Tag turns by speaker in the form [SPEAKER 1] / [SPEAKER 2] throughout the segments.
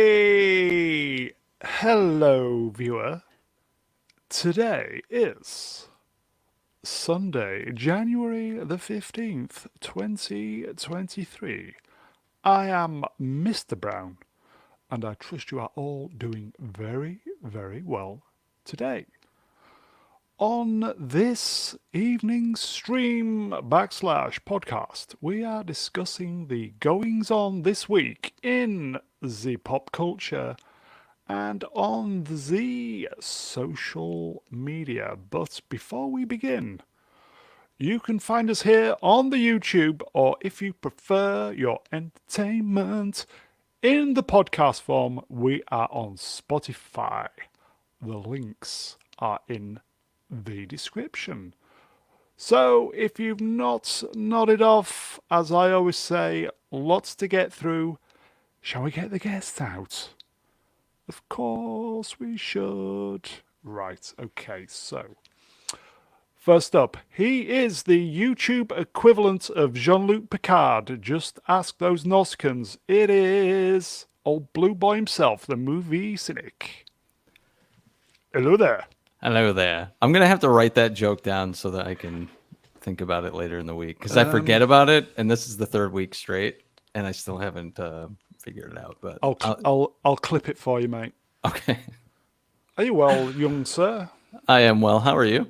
[SPEAKER 1] Way! Hello, viewer. Today is Sunday, January the 15th, 2023. I am Mr. Brown, and I trust you are all doing very, very well today. On this evening's stream backslash podcast, we are discussing the goings on this week in the pop culture and on the social media. But before we begin, you can find us here on the YouTube, or if you prefer your entertainment in the podcast form, we are on Spotify. The links are in the description. So if you've not nodded off, as I always say, lots to get through. Shall we get the guests out? Of course we should. Right, okay, so first up, he is the YouTube equivalent of Jean-Luc Picard. Just ask those Nausicaans. It is old Blue Boy himself, the movie cynic. Hello there.
[SPEAKER 2] Hello there. I'm going to have to write that joke down so that I can think about it later in the week because I forget about it. And this is the third week straight and I still haven't figured it out. But
[SPEAKER 1] I'll clip it for you, mate.
[SPEAKER 2] Okay.
[SPEAKER 1] Are you well, young sir?
[SPEAKER 2] I am well. How are you?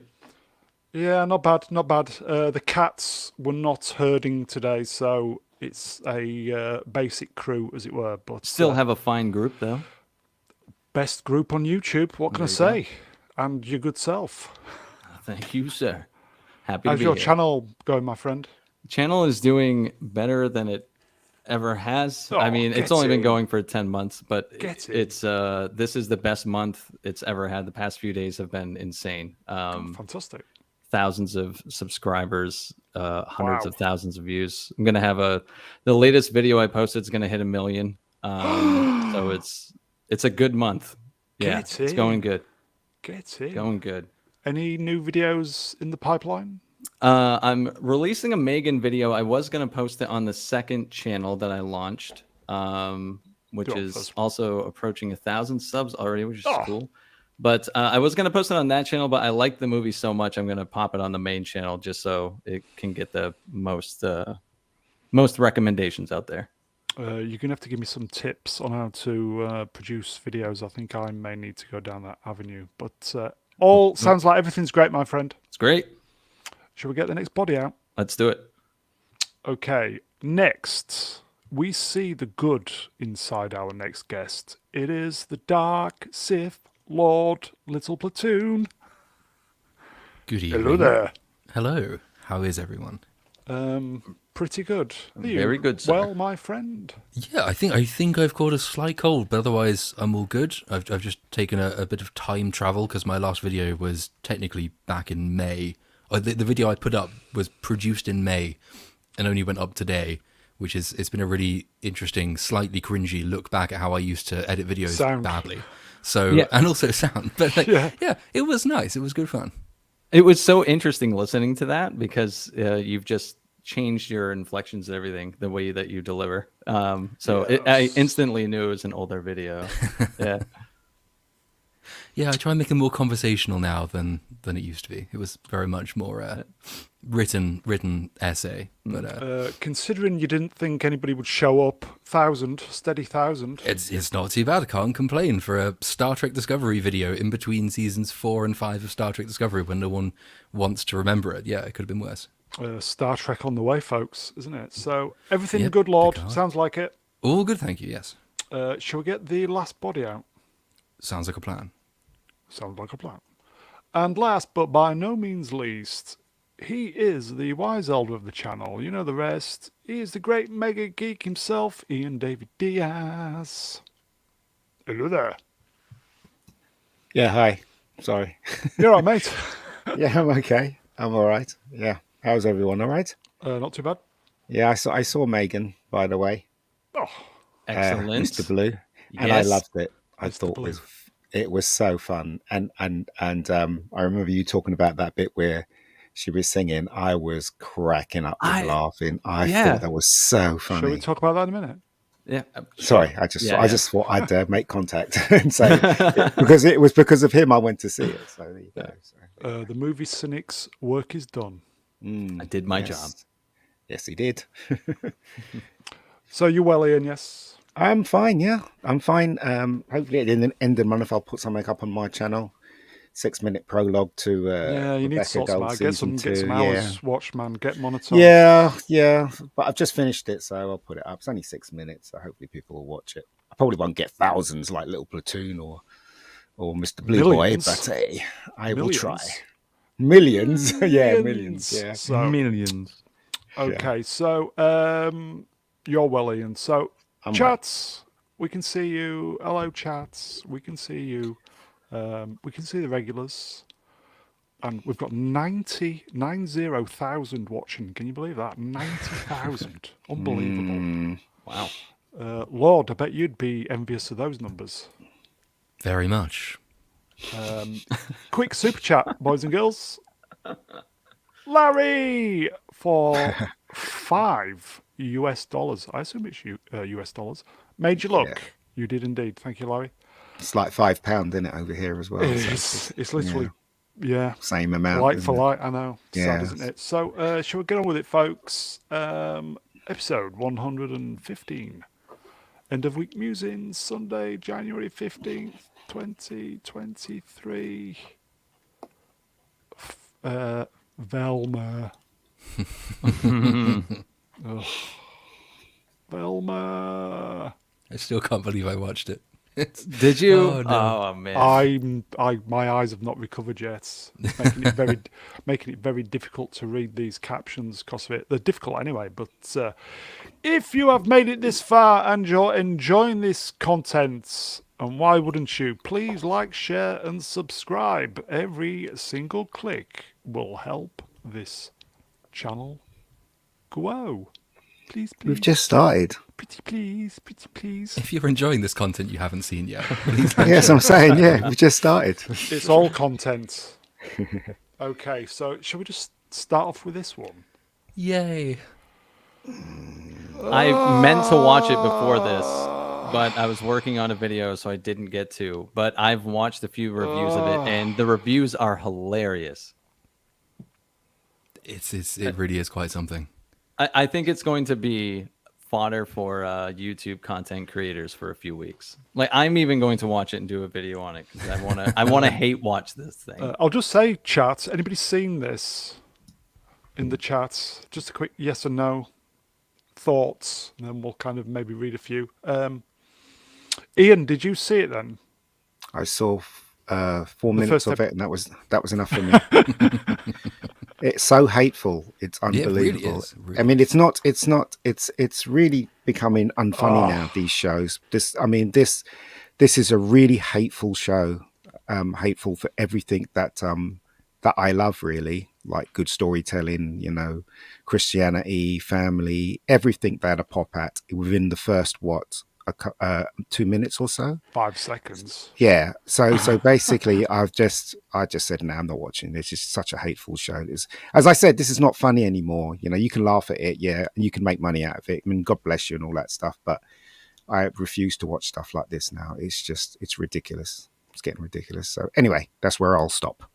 [SPEAKER 1] Yeah, not bad, not bad. The cats were not herding today, so it's a basic crew, as it were. But
[SPEAKER 2] Still have a fine group, though.
[SPEAKER 1] best group on YouTube. What can I
[SPEAKER 2] There you
[SPEAKER 1] say? And your good self.
[SPEAKER 2] Thank you, sir. Happy to
[SPEAKER 1] How's
[SPEAKER 2] be
[SPEAKER 1] your
[SPEAKER 2] here.
[SPEAKER 1] channel going, my friend?
[SPEAKER 2] Channel is doing better than it ever has.
[SPEAKER 1] Oh,
[SPEAKER 2] I mean, it's
[SPEAKER 1] get
[SPEAKER 2] only been
[SPEAKER 1] in.
[SPEAKER 2] going for 10 months, but
[SPEAKER 1] Get in.
[SPEAKER 2] it's this is the best month it's ever had. The past few days have been insane.
[SPEAKER 1] Fantastic.
[SPEAKER 2] Thousands of subscribers, hundreds
[SPEAKER 1] Wow.
[SPEAKER 2] of thousands of views. I'm gonna have the latest video I posted is gonna hit 1 million. So it's a good month. Yeah,
[SPEAKER 1] Get
[SPEAKER 2] it's going
[SPEAKER 1] in.
[SPEAKER 2] good.
[SPEAKER 1] Get in.
[SPEAKER 2] Going good.
[SPEAKER 1] Any new videos in the pipeline?
[SPEAKER 2] I'm releasing a M3GAN video. I was gonna post it on the second channel that I launched, which
[SPEAKER 1] Do it
[SPEAKER 2] is
[SPEAKER 1] first.
[SPEAKER 2] also approaching 1,000 subs already, which is
[SPEAKER 1] Oh.
[SPEAKER 2] cool. But I was gonna post it on that channel, but I like the movie so much, I'm gonna pop it on the main channel just so it can get the most recommendations out there.
[SPEAKER 1] You're going to have to give me some tips on how to produce videos. I think I may need to go down that avenue. But all sounds like everything's great, my friend.
[SPEAKER 2] It's great.
[SPEAKER 1] Shall we get the next body out?
[SPEAKER 2] Let's do it.
[SPEAKER 1] Okay, next, we see the good inside our next guest. It is the Dark Sith Lord Little Platoon.
[SPEAKER 3] Good evening.
[SPEAKER 1] Hello there.
[SPEAKER 3] Hello. How is everyone?
[SPEAKER 1] Pretty good. Are you
[SPEAKER 2] Very good, sir.
[SPEAKER 1] well, my friend?
[SPEAKER 3] Yeah, I think I've caught a slight cold, but otherwise I'm all good. I've just taken a bit of time travel because my last video was technically back in May. The video I put up was produced in May and only went up today, which is it's been a really interesting, slightly cringy look back at how I used to edit videos
[SPEAKER 1] Sound.
[SPEAKER 3] badly. So
[SPEAKER 2] Yeah.
[SPEAKER 3] and also sound, but like,
[SPEAKER 1] Yeah.
[SPEAKER 3] yeah, it was nice. It was good fun.
[SPEAKER 2] It was so interesting listening to that because you've just changed your inflections and everything, the way that you deliver. I instantly knew it was an older video. Yeah.
[SPEAKER 3] Yeah, I try and make it more conversational now than it used to be. It was very much more written essay, but
[SPEAKER 1] Considering you didn't think anybody would show up, steady 1,000.
[SPEAKER 3] it's not too bad. I can't complain for a Star Trek Discovery video in between seasons 4 and 5 of Star Trek Discovery when no one wants to remember it. Yeah, it could have been worse.
[SPEAKER 1] Star Trek on the way, folks, isn't it? So everything
[SPEAKER 3] Yep,
[SPEAKER 1] good, Lord.
[SPEAKER 3] Picard.
[SPEAKER 1] Sounds like it.
[SPEAKER 3] All good, thank you. Yes,
[SPEAKER 1] Shall we get the last body out?
[SPEAKER 3] sounds like a plan.
[SPEAKER 1] Sounds like a plan. And last, but by no means least, he is the wise elder of the channel. You know the rest. He is the great mega geek himself, Ian David Diaz. Hello there.
[SPEAKER 4] Yeah, hi. Sorry.
[SPEAKER 1] You're all right, mate.
[SPEAKER 4] Yeah, I'm okay. I'm all right. Yeah. How's everyone? All right?
[SPEAKER 1] Not too bad.
[SPEAKER 4] Yeah, I saw M3GAN, by the way.
[SPEAKER 1] Oh,
[SPEAKER 2] Excellent.
[SPEAKER 4] Mr. Blue. And I
[SPEAKER 2] Yes.
[SPEAKER 4] loved it. I
[SPEAKER 1] Mr.
[SPEAKER 4] thought
[SPEAKER 1] Blue.
[SPEAKER 4] it was so fun. And I remember you talking about that bit where she was singing. I was cracking up with laughing. I
[SPEAKER 2] yeah.
[SPEAKER 4] thought that was so funny.
[SPEAKER 1] shall we talk about that in a minute?
[SPEAKER 2] Yeah.
[SPEAKER 4] Sorry, I
[SPEAKER 2] Yeah.
[SPEAKER 4] just thought I'd make contact and say because it was because of him I went to see it. So there you go. So,
[SPEAKER 1] The movie cynic's work is done.
[SPEAKER 2] I did my job.
[SPEAKER 4] Yes, he did.
[SPEAKER 1] So you well, Ian? Yes.
[SPEAKER 4] I'm fine. Yeah, I'm fine. Hopefully at the end of the month I'll put something up on my channel. 6-minute prologue to
[SPEAKER 1] Yeah, you need to
[SPEAKER 4] Rebecca
[SPEAKER 1] sort some
[SPEAKER 4] Gold
[SPEAKER 1] out. Get
[SPEAKER 4] season
[SPEAKER 1] some
[SPEAKER 4] 2.
[SPEAKER 1] hours watched, man. Get monetized.
[SPEAKER 4] Yeah. But I've just finished it, so I'll put it up. It's only 6 minutes, so hopefully people will watch it. I probably won't get thousands like Little Platoon or Mr. Blue
[SPEAKER 1] Millions.
[SPEAKER 4] Boy, but hey, I will try.
[SPEAKER 1] Millions.
[SPEAKER 4] Millions, yeah, millions, yeah.
[SPEAKER 1] So,
[SPEAKER 2] Millions.
[SPEAKER 1] okay, so you're well, Ian. So
[SPEAKER 4] I'm
[SPEAKER 1] chats, we can see you. Hello, chats. We can see you. We can see the regulars. And we've got 90,000 watching. Can you believe that? 90,000. Unbelievable.
[SPEAKER 2] Wow.
[SPEAKER 1] Lord, I bet you'd be envious of those numbers.
[SPEAKER 3] Very much.
[SPEAKER 1] Quick super chat, boys and girls. Larry for $5. I assume it's US dollars. Made you look.
[SPEAKER 4] Yeah.
[SPEAKER 1] You did indeed. Thank you, Larry.
[SPEAKER 4] It's like £5, isn't it, over here as well?
[SPEAKER 1] It's literally, yeah.
[SPEAKER 4] Same amount.
[SPEAKER 1] Light
[SPEAKER 4] isn't
[SPEAKER 1] for
[SPEAKER 4] it?
[SPEAKER 1] light, I know.
[SPEAKER 4] Yeah.
[SPEAKER 1] Sad, isn't it? So, shall we get on with it, folks? Episode 115. End of week musings, Sunday, January 15th, 2023. Velma. Ugh. Velma.
[SPEAKER 3] I still can't believe I watched it.
[SPEAKER 2] Did you?
[SPEAKER 3] Oh, no.
[SPEAKER 2] Oh man.
[SPEAKER 1] My eyes have not recovered yet. It's making it very difficult to read these captions because of it. They're difficult anyway. But if you have made it this far and you're enjoying this content, and why wouldn't you? Please like, share, and subscribe. Every single click will help this channel grow. Please.
[SPEAKER 4] We've just started.
[SPEAKER 1] Pretty please.
[SPEAKER 3] If you're enjoying this content you haven't seen yet, please like
[SPEAKER 4] Yes, I'm saying, yeah, we've just started.
[SPEAKER 1] It's all content. Okay, so shall we just start off with this one?
[SPEAKER 3] Yay.
[SPEAKER 2] I meant to watch it before this, but I was working on a video, so I didn't get to. But I've watched a few reviews of it, and the reviews are hilarious.
[SPEAKER 3] It really is quite something.
[SPEAKER 2] I think it's going to be fodder for YouTube content creators for a few weeks. Like I'm even going to watch it and do a video on it because I want to hate watch this thing.
[SPEAKER 1] I'll just say, chat. Anybody seen this in the chat? Just a quick yes or no thoughts, and then we'll kind of maybe read a few. Ian, did you see it then?
[SPEAKER 4] I saw 4 minutes of it, and that was enough for me. It's so hateful. It's unbelievable.
[SPEAKER 3] It really is. Really
[SPEAKER 4] I mean, it's really becoming unfunny now. These shows. This is a really hateful show. Hateful for everything that I love. Really, like good storytelling. Christianity, family, everything that I pop at within the first 2 minutes or so.
[SPEAKER 1] 5 seconds.
[SPEAKER 4] Yeah. So basically, I just said, no, I'm not watching this. It's such a hateful show. As I said, this is not funny anymore. You can laugh at it, yeah, and you can make money out of it. I mean, God bless you and all that stuff. But I refuse to watch stuff like this now. It's ridiculous. It's getting ridiculous. So anyway, that's where I'll stop.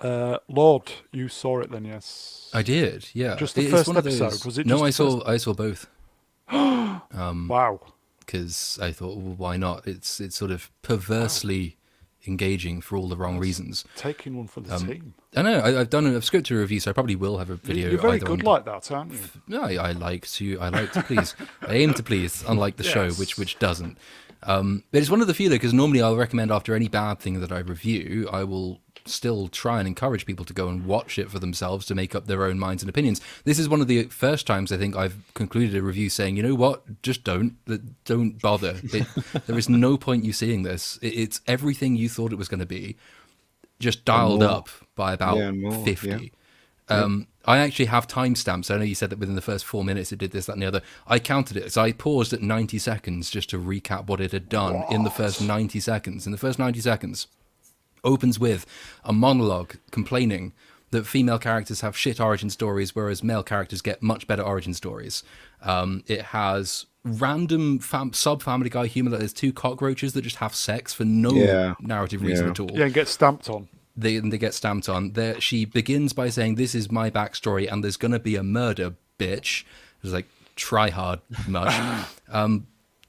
[SPEAKER 1] Lord, you saw it then, yes?
[SPEAKER 3] I did, yeah.
[SPEAKER 1] Just the
[SPEAKER 3] It's
[SPEAKER 1] first
[SPEAKER 3] one of
[SPEAKER 1] episode?
[SPEAKER 3] those-
[SPEAKER 1] Was it
[SPEAKER 3] No,
[SPEAKER 1] just
[SPEAKER 3] I saw both.
[SPEAKER 1] Wow.
[SPEAKER 3] Because I thought, well, why not? It's sort of perversely engaging for all the wrong reasons.
[SPEAKER 1] Taking one for the team.
[SPEAKER 3] I know I've scripted a review, so I probably will have a video.
[SPEAKER 1] You're very
[SPEAKER 3] either
[SPEAKER 1] good
[SPEAKER 3] on-
[SPEAKER 1] like that, aren't you?
[SPEAKER 3] No, I like to please. I aim to please, unlike the show,
[SPEAKER 1] Yes.
[SPEAKER 3] which doesn't. But it's one of the few, because normally I'll recommend after any bad thing that I review, I will still try and encourage people to go and watch it for themselves to make up their own minds and opinions. This is one of the first times I think I've concluded a review saying, you know what, just don't bother. There is no point you seeing this. It's everything you thought it was going to be, just dialed up by about 50.
[SPEAKER 4] Yeah.
[SPEAKER 3] I actually have timestamps. I know you said that within the first 4 minutes it did this, that, and the other. I counted it. So I paused at 90 seconds just to recap what it had done in the first 90 seconds. In the first 90 seconds, opens with a monologue complaining that female characters have shit origin stories, whereas male characters get much better origin stories. It has random sub-Family Guy humor. That there's two cockroaches that just have sex for no
[SPEAKER 4] Yeah.
[SPEAKER 3] narrative reason
[SPEAKER 4] Yeah.
[SPEAKER 3] at all.
[SPEAKER 1] Yeah, and get stamped on.
[SPEAKER 3] They get stamped on. There, she begins by saying, "This is my backstory, and there's gonna be a murder, bitch." It's like, try hard much.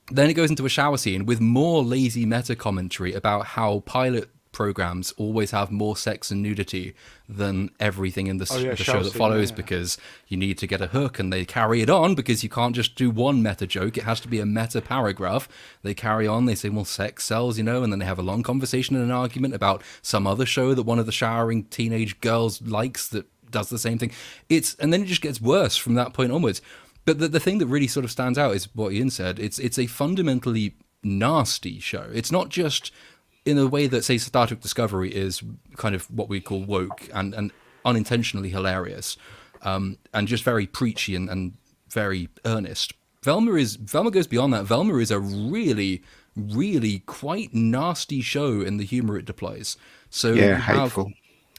[SPEAKER 3] Then it goes into a shower scene with more lazy meta commentary about how pilot programs always have more sex and nudity than everything in the
[SPEAKER 1] yeah,
[SPEAKER 3] the
[SPEAKER 1] shower
[SPEAKER 3] show that
[SPEAKER 1] scene,
[SPEAKER 3] follows,
[SPEAKER 1] yeah.
[SPEAKER 3] because you need to get a hook, and they carry it on because you can't just do one meta joke. It has to be a meta paragraph. They carry on. They say, well, sex sells, and then they have a long conversation and an argument about some other show that one of the showering teenage girls likes that does the same thing. And then it just gets worse from that point onwards. But the thing that really sort of stands out is what Ian said. It's a fundamentally nasty show. It's not just in a way that, say, Star Trek Discovery is kind of what we call woke and unintentionally hilarious, and just very preachy and very earnest. Velma goes beyond that. Velma is a really, really quite nasty show in the humor it deploys. So
[SPEAKER 4] Yeah,
[SPEAKER 3] you have-
[SPEAKER 4] hateful.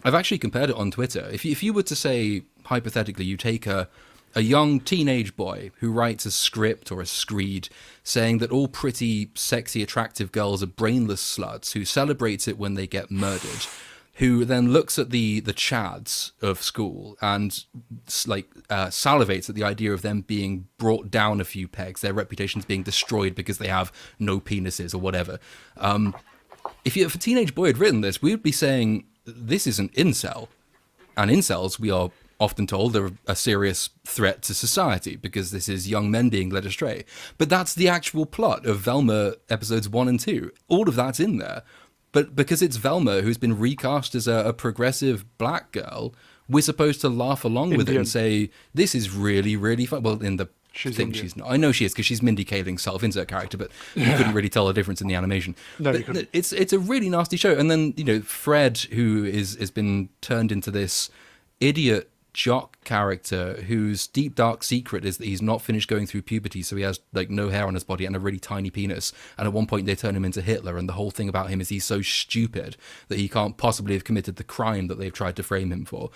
[SPEAKER 3] I've actually compared it on Twitter. If you were to say, hypothetically, you take a young teenage boy who writes a script or a screed saying that all pretty, sexy, attractive girls are brainless sluts, who celebrates it when they get murdered, who then looks at the chads of school and salivates at the idea of them being brought down a few pegs, their reputations being destroyed because they have no penises or whatever. If a teenage boy had written this, we would be saying, this is an incel. And incels, we are often told, are a serious threat to society because this is young men being led astray. But that's the actual plot of Velma episodes 1 and 2. All of that's in there. But because it's Velma who's been recast as a progressive black girl, we're supposed to laugh along with it
[SPEAKER 1] Indian.
[SPEAKER 3] and say, this is really, really fun. Well, in the
[SPEAKER 1] She's
[SPEAKER 3] thing,
[SPEAKER 1] Indian.
[SPEAKER 3] she's not. I know she is because she's Mindy Kaling's self-insert character, but you couldn't really tell the difference in the animation.
[SPEAKER 1] No, you
[SPEAKER 3] But
[SPEAKER 1] couldn't.
[SPEAKER 3] it's a really nasty show. And then, Fred, who has been turned into this idiot jock character whose deep dark secret is that he's not finished going through puberty, so he has no hair on his body and a really tiny penis, and at one point they turn him into Hitler, and the whole thing about him is he's so stupid that he can't possibly have committed the crime that they've tried to frame him for.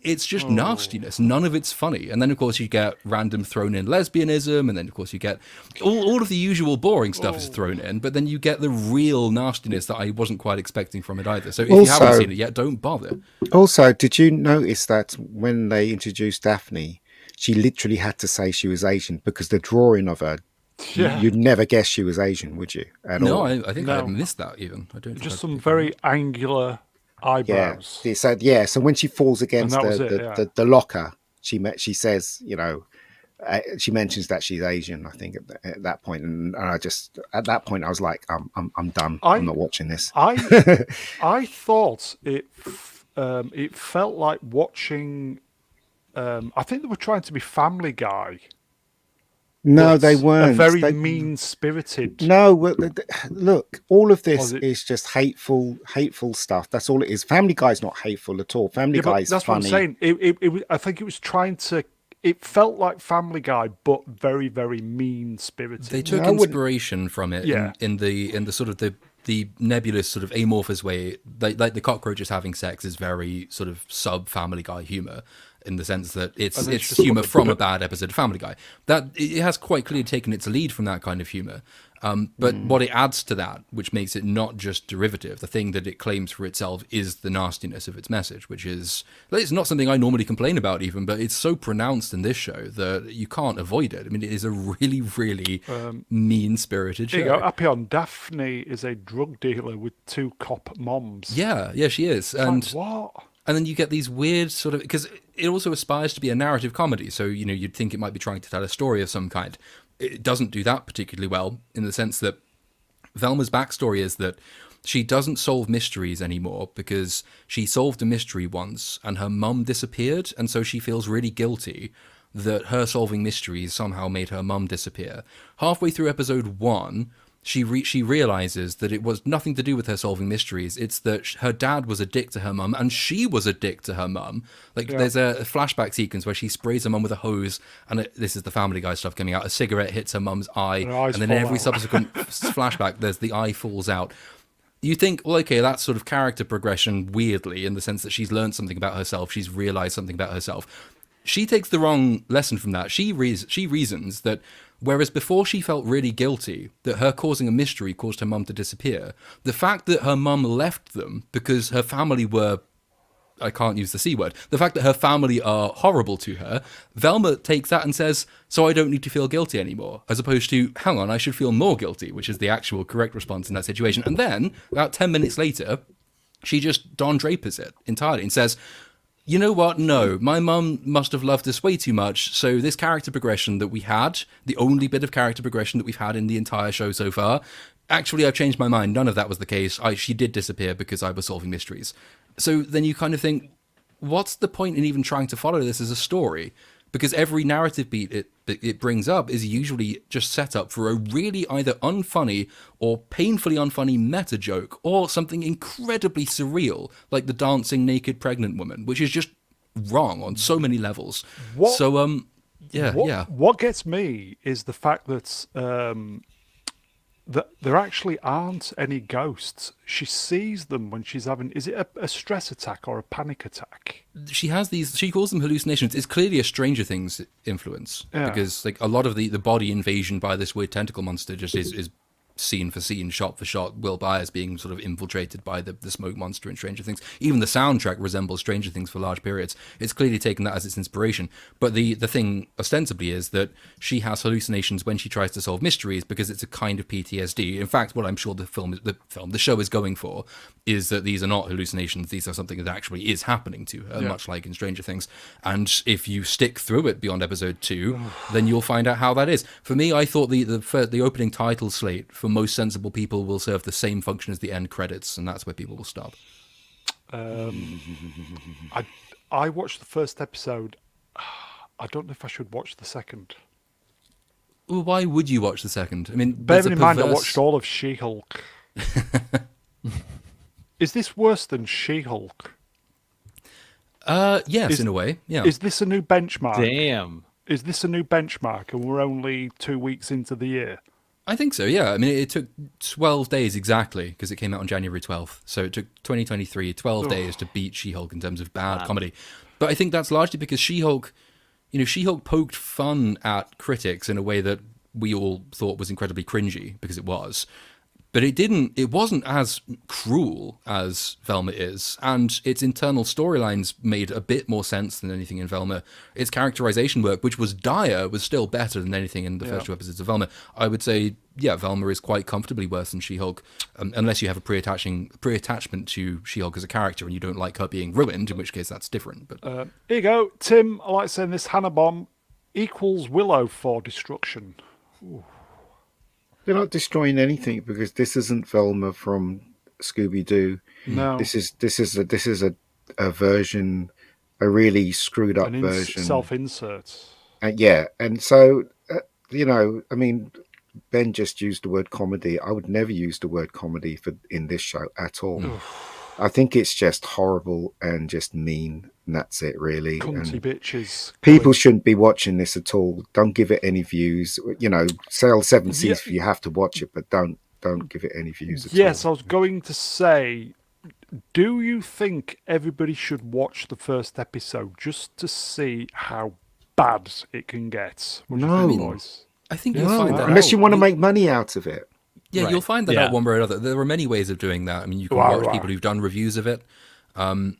[SPEAKER 3] It's just nastiness. None of it's funny. And then of course you get random thrown in lesbianism, and then of course you get all of the usual boring stuff is thrown in, but then you get the real nastiness that I wasn't quite expecting from it either. So if you haven't
[SPEAKER 4] Also-
[SPEAKER 3] seen it yet, don't bother.
[SPEAKER 4] Also, did you notice that when they introduced Daphne, she literally had to say she was Asian because the drawing of her,
[SPEAKER 1] Yeah.
[SPEAKER 4] you'd never guess she was Asian, would you? At
[SPEAKER 3] No,
[SPEAKER 4] all?
[SPEAKER 3] I think I
[SPEAKER 1] No.
[SPEAKER 3] missed that even. I don't think
[SPEAKER 1] Just
[SPEAKER 3] I
[SPEAKER 1] some
[SPEAKER 3] picked
[SPEAKER 1] very angular
[SPEAKER 4] Yeah.
[SPEAKER 1] eyebrows.
[SPEAKER 4] So when she falls against
[SPEAKER 1] that was
[SPEAKER 4] the locker, she says, she mentions that she's Asian. I think at that point, and I just at that point I was like, I'm done. I'm not watching this.
[SPEAKER 1] I thought it felt like watching. I think they were trying to be Family Guy.
[SPEAKER 4] No,
[SPEAKER 1] but
[SPEAKER 4] they weren't.
[SPEAKER 1] A very
[SPEAKER 4] They-
[SPEAKER 1] mean-spirited.
[SPEAKER 4] No, look, all of this
[SPEAKER 1] Was it-
[SPEAKER 4] is just hateful stuff. That's all it is. Family Guy's not hateful at all. Family
[SPEAKER 1] Yeah, but
[SPEAKER 4] Guy is
[SPEAKER 1] that's
[SPEAKER 4] funny.
[SPEAKER 1] what I'm saying. I think it was trying to. It felt like Family Guy, but very, very mean-spirited.
[SPEAKER 3] They took
[SPEAKER 4] I wouldn't-
[SPEAKER 3] inspiration from it
[SPEAKER 1] Yeah.
[SPEAKER 3] in the sort of the nebulous sort of amorphous way. Like the cockroaches having sex is very sort of sub Family Guy humor, in the sense that it's
[SPEAKER 1] And then
[SPEAKER 3] it's
[SPEAKER 1] just
[SPEAKER 3] humor
[SPEAKER 1] put-
[SPEAKER 3] from a bad episode of Family Guy. That it has quite clearly taken its lead from that kind of humor. But what it adds to that, which makes it not just derivative, the thing that it claims for itself is the nastiness of its message, which is, it's not something I normally complain about even, but it's so pronounced in this show that you can't avoid it. I mean, it is a really, really mean-spirited show.
[SPEAKER 1] There you go. Happy on. Daphne is a drug dealer with 2 cop moms.
[SPEAKER 3] Yeah, she is.
[SPEAKER 1] Like,
[SPEAKER 3] And
[SPEAKER 1] what?
[SPEAKER 3] and then you get these weird sort of, because it also aspires to be a narrative comedy, so you'd think it might be trying to tell a story of some kind. It doesn't do that particularly well, in the sense that Velma's backstory is that she doesn't solve mysteries anymore because she solved a mystery once and her mum disappeared, and so she feels really guilty that her solving mysteries somehow made her mum disappear. Halfway through episode 1, she realizes that it was nothing to do with her solving mysteries. It's that her dad was a dick to her mum, and she was a dick to her mum. There's a flashback sequence where she sprays her mum with a hose, and this is the Family Guy stuff coming out. A cigarette hits her mum's eye,
[SPEAKER 1] Her eyes
[SPEAKER 3] and then
[SPEAKER 1] fall
[SPEAKER 3] every
[SPEAKER 1] out.
[SPEAKER 3] subsequent flashback, there's the eye falls out. You think, well, okay, that's sort of character progression weirdly, in the sense that she's learned something about herself, she's realized something about herself. she takes the wrong lesson from that. She reasons that whereas before she felt really guilty that her causing a mystery caused her mum to disappear, the fact that her mum left them because her family were, I can't use the C word, the fact that her family are horrible to her, Velma takes that and says, so I don't need to feel guilty anymore, as opposed to, hang on, I should feel more guilty, which is the actual correct response in that situation. And then, about 10 minutes later, she just Don Drapers it entirely and says, you know what? No, my mum must have loved us way too much. So this character progression that we had, the only bit of character progression that we've had in the entire show so far, actually, I've changed my mind. None of that was the case. She did disappear because I was solving mysteries. So then you kind of think, what's the point in even trying to follow this as a story? Because every narrative beat it brings up is usually just set up for a really either unfunny or painfully unfunny meta joke, or something incredibly surreal, like the dancing naked pregnant woman, which is just wrong on so many levels.
[SPEAKER 1] What gets me is the fact that that there actually aren't any ghosts. She sees them when she's having, is it a stress attack or a panic attack?
[SPEAKER 3] She has these, she calls them hallucinations. It's clearly a Stranger Things influence, because like a lot of the body invasion by this weird tentacle monster just is scene for scene, shot for shot, Will Byers being sort of infiltrated by the smoke monster in Stranger Things. Even the soundtrack resembles Stranger Things for large periods. It's clearly taken that as its inspiration. But the thing ostensibly is that she has hallucinations when she tries to solve mysteries, because it's a kind of PTSD. In fact, what I'm sure the show is going for is that these are not hallucinations. These are something that actually is happening to her, much like in Stranger Things. And if you stick through it beyond episode 2, then you'll find out how that is. For me, I thought the opening title slate for most sensible people will serve the same function as the end credits, and that's where people will stop.
[SPEAKER 1] I watched the first episode. I don't know if I should watch the second.
[SPEAKER 3] Well, why would you watch the second? I mean,
[SPEAKER 1] bearing in mind I watched all of She-Hulk. Is this worse than She-Hulk?
[SPEAKER 3] Yes, in a way. Yeah.
[SPEAKER 1] Is this a new benchmark?
[SPEAKER 2] Damn.
[SPEAKER 1] Is this a new benchmark, and we're only 2 weeks into the year?
[SPEAKER 3] I think so, yeah. I mean, it took 12 days exactly, because it came out on January 12th. So it took 2023, 12 days to beat She-Hulk in terms of bad comedy. But I think that's largely because She-Hulk poked fun at critics in a way that we all thought was incredibly cringy, because it was. But it wasn't as cruel as Velma is, and its internal storylines made a bit more sense than anything in Velma. Its characterization work, which was dire, was still better than anything in the first 2 episodes of Velma. I would say, yeah, Velma is quite comfortably worse than She-Hulk, unless you have a pre-attachment to She-Hulk as a character and you don't like her being ruined, in which case that's different. But
[SPEAKER 1] here you go, Tim. I like saying this: Hannah Bomb equals Willow for destruction. Ooh.
[SPEAKER 4] They're not destroying anything, because this isn't Velma from Scooby-Doo.
[SPEAKER 1] No,
[SPEAKER 4] This is a version, a really screwed up version,
[SPEAKER 1] self-insert.
[SPEAKER 4] And so I mean, Ben just used the word comedy. I would never use the word comedy in this show at all. I think it's just horrible and just mean, and that's it, really.
[SPEAKER 1] Cunty bitches.
[SPEAKER 4] People shouldn't be watching this at all. Don't give it any views. Sell 7 seats if you have to watch it, but don't give it any views at all.
[SPEAKER 1] Yes, I was going to say, do you think everybody should watch the first episode just to see how bad it can get?
[SPEAKER 4] No.
[SPEAKER 3] I think you'll find that
[SPEAKER 4] unless
[SPEAKER 3] out.
[SPEAKER 4] you want to make money out of it.
[SPEAKER 3] Yeah,
[SPEAKER 2] Right.
[SPEAKER 3] you'll find that out one way or another. There are many ways of doing that. I mean, you can watch people who've done reviews of it. And,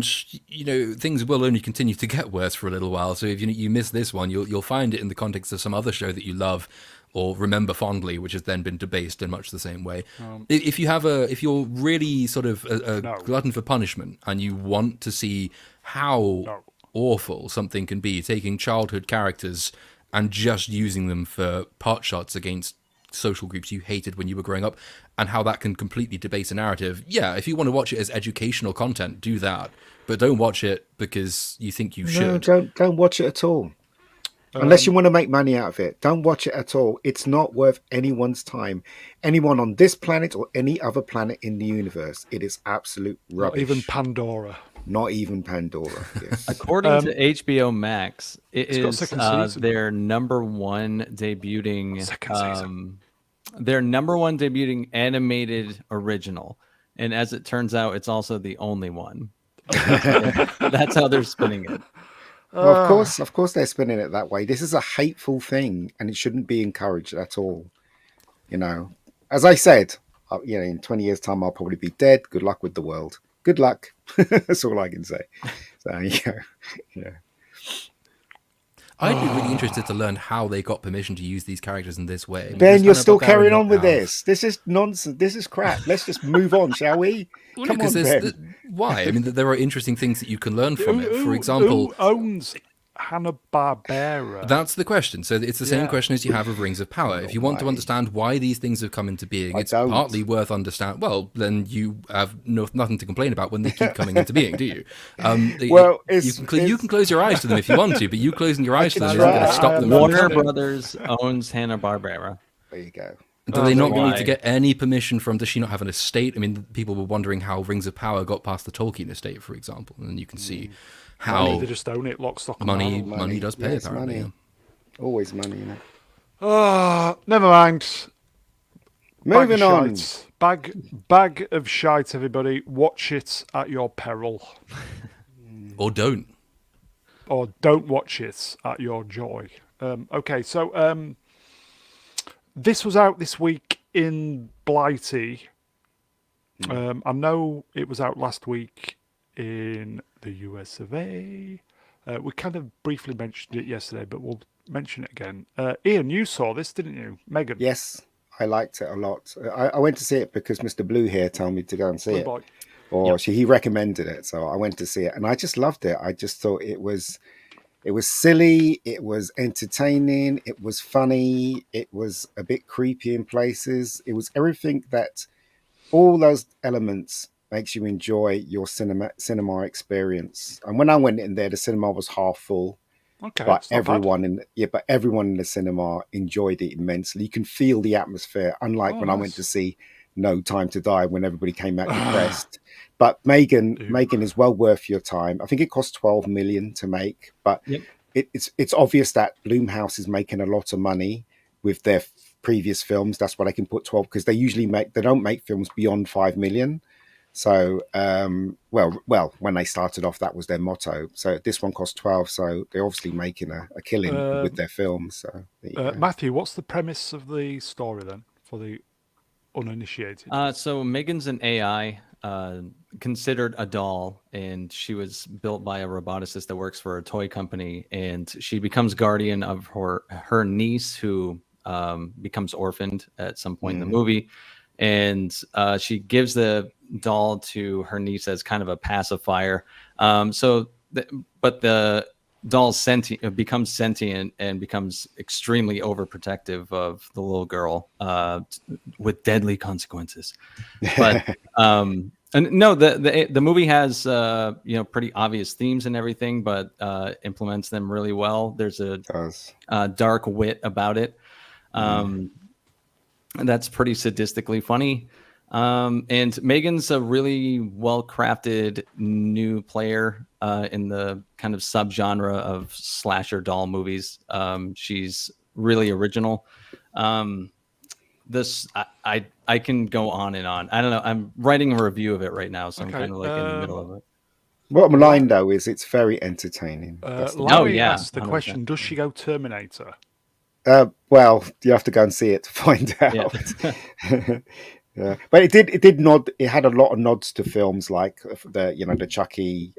[SPEAKER 3] things will only continue to get worse for a little while. So if you miss this one, you'll find it in the context of some other show that you love or remember fondly, which has then been debased in much the same way. If you're really sort of a glutton for punishment and you want to see how awful something can be, taking childhood characters and just using them for pot shots against social groups you hated when you were growing up, and how that can completely debase a narrative. Yeah, if you want to watch it as educational content, do that. But don't watch it because you think you should.
[SPEAKER 4] No, don't watch it at all. Unless you want to make money out of it. Don't watch it at all. It's not worth anyone's time. Anyone on this planet or any other planet in the universe. It is absolute rubbish.
[SPEAKER 1] Not even Pandora.
[SPEAKER 4] Not even Pandora, yes.
[SPEAKER 2] According to HBO Max,
[SPEAKER 1] it's got a second season.
[SPEAKER 2] Their number one debuting
[SPEAKER 1] season.
[SPEAKER 2] Their number one debuting animated original. And as it turns out, it's also the only one. That's how they're spinning it.
[SPEAKER 4] Well, of course, they're spinning it that way. This is a hateful thing, and it shouldn't be encouraged at all. You know, as I said, in 20 years' time, I'll probably be dead. Good luck with the world. Good luck. That's all I can say. So, yeah.
[SPEAKER 3] I'd be really interested to learn how they got permission to use these characters in this way. I mean,
[SPEAKER 4] Ben,
[SPEAKER 3] does
[SPEAKER 4] you're
[SPEAKER 3] Hanna
[SPEAKER 4] still
[SPEAKER 3] Barbera
[SPEAKER 4] carrying
[SPEAKER 3] not
[SPEAKER 4] on with
[SPEAKER 3] have-
[SPEAKER 4] this. This is nonsense. This is crap. Let's just move on, shall we?
[SPEAKER 3] Well,
[SPEAKER 4] Come
[SPEAKER 3] because
[SPEAKER 4] on, Ben.
[SPEAKER 3] why? I mean, there are interesting things that you can learn from it. For
[SPEAKER 1] Who
[SPEAKER 3] example,
[SPEAKER 1] owns Hanna-Barbera?
[SPEAKER 3] that's the question. So it's the same
[SPEAKER 1] Yeah.
[SPEAKER 3] question as you have of Rings of Power. If you want to
[SPEAKER 4] Why?
[SPEAKER 3] understand why these things have come into being,
[SPEAKER 4] I
[SPEAKER 3] it's
[SPEAKER 4] don't.
[SPEAKER 3] partly worth understand. Well, then you have nothing to complain about when they keep coming into being, do you?
[SPEAKER 4] Well,
[SPEAKER 3] you can close your eyes to them if you want to, but you closing your eyes to them isn't
[SPEAKER 4] try.
[SPEAKER 3] going to stop
[SPEAKER 1] I
[SPEAKER 3] them from
[SPEAKER 2] Warner
[SPEAKER 3] coming.
[SPEAKER 2] Brothers owns Hanna-Barbera.
[SPEAKER 4] There you go.
[SPEAKER 3] Do they not
[SPEAKER 2] why?
[SPEAKER 3] need to get any permission from? Does she not have an estate? I mean, people were wondering how Rings of Power got past the Tolkien estate, for example, and you can see how
[SPEAKER 1] They just own it, lock, stock, and
[SPEAKER 3] money
[SPEAKER 1] barrel.
[SPEAKER 3] does pay.
[SPEAKER 4] Yeah, it's
[SPEAKER 3] apparently,
[SPEAKER 4] money. Always money, you know.
[SPEAKER 1] Never mind.
[SPEAKER 4] Moving
[SPEAKER 1] Bag of
[SPEAKER 4] on.
[SPEAKER 1] shite. Bag of shite, everybody. Watch it at your peril.
[SPEAKER 3] or don't.
[SPEAKER 1] Or don't watch it at your joy. Okay, so this was out this week in Blighty. I know it was out last week in the US of A. We kind of briefly mentioned it yesterday, but we'll mention it again. Ian, you saw this, didn't you? Megan?
[SPEAKER 4] Yes, I liked it a lot. I went to see it because Mr. Blue here told me to go and see
[SPEAKER 1] Blue
[SPEAKER 4] it.
[SPEAKER 1] boy.
[SPEAKER 4] Or he recommended it, so I went to see it, and I just loved it. I just thought it was silly, it was entertaining, it was funny, it was a bit creepy in places. It was everything that all those elements makes you enjoy your cinema experience. And when I went in there, the cinema was half full.
[SPEAKER 1] Okay,
[SPEAKER 4] But
[SPEAKER 1] it's not bad.
[SPEAKER 4] everyone in the cinema enjoyed it immensely. You can feel the atmosphere, unlike when I went
[SPEAKER 1] nice.
[SPEAKER 4] to see No Time to Die when everybody came out depressed. But Megan is well worth your time. I think it cost 12 million to make, but
[SPEAKER 2] Yep.
[SPEAKER 4] it's obvious that Blumhouse is making a lot of money with their previous films. That's why they can put 12, because they don't make films beyond 5 million. So, well, when they started off, that was their motto. So this one cost 12. So they're obviously making a killing with their films. So there you go.
[SPEAKER 1] Matthew, what's the premise of the story then for the uninitiated?
[SPEAKER 2] So Megan's an AI, considered a doll, and she was built by a roboticist that works for a toy company, and she becomes guardian of her niece, who becomes orphaned at some point in the movie, and she gives the doll to her niece as kind of a pacifier. But the doll becomes sentient and becomes extremely overprotective of the little girl, with deadly consequences. But and no, the movie has pretty obvious themes and everything, but implements them really well. There's a dark wit about it. That's pretty sadistically funny. And Megan's a really well-crafted new player in the kind of subgenre of slasher doll movies. She's really original. I can go on and on. I don't know. I'm writing a review of it right now, so I'm kind of like in the middle of it.
[SPEAKER 4] Bottom line, though, is it's very entertaining.
[SPEAKER 1] Larry
[SPEAKER 2] yeah,
[SPEAKER 1] asked the
[SPEAKER 2] 100%.
[SPEAKER 1] question, does she go Terminator?
[SPEAKER 4] Well, you have to go and see it to find out. Yeah. But it did nod. It had a lot of nods to films like the Chucky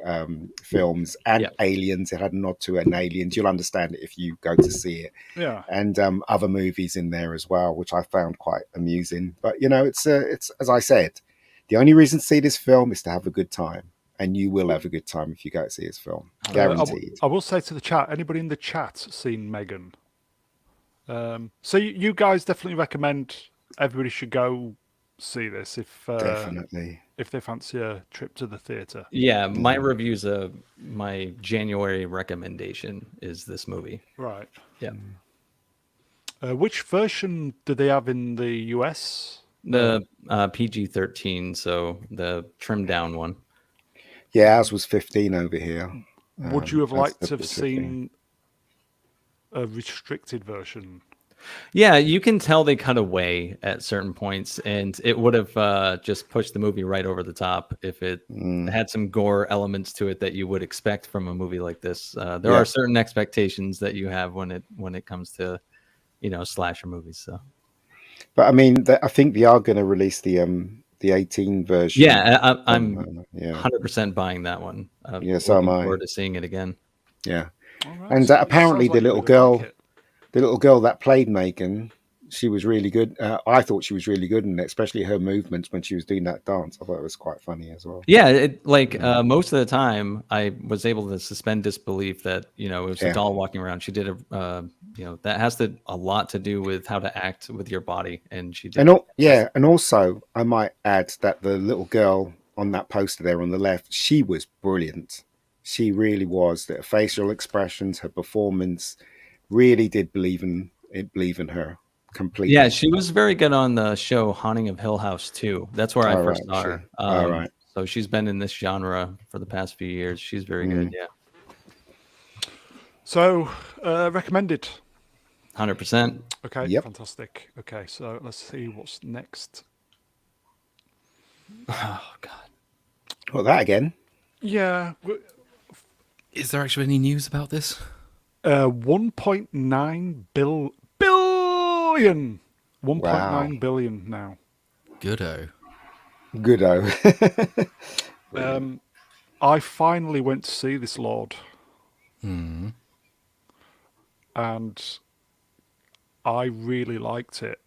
[SPEAKER 4] films and Aliens. It had a nod to an Aliens. You'll understand it if you go to see it.
[SPEAKER 1] Yeah.
[SPEAKER 4] And other movies in there as well, which I found quite amusing. But it's as I said, the only reason to see this film is to have a good time, and you will have a good time if you go to see this film, guaranteed.
[SPEAKER 1] I will say to the chat, anybody in the chat seen Megan? So you guys definitely recommend everybody should go see this
[SPEAKER 4] Definitely,
[SPEAKER 1] if they fancy a trip to the theater.
[SPEAKER 2] Yeah, my reviews of my January recommendation is this movie.
[SPEAKER 1] Right.
[SPEAKER 2] Yeah.
[SPEAKER 1] Which version did they have in the US?
[SPEAKER 2] The PG-13, so the trimmed down one.
[SPEAKER 4] Yeah, ours was 15 over here.
[SPEAKER 1] Would you have liked to have
[SPEAKER 4] 15.
[SPEAKER 1] seen a restricted version?
[SPEAKER 2] Yeah, you can tell they cut away at certain points, and it would have just pushed the movie right over the top if it had some gore elements to it that you would expect from a movie like this. There
[SPEAKER 4] Yeah.
[SPEAKER 2] are certain expectations that you have when it comes to slasher movies. So
[SPEAKER 4] But I mean, I think they are going to release the 18 version.
[SPEAKER 2] yeah, I'm
[SPEAKER 4] Yeah,
[SPEAKER 2] 100% buying that one.
[SPEAKER 4] yeah. So am
[SPEAKER 2] Looking
[SPEAKER 4] I.
[SPEAKER 2] forward to seeing it again.
[SPEAKER 4] Yeah,
[SPEAKER 1] All right.
[SPEAKER 4] and
[SPEAKER 1] So it
[SPEAKER 4] apparently
[SPEAKER 1] sounds like you really like it.
[SPEAKER 4] the little girl that played Megan, she was really good. I thought she was really good in it, especially her movements when she was doing that dance. I thought it was quite funny as well.
[SPEAKER 2] Yeah, most of the time, I was able to suspend disbelief that it was a
[SPEAKER 4] Yeah.
[SPEAKER 2] doll walking around. She did that has a lot to do with how to act with your body, and she did.
[SPEAKER 4] Yeah, and also I might add that the little girl on that poster there on the left, she was brilliant. She really was. Her facial expressions, her performance, really did believe in her completely.
[SPEAKER 2] Yeah, she was very good on the show Haunting of Hill House too. That's where I
[SPEAKER 4] All
[SPEAKER 2] first
[SPEAKER 4] right,
[SPEAKER 2] saw her.
[SPEAKER 4] all right.
[SPEAKER 2] So she's been in this genre for the past few years. She's very good. Yeah,
[SPEAKER 1] So recommended.
[SPEAKER 2] 100%.
[SPEAKER 1] Okay,
[SPEAKER 4] Yep.
[SPEAKER 1] fantastic. Okay, so let's see what's next.
[SPEAKER 2] Oh God.
[SPEAKER 4] Well, that again.
[SPEAKER 1] Yeah,
[SPEAKER 3] Is there actually any news about this?
[SPEAKER 1] 1.9 billion. 1.9
[SPEAKER 4] Wow.
[SPEAKER 1] billion now.
[SPEAKER 3] Goodo.
[SPEAKER 4] Goodo.
[SPEAKER 1] I finally went to see this Lord. And I really liked it.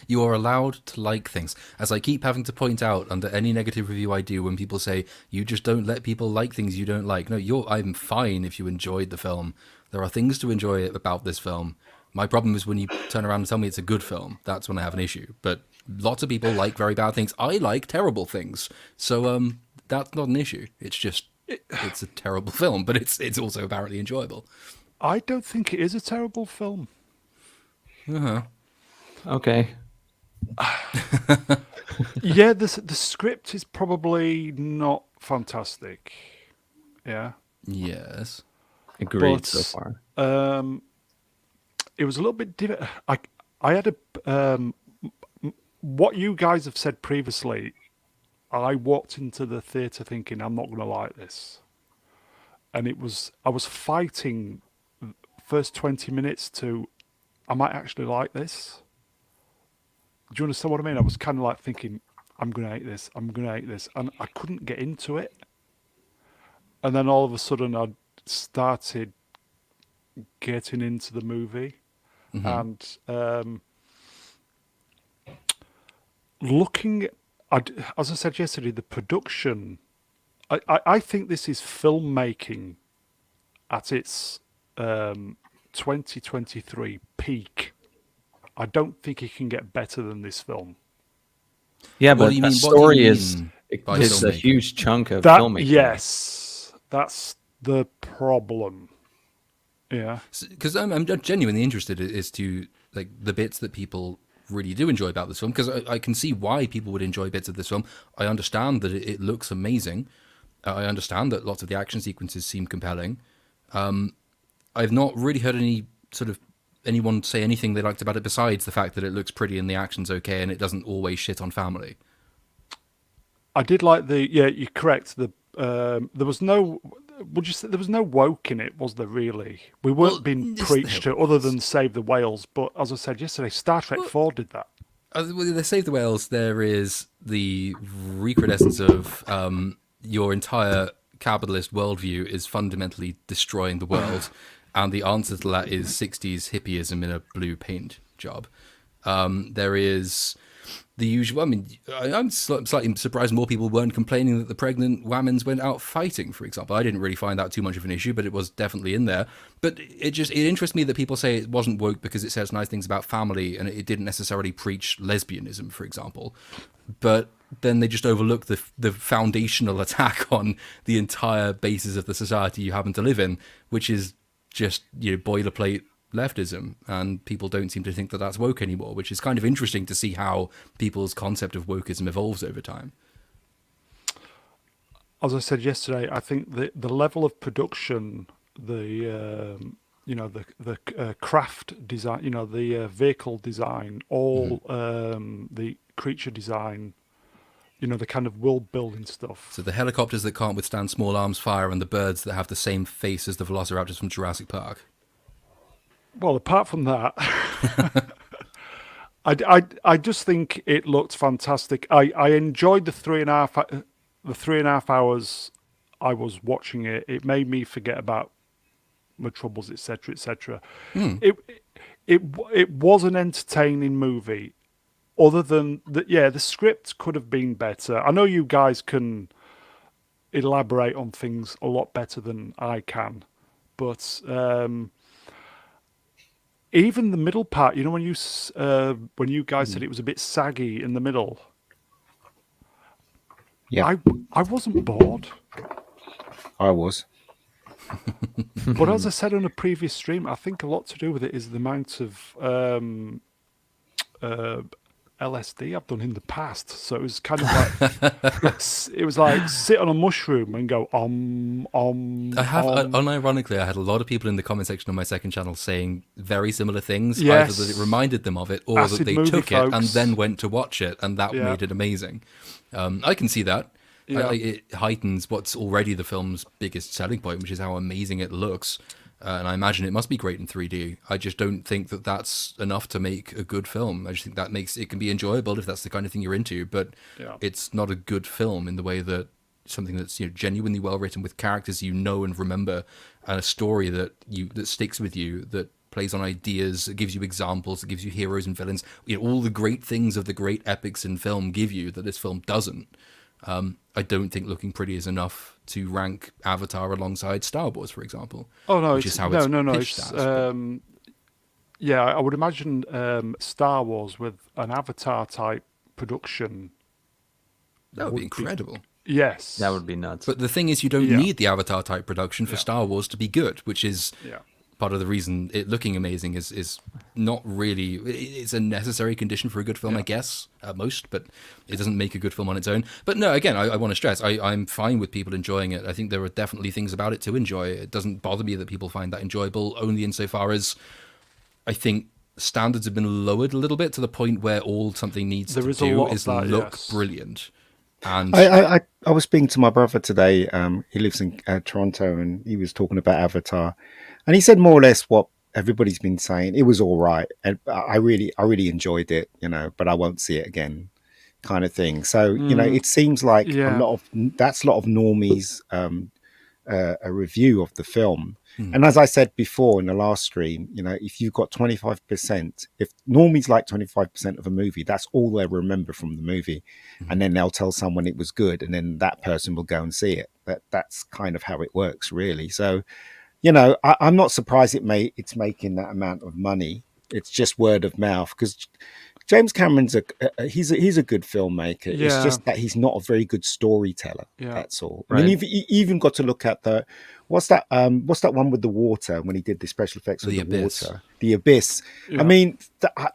[SPEAKER 3] You are allowed to like things. As I keep having to point out under any negative review I do, when people say, you just don't let people like things you don't like. No, I'm fine if you enjoyed the film. There are things to enjoy about this film. My problem is when you turn around and tell me it's a good film. That's when I have an issue. But lots of people like very bad things. I like terrible things. So that's not an issue. It's just, it's a terrible film, but it's also apparently enjoyable.
[SPEAKER 1] I don't think it is a terrible film.
[SPEAKER 2] Okay.
[SPEAKER 1] Yeah, the script is probably not fantastic. Yeah.
[SPEAKER 3] Yes.
[SPEAKER 2] Agreed
[SPEAKER 1] But,
[SPEAKER 2] so far.
[SPEAKER 1] It was a little bit different. I had what you guys have said previously. I walked into the theatre thinking I'm not going to like this, and I was fighting first 20 minutes to I might actually like this. Do you understand what I mean? I was kind of like thinking I'm going to hate this. I'm going to hate this, and I couldn't get into it. And then all of a sudden, I started getting into the movie. And looking, as I said yesterday, the production, I think this is filmmaking at its 2023 peak. I don't think it can get better than this film.
[SPEAKER 2] Yeah,
[SPEAKER 3] What
[SPEAKER 2] but
[SPEAKER 3] do you
[SPEAKER 2] the
[SPEAKER 3] mean- what do you
[SPEAKER 2] story
[SPEAKER 3] mean
[SPEAKER 2] is
[SPEAKER 3] by
[SPEAKER 2] a
[SPEAKER 3] filmmaking?
[SPEAKER 2] huge chunk of
[SPEAKER 1] That
[SPEAKER 2] filmmaking.
[SPEAKER 1] yes, that's the problem. Yeah.
[SPEAKER 3] Because I'm genuinely interested as to like the bits that people really do enjoy about this film, because I can see why people would enjoy bits of this film. I understand that it looks amazing. I understand that lots of the action sequences seem compelling. I've not really heard anyone say anything they liked about it besides the fact that it looks pretty and the action's okay and it doesn't always shit on family.
[SPEAKER 1] I did like you're correct. There was no, would you say there was no woke in it, was there really? We weren't being preached to other than Save the Whales, but as I said yesterday, Star Trek 4 did that.
[SPEAKER 3] Well, they Save the Whales, there is the recrudescence of your entire capitalist worldview is fundamentally destroying the world, and the answer to that is 60s hippieism in a blue paint job. There is the usual. I mean, I'm slightly surprised more people weren't complaining that the pregnant whammons went out fighting, for example. I didn't really find that too much of an issue, but it was definitely in there. But it interests me that people say it wasn't woke because it says nice things about family and it didn't necessarily preach lesbianism, for example. But then they just overlook the foundational attack on the entire basis of the society you happen to live in, which is just boilerplate leftism, and people don't seem to think that that's woke anymore, which is kind of interesting to see how people's concept of wokeism evolves over time.
[SPEAKER 1] As I said yesterday, I think the level of production, the the craft design, the vehicle design, all the creature design, the kind of world building stuff.
[SPEAKER 3] So the helicopters that can't withstand small arms fire and the birds that have the same face as the velociraptors from Jurassic Park.
[SPEAKER 1] Well, apart from that, I just think it looked fantastic. I enjoyed the 3.5 hours I was watching it. It made me forget about my troubles, etc., etc. It was an entertaining movie. Other than that, yeah, the script could have been better. I know you guys can elaborate on things a lot better than I can, but even the middle part, when you guys said it was a bit saggy in the middle,
[SPEAKER 4] Yeah,
[SPEAKER 1] I wasn't bored.
[SPEAKER 4] I was.
[SPEAKER 1] But as I said on a previous stream, I think a lot to do with it is the amount of LSD I've done in the past. So it was kind of like it was like sit on a mushroom and go
[SPEAKER 3] I have, unironically, I had a lot of people in the comment section on my second channel saying very similar things.
[SPEAKER 1] Yes.
[SPEAKER 3] Either that it reminded them of it, or
[SPEAKER 1] Acid
[SPEAKER 3] that they
[SPEAKER 1] movie,
[SPEAKER 3] took it and
[SPEAKER 1] folks.
[SPEAKER 3] then went to watch it, and that
[SPEAKER 1] Yeah.
[SPEAKER 3] made it amazing. I can see that.
[SPEAKER 1] Yeah.
[SPEAKER 3] It heightens what's already the film's biggest selling point, which is how amazing it looks. And I imagine it must be great in 3D. I just don't think that that's enough to make a good film. I just think that makes it can be enjoyable if that's the kind of thing you're into, but
[SPEAKER 1] Yeah.
[SPEAKER 3] it's not a good film in the way that something that's genuinely well written with characters and remember, and a story that sticks with you, that plays on ideas, it gives you examples, it gives you heroes and villains, all the great things of the great epics in film give you that this film doesn't. I don't think looking pretty is enough to rank Avatar alongside Star Wars, for example.
[SPEAKER 1] Oh no,
[SPEAKER 3] which
[SPEAKER 1] it's,
[SPEAKER 3] is how
[SPEAKER 1] no,
[SPEAKER 3] it's
[SPEAKER 1] no, no.
[SPEAKER 3] pitched
[SPEAKER 1] It's,
[SPEAKER 3] as.
[SPEAKER 1] yeah, I would imagine Star Wars with an Avatar type production.
[SPEAKER 3] That would be incredible.
[SPEAKER 1] Yes,
[SPEAKER 2] That would be nuts.
[SPEAKER 3] But the thing is, you don't
[SPEAKER 1] Yeah.
[SPEAKER 3] need the Avatar type production for
[SPEAKER 1] Yeah.
[SPEAKER 3] Star Wars to be good, which is
[SPEAKER 1] Yeah.
[SPEAKER 3] part of the reason it looking amazing is not really. It's a necessary condition for a good film,
[SPEAKER 1] Yeah.
[SPEAKER 3] I guess, at most, but it doesn't make a good film on its own. But no, again, I want to stress, I'm fine with people enjoying it. I think there are definitely things about it to enjoy. It doesn't bother me that people find that enjoyable, only insofar as I think standards have been lowered a little bit to the point where all something needs
[SPEAKER 1] There
[SPEAKER 3] to
[SPEAKER 1] is a
[SPEAKER 3] do
[SPEAKER 1] lot of
[SPEAKER 3] is
[SPEAKER 1] that,
[SPEAKER 3] look
[SPEAKER 1] yes.
[SPEAKER 3] brilliant. And
[SPEAKER 4] I was speaking to my brother today. He lives in Toronto, and he was talking about Avatar, and he said more or less what everybody's been saying. It was all right, and I really enjoyed it, but I won't see it again, kind of thing. So it seems like
[SPEAKER 1] Yeah.
[SPEAKER 4] a lot of normies a review of the film. And as I said before in the last stream, if you've got 25%, if normies like 25% of a movie, that's all they remember from the movie. And then they'll tell someone it was good, and then that person will go and see it. That's kind of how it works, really. So, I'm not surprised it's making that amount of money. It's just word of mouth, because James Cameron's he's a good filmmaker. It's
[SPEAKER 1] Yeah.
[SPEAKER 4] just that he's not a very good storyteller.
[SPEAKER 1] Yeah.
[SPEAKER 4] That's all.
[SPEAKER 2] Right.
[SPEAKER 4] I mean, you even got to look at what's that one with the water, when he did the special effects with
[SPEAKER 3] The
[SPEAKER 4] the
[SPEAKER 3] Abyss.
[SPEAKER 4] water, the Abyss.
[SPEAKER 1] Yeah.
[SPEAKER 4] I mean,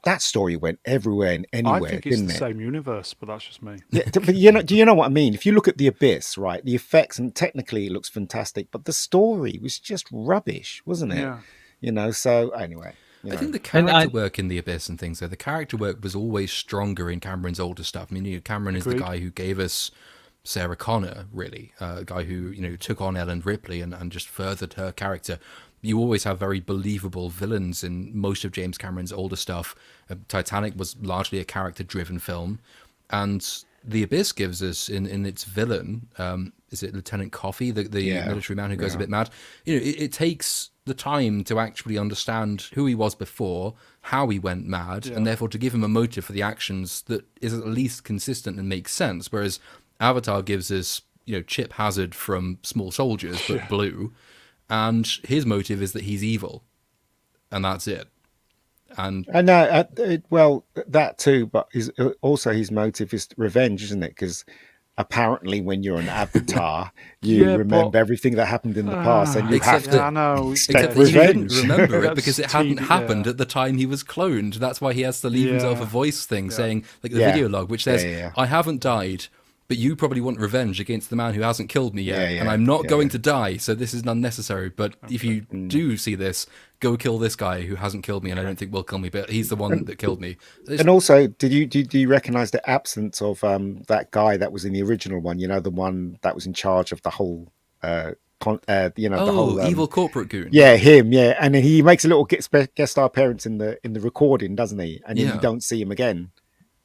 [SPEAKER 4] that story went everywhere and
[SPEAKER 1] I
[SPEAKER 4] anywhere,
[SPEAKER 1] think it's
[SPEAKER 4] didn't
[SPEAKER 1] the
[SPEAKER 4] it?
[SPEAKER 1] same universe, but that's just me.
[SPEAKER 4] Yeah, but do you know what I mean? If you look at the Abyss, right, the effects, and technically it looks fantastic, but the story was just rubbish, wasn't it?
[SPEAKER 1] Yeah.
[SPEAKER 4] So anyway.
[SPEAKER 3] I think the
[SPEAKER 2] And
[SPEAKER 3] character work in The Abyss and things, though, the character work was always stronger in Cameron's older stuff. I mean, Cameron is the
[SPEAKER 1] Agreed.
[SPEAKER 3] guy who gave us Sarah Connor, really, a guy who, took on Ellen Ripley and just furthered her character. You always have very believable villains in most of James Cameron's older stuff. Titanic was largely a character-driven film, and The Abyss gives us in its villain, is it Lieutenant Coffey, the
[SPEAKER 4] Yeah.
[SPEAKER 3] military man who goes a bit mad? It takes the time to actually understand who he was before, how he went mad, and therefore to give him a motive for the actions that is at least consistent and makes sense. Whereas Avatar gives us, Chip Hazard from Small Soldiers, but blue, and his motive is that he's evil, and that's it. And
[SPEAKER 4] I know. Well, that too, but also his motive is revenge, isn't it? Because apparently, when you're an avatar, you
[SPEAKER 1] Yeah,
[SPEAKER 4] remember
[SPEAKER 1] but-
[SPEAKER 4] everything that happened in the past, and you
[SPEAKER 3] Except
[SPEAKER 4] have
[SPEAKER 3] that-
[SPEAKER 4] to
[SPEAKER 1] I know.
[SPEAKER 3] Except
[SPEAKER 4] take
[SPEAKER 3] that he didn't
[SPEAKER 4] revenge.
[SPEAKER 3] remember it
[SPEAKER 1] That's
[SPEAKER 3] because it hadn't
[SPEAKER 1] tedious,
[SPEAKER 3] happened
[SPEAKER 1] yeah.
[SPEAKER 3] at the time he was cloned. That's why he has to leave himself a voice thing saying, like the
[SPEAKER 4] Yeah.
[SPEAKER 3] video log, which says,
[SPEAKER 4] Yeah.
[SPEAKER 3] I haven't died, but you probably want revenge against the man who hasn't killed me yet,
[SPEAKER 4] Yeah,
[SPEAKER 3] and
[SPEAKER 4] yeah,
[SPEAKER 3] I'm not
[SPEAKER 4] yeah,
[SPEAKER 3] going
[SPEAKER 4] yeah.
[SPEAKER 3] to die, so this is unnecessary. But if you do see this, go kill this guy who hasn't killed me, and I don't think will kill me, but he's the one that killed me.
[SPEAKER 4] And also, do you recognize the absence of that guy that was in the original one? You know, the one that was in charge of the whole, the
[SPEAKER 3] Oh,
[SPEAKER 4] whole,
[SPEAKER 3] evil corporate goon.
[SPEAKER 4] yeah, him, yeah. And then he makes a little guest star appearance in the recording, doesn't he? And then you
[SPEAKER 3] Yeah.
[SPEAKER 4] don't see him again.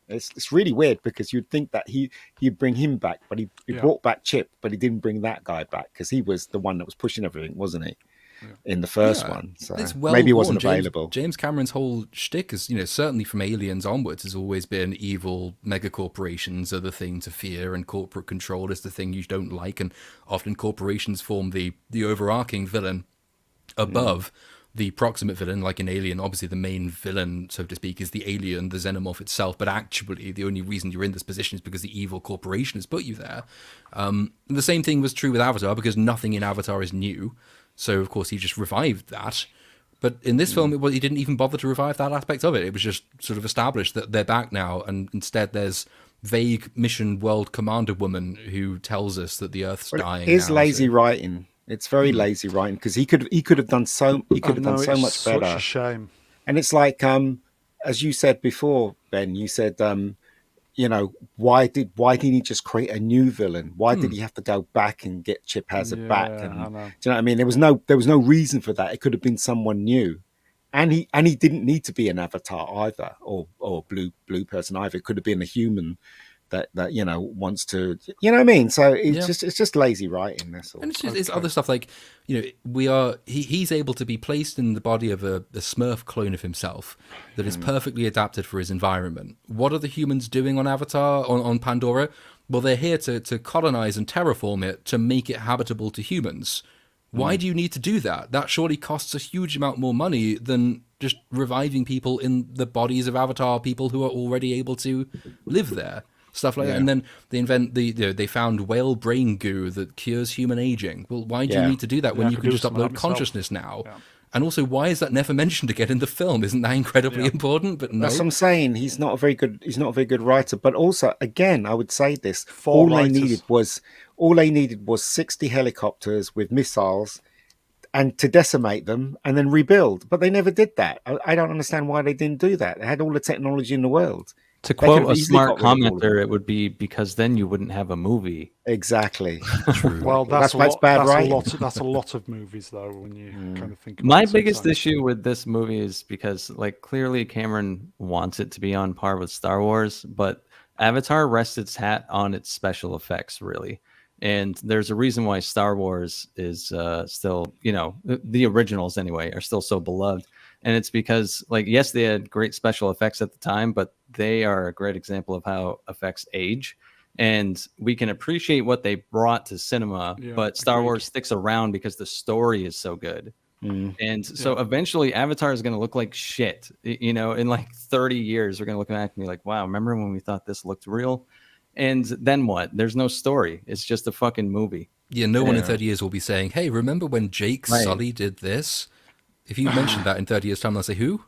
[SPEAKER 4] It's really weird because you'd think that he'd bring him back, but he
[SPEAKER 1] Yeah.
[SPEAKER 4] brought back Chip, but he didn't bring that guy back because he was the one that was pushing everything, wasn't he? In the first one, so
[SPEAKER 3] It's well
[SPEAKER 4] maybe he
[SPEAKER 3] worn.
[SPEAKER 4] wasn't available.
[SPEAKER 3] James Cameron's whole shtick is, certainly from Aliens onwards, has always been evil megacorporations are the thing to fear, and corporate control is the thing you don't like, and often corporations form the overarching villain above the proximate villain. Like in Alien, obviously the main villain, so to speak, is the alien, the xenomorph itself, but actually the only reason you're in this position is because the evil corporation has put you there. The same thing was true with Avatar, because nothing in Avatar is new. So, of course, he just revived that. But in this film, he didn't even bother to revive that aspect of it. It was just sort of established that they're back now, and instead there's vague mission world commander woman who tells us that the Earth's dying.
[SPEAKER 4] It is
[SPEAKER 3] now,
[SPEAKER 4] lazy
[SPEAKER 3] so-
[SPEAKER 4] writing. It's very lazy writing because he could have done so
[SPEAKER 1] No,
[SPEAKER 4] so
[SPEAKER 1] it's
[SPEAKER 4] much
[SPEAKER 1] such
[SPEAKER 4] better.
[SPEAKER 1] a shame.
[SPEAKER 4] And it's like as you said before, Ben, you said why didn't he just create a new villain? Why did he have to go back and get Chip Hazard back?
[SPEAKER 1] Yeah,
[SPEAKER 4] And
[SPEAKER 1] I know.
[SPEAKER 4] do you know what I mean? There was no reason for that. It could have been someone new. And he didn't need to be an avatar either, or blue person either. It could have been a human that wants to, you know what I mean? So it's just lazy writing. That's all.
[SPEAKER 3] And it's other stuff like, he's able to be placed in the body of a Smurf clone of himself that is perfectly adapted for his environment. What are the humans doing on Avatar, on Pandora? Well, they're here to colonize and terraform it to make it habitable to humans. Why do you need to do that? That surely costs a huge amount more money than just reviving people in the bodies of Avatar people who are already able to live there. Stuff like that. And then they invent they found whale brain goo that cures human aging. Well, why do you need to do that when
[SPEAKER 1] I
[SPEAKER 3] you
[SPEAKER 1] could
[SPEAKER 3] can
[SPEAKER 1] do
[SPEAKER 3] just
[SPEAKER 1] some of that
[SPEAKER 3] upload
[SPEAKER 1] myself.
[SPEAKER 3] consciousness now?
[SPEAKER 1] Yeah.
[SPEAKER 3] And also, why is that never mentioned again in the film? Isn't that incredibly important? But no.
[SPEAKER 4] That's what I'm saying. He's not a very good writer. But also, again, I would say this:
[SPEAKER 1] Four
[SPEAKER 4] all
[SPEAKER 1] writers.
[SPEAKER 4] they needed was 60 helicopters with missiles, and to decimate them and then rebuild. But they never did that. I don't understand why they didn't do that. They had all the technology in the world.
[SPEAKER 2] To
[SPEAKER 4] They could
[SPEAKER 2] quote
[SPEAKER 4] have
[SPEAKER 2] a
[SPEAKER 4] easily
[SPEAKER 2] smart
[SPEAKER 4] got rid of all of
[SPEAKER 2] commenter, it would be because then you wouldn't have a movie.
[SPEAKER 4] Exactly.
[SPEAKER 3] True.
[SPEAKER 1] Well, that's
[SPEAKER 4] why it's bad writing.
[SPEAKER 1] That's a lot of movies, though, when you kind of think about
[SPEAKER 2] My
[SPEAKER 1] it
[SPEAKER 2] biggest
[SPEAKER 1] sometimes.
[SPEAKER 2] issue with this movie is because, like, clearly Cameron wants it to be on par with Star Wars, but Avatar rests its hat on its special effects, really. And there's a reason why Star Wars is still, the originals anyway, are still so beloved. And it's because, like, yes, they had great special effects at the time, but they are a great example of how effects age. And we can appreciate what they brought to cinema,
[SPEAKER 1] Yeah,
[SPEAKER 2] but Star
[SPEAKER 1] agreed.
[SPEAKER 2] Wars sticks around because the story is so good. And so eventually Avatar is going to look like shit. In like 30 years, we're going to look back and be like, wow, remember when we thought this looked real? And then what? There's no story. It's just a fucking movie.
[SPEAKER 3] Yeah, no one in 30 years will be saying, hey, remember when Jake
[SPEAKER 2] Right.
[SPEAKER 3] Sully did this? If you mention that in 30 years' time, they'll say, who?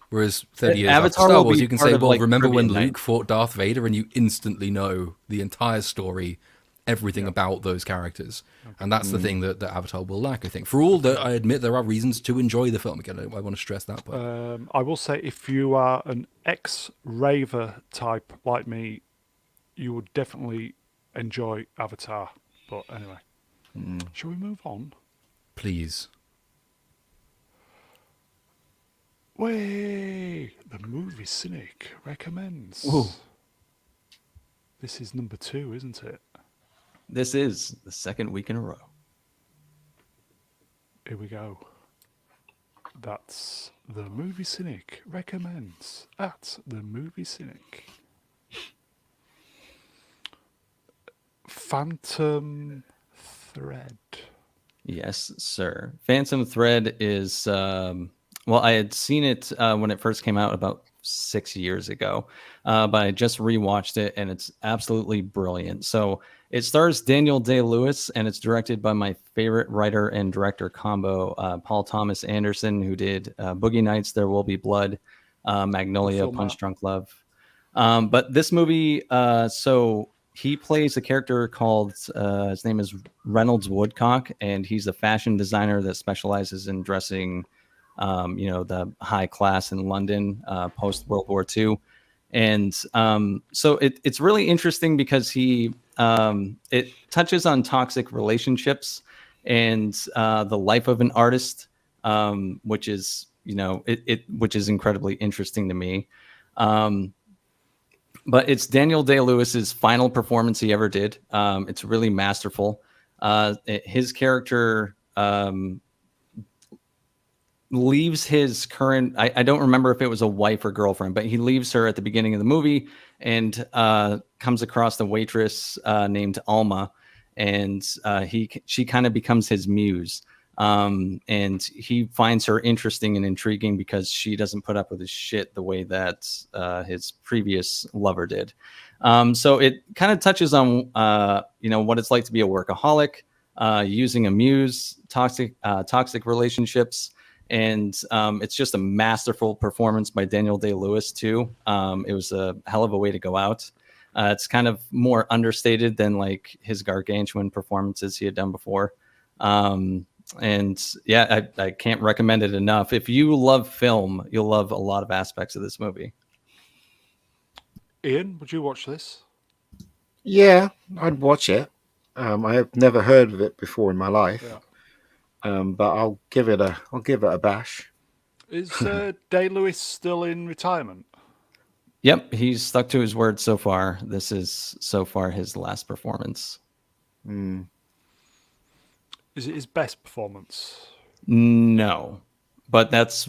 [SPEAKER 3] Whereas 30 years after
[SPEAKER 2] Avatar
[SPEAKER 3] Star
[SPEAKER 2] will
[SPEAKER 3] Wars,
[SPEAKER 2] be
[SPEAKER 3] you can
[SPEAKER 2] part
[SPEAKER 3] say,
[SPEAKER 2] of,
[SPEAKER 3] well,
[SPEAKER 2] like,
[SPEAKER 3] remember when
[SPEAKER 2] trivia night.
[SPEAKER 3] Luke fought Darth Vader, and you instantly know the entire story, everything about those characters. And that's the thing that Avatar will lack, I think. For all that, I admit there are reasons to enjoy the film. Again, I want to stress that point.
[SPEAKER 1] I will say, if you are an ex-raver type like me, you would definitely enjoy Avatar. But anyway, shall we move on?
[SPEAKER 3] Please.
[SPEAKER 1] Way, the movie cynic recommends.
[SPEAKER 2] Ooh.
[SPEAKER 1] This is number 2, isn't it?
[SPEAKER 2] This is the second week in a row.
[SPEAKER 1] Here we go. That's the movie cynic recommends at the movie cynic. Phantom Thread.
[SPEAKER 2] Yes, sir. Phantom Thread is, I had seen it when it first came out about 6 years ago, but I just rewatched it and it's absolutely brilliant. So it stars Daniel Day-Lewis and it's directed by my favorite writer and director combo, Paul Thomas Anderson, who did Boogie Nights, There Will Be Blood, Magnolia,
[SPEAKER 1] Film
[SPEAKER 2] Punch
[SPEAKER 1] that.
[SPEAKER 2] Drunk Love. But this movie, so he plays a character called his name is Reynolds Woodcock, and he's a fashion designer that specializes in dressing, the high class in London post World War II. And so it's really interesting because it touches on toxic relationships and the life of an artist, which is which is incredibly interesting to me. But it's Daniel Day-Lewis's final performance he ever did. It's really masterful. His character leaves his current, I don't remember if it was a wife or girlfriend, but he leaves her at the beginning of the movie and comes across the waitress named Alma, and she kind of becomes his muse. And he finds her interesting and intriguing because she doesn't put up with his shit the way that his previous lover did. So it kind of touches on what it's like to be a workaholic, using a muse, toxic relationships. And it's just a masterful performance by Daniel Day-Lewis too. It was a hell of a way to go out. It's kind of more understated than like his gargantuan performances he had done before. And yeah, I can't recommend it enough. If you love film, you'll love a lot of aspects of this movie.
[SPEAKER 1] Ian, would you watch this?
[SPEAKER 4] Yeah, I'd watch it. I have never heard of it before in my life.
[SPEAKER 1] Yeah.
[SPEAKER 4] But I'll give it a bash.
[SPEAKER 1] Is Day-Lewis still in retirement?
[SPEAKER 2] Yep, he's stuck to his word so far. This is so far his last performance.
[SPEAKER 1] Is it his best performance?
[SPEAKER 2] No, but it's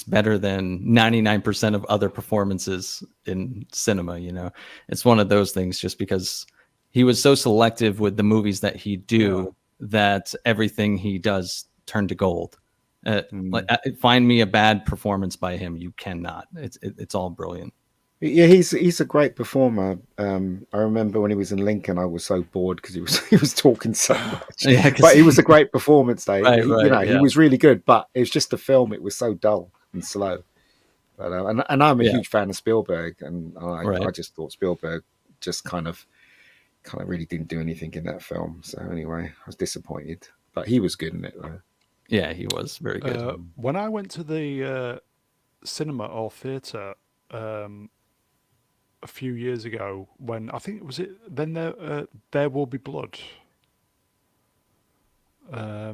[SPEAKER 2] better than 99% of other performances in cinema. It's one of those things just because he was so selective with the movies that he do that everything he does turned to gold. Find me a bad performance by him. You cannot. It's all brilliant.
[SPEAKER 4] Yeah, he's a great performer. I remember when he was in Lincoln, I was so bored because he was talking so much.
[SPEAKER 2] Yeah,
[SPEAKER 4] but it was a great performance. He was really good. But it was just the film; it was so dull and slow. But, and I'm a huge fan of Spielberg, and I just thought Spielberg just kind of really didn't do anything in that film. So anyway, I was disappointed. But he was good in it, though.
[SPEAKER 2] Yeah, he was very good.
[SPEAKER 1] When I went to the cinema or theatre a few years ago, when I think then There Will Be Blood. I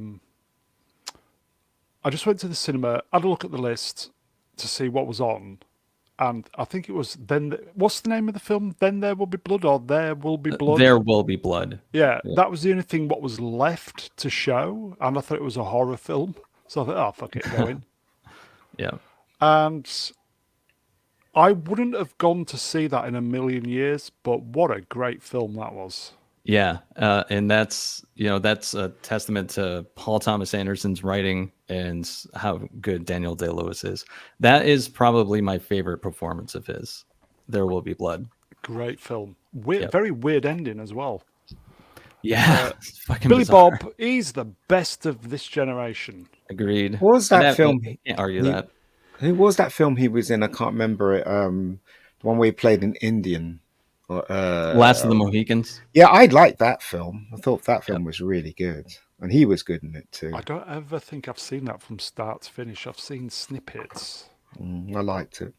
[SPEAKER 1] just went to the cinema, had a look at the list to see what was on, and I think it was what's the name of the film? Then There Will Be Blood, or There Will Be Blood?
[SPEAKER 2] There Will Be Blood.
[SPEAKER 1] Yeah, that was the only thing what was left to show, and I thought it was a horror film, so I thought, oh fuck it, go in.
[SPEAKER 2] Yeah,
[SPEAKER 1] and I wouldn't have gone to see that in a million years, but what a great film that was.
[SPEAKER 2] Yeah, and that's a testament to Paul Thomas Anderson's writing and how good Daniel Day-Lewis is. That is probably my favorite performance of his. There Will Be Blood.
[SPEAKER 1] Great film. Very weird ending as well.
[SPEAKER 2] Yeah, fucking
[SPEAKER 1] Billy
[SPEAKER 2] bizarre.
[SPEAKER 1] Bob, he's the best of this generation.
[SPEAKER 2] Agreed.
[SPEAKER 4] What was that film?
[SPEAKER 2] Can't argue that.
[SPEAKER 4] Who was that film he was in? I can't remember it. The one where he played an Indian.
[SPEAKER 2] Last of the Mohicans.
[SPEAKER 4] Yeah, I liked that film. I thought that film was really good. And he was good in it too.
[SPEAKER 1] I don't ever think I've seen that from start to finish. I've seen snippets.
[SPEAKER 4] I liked it.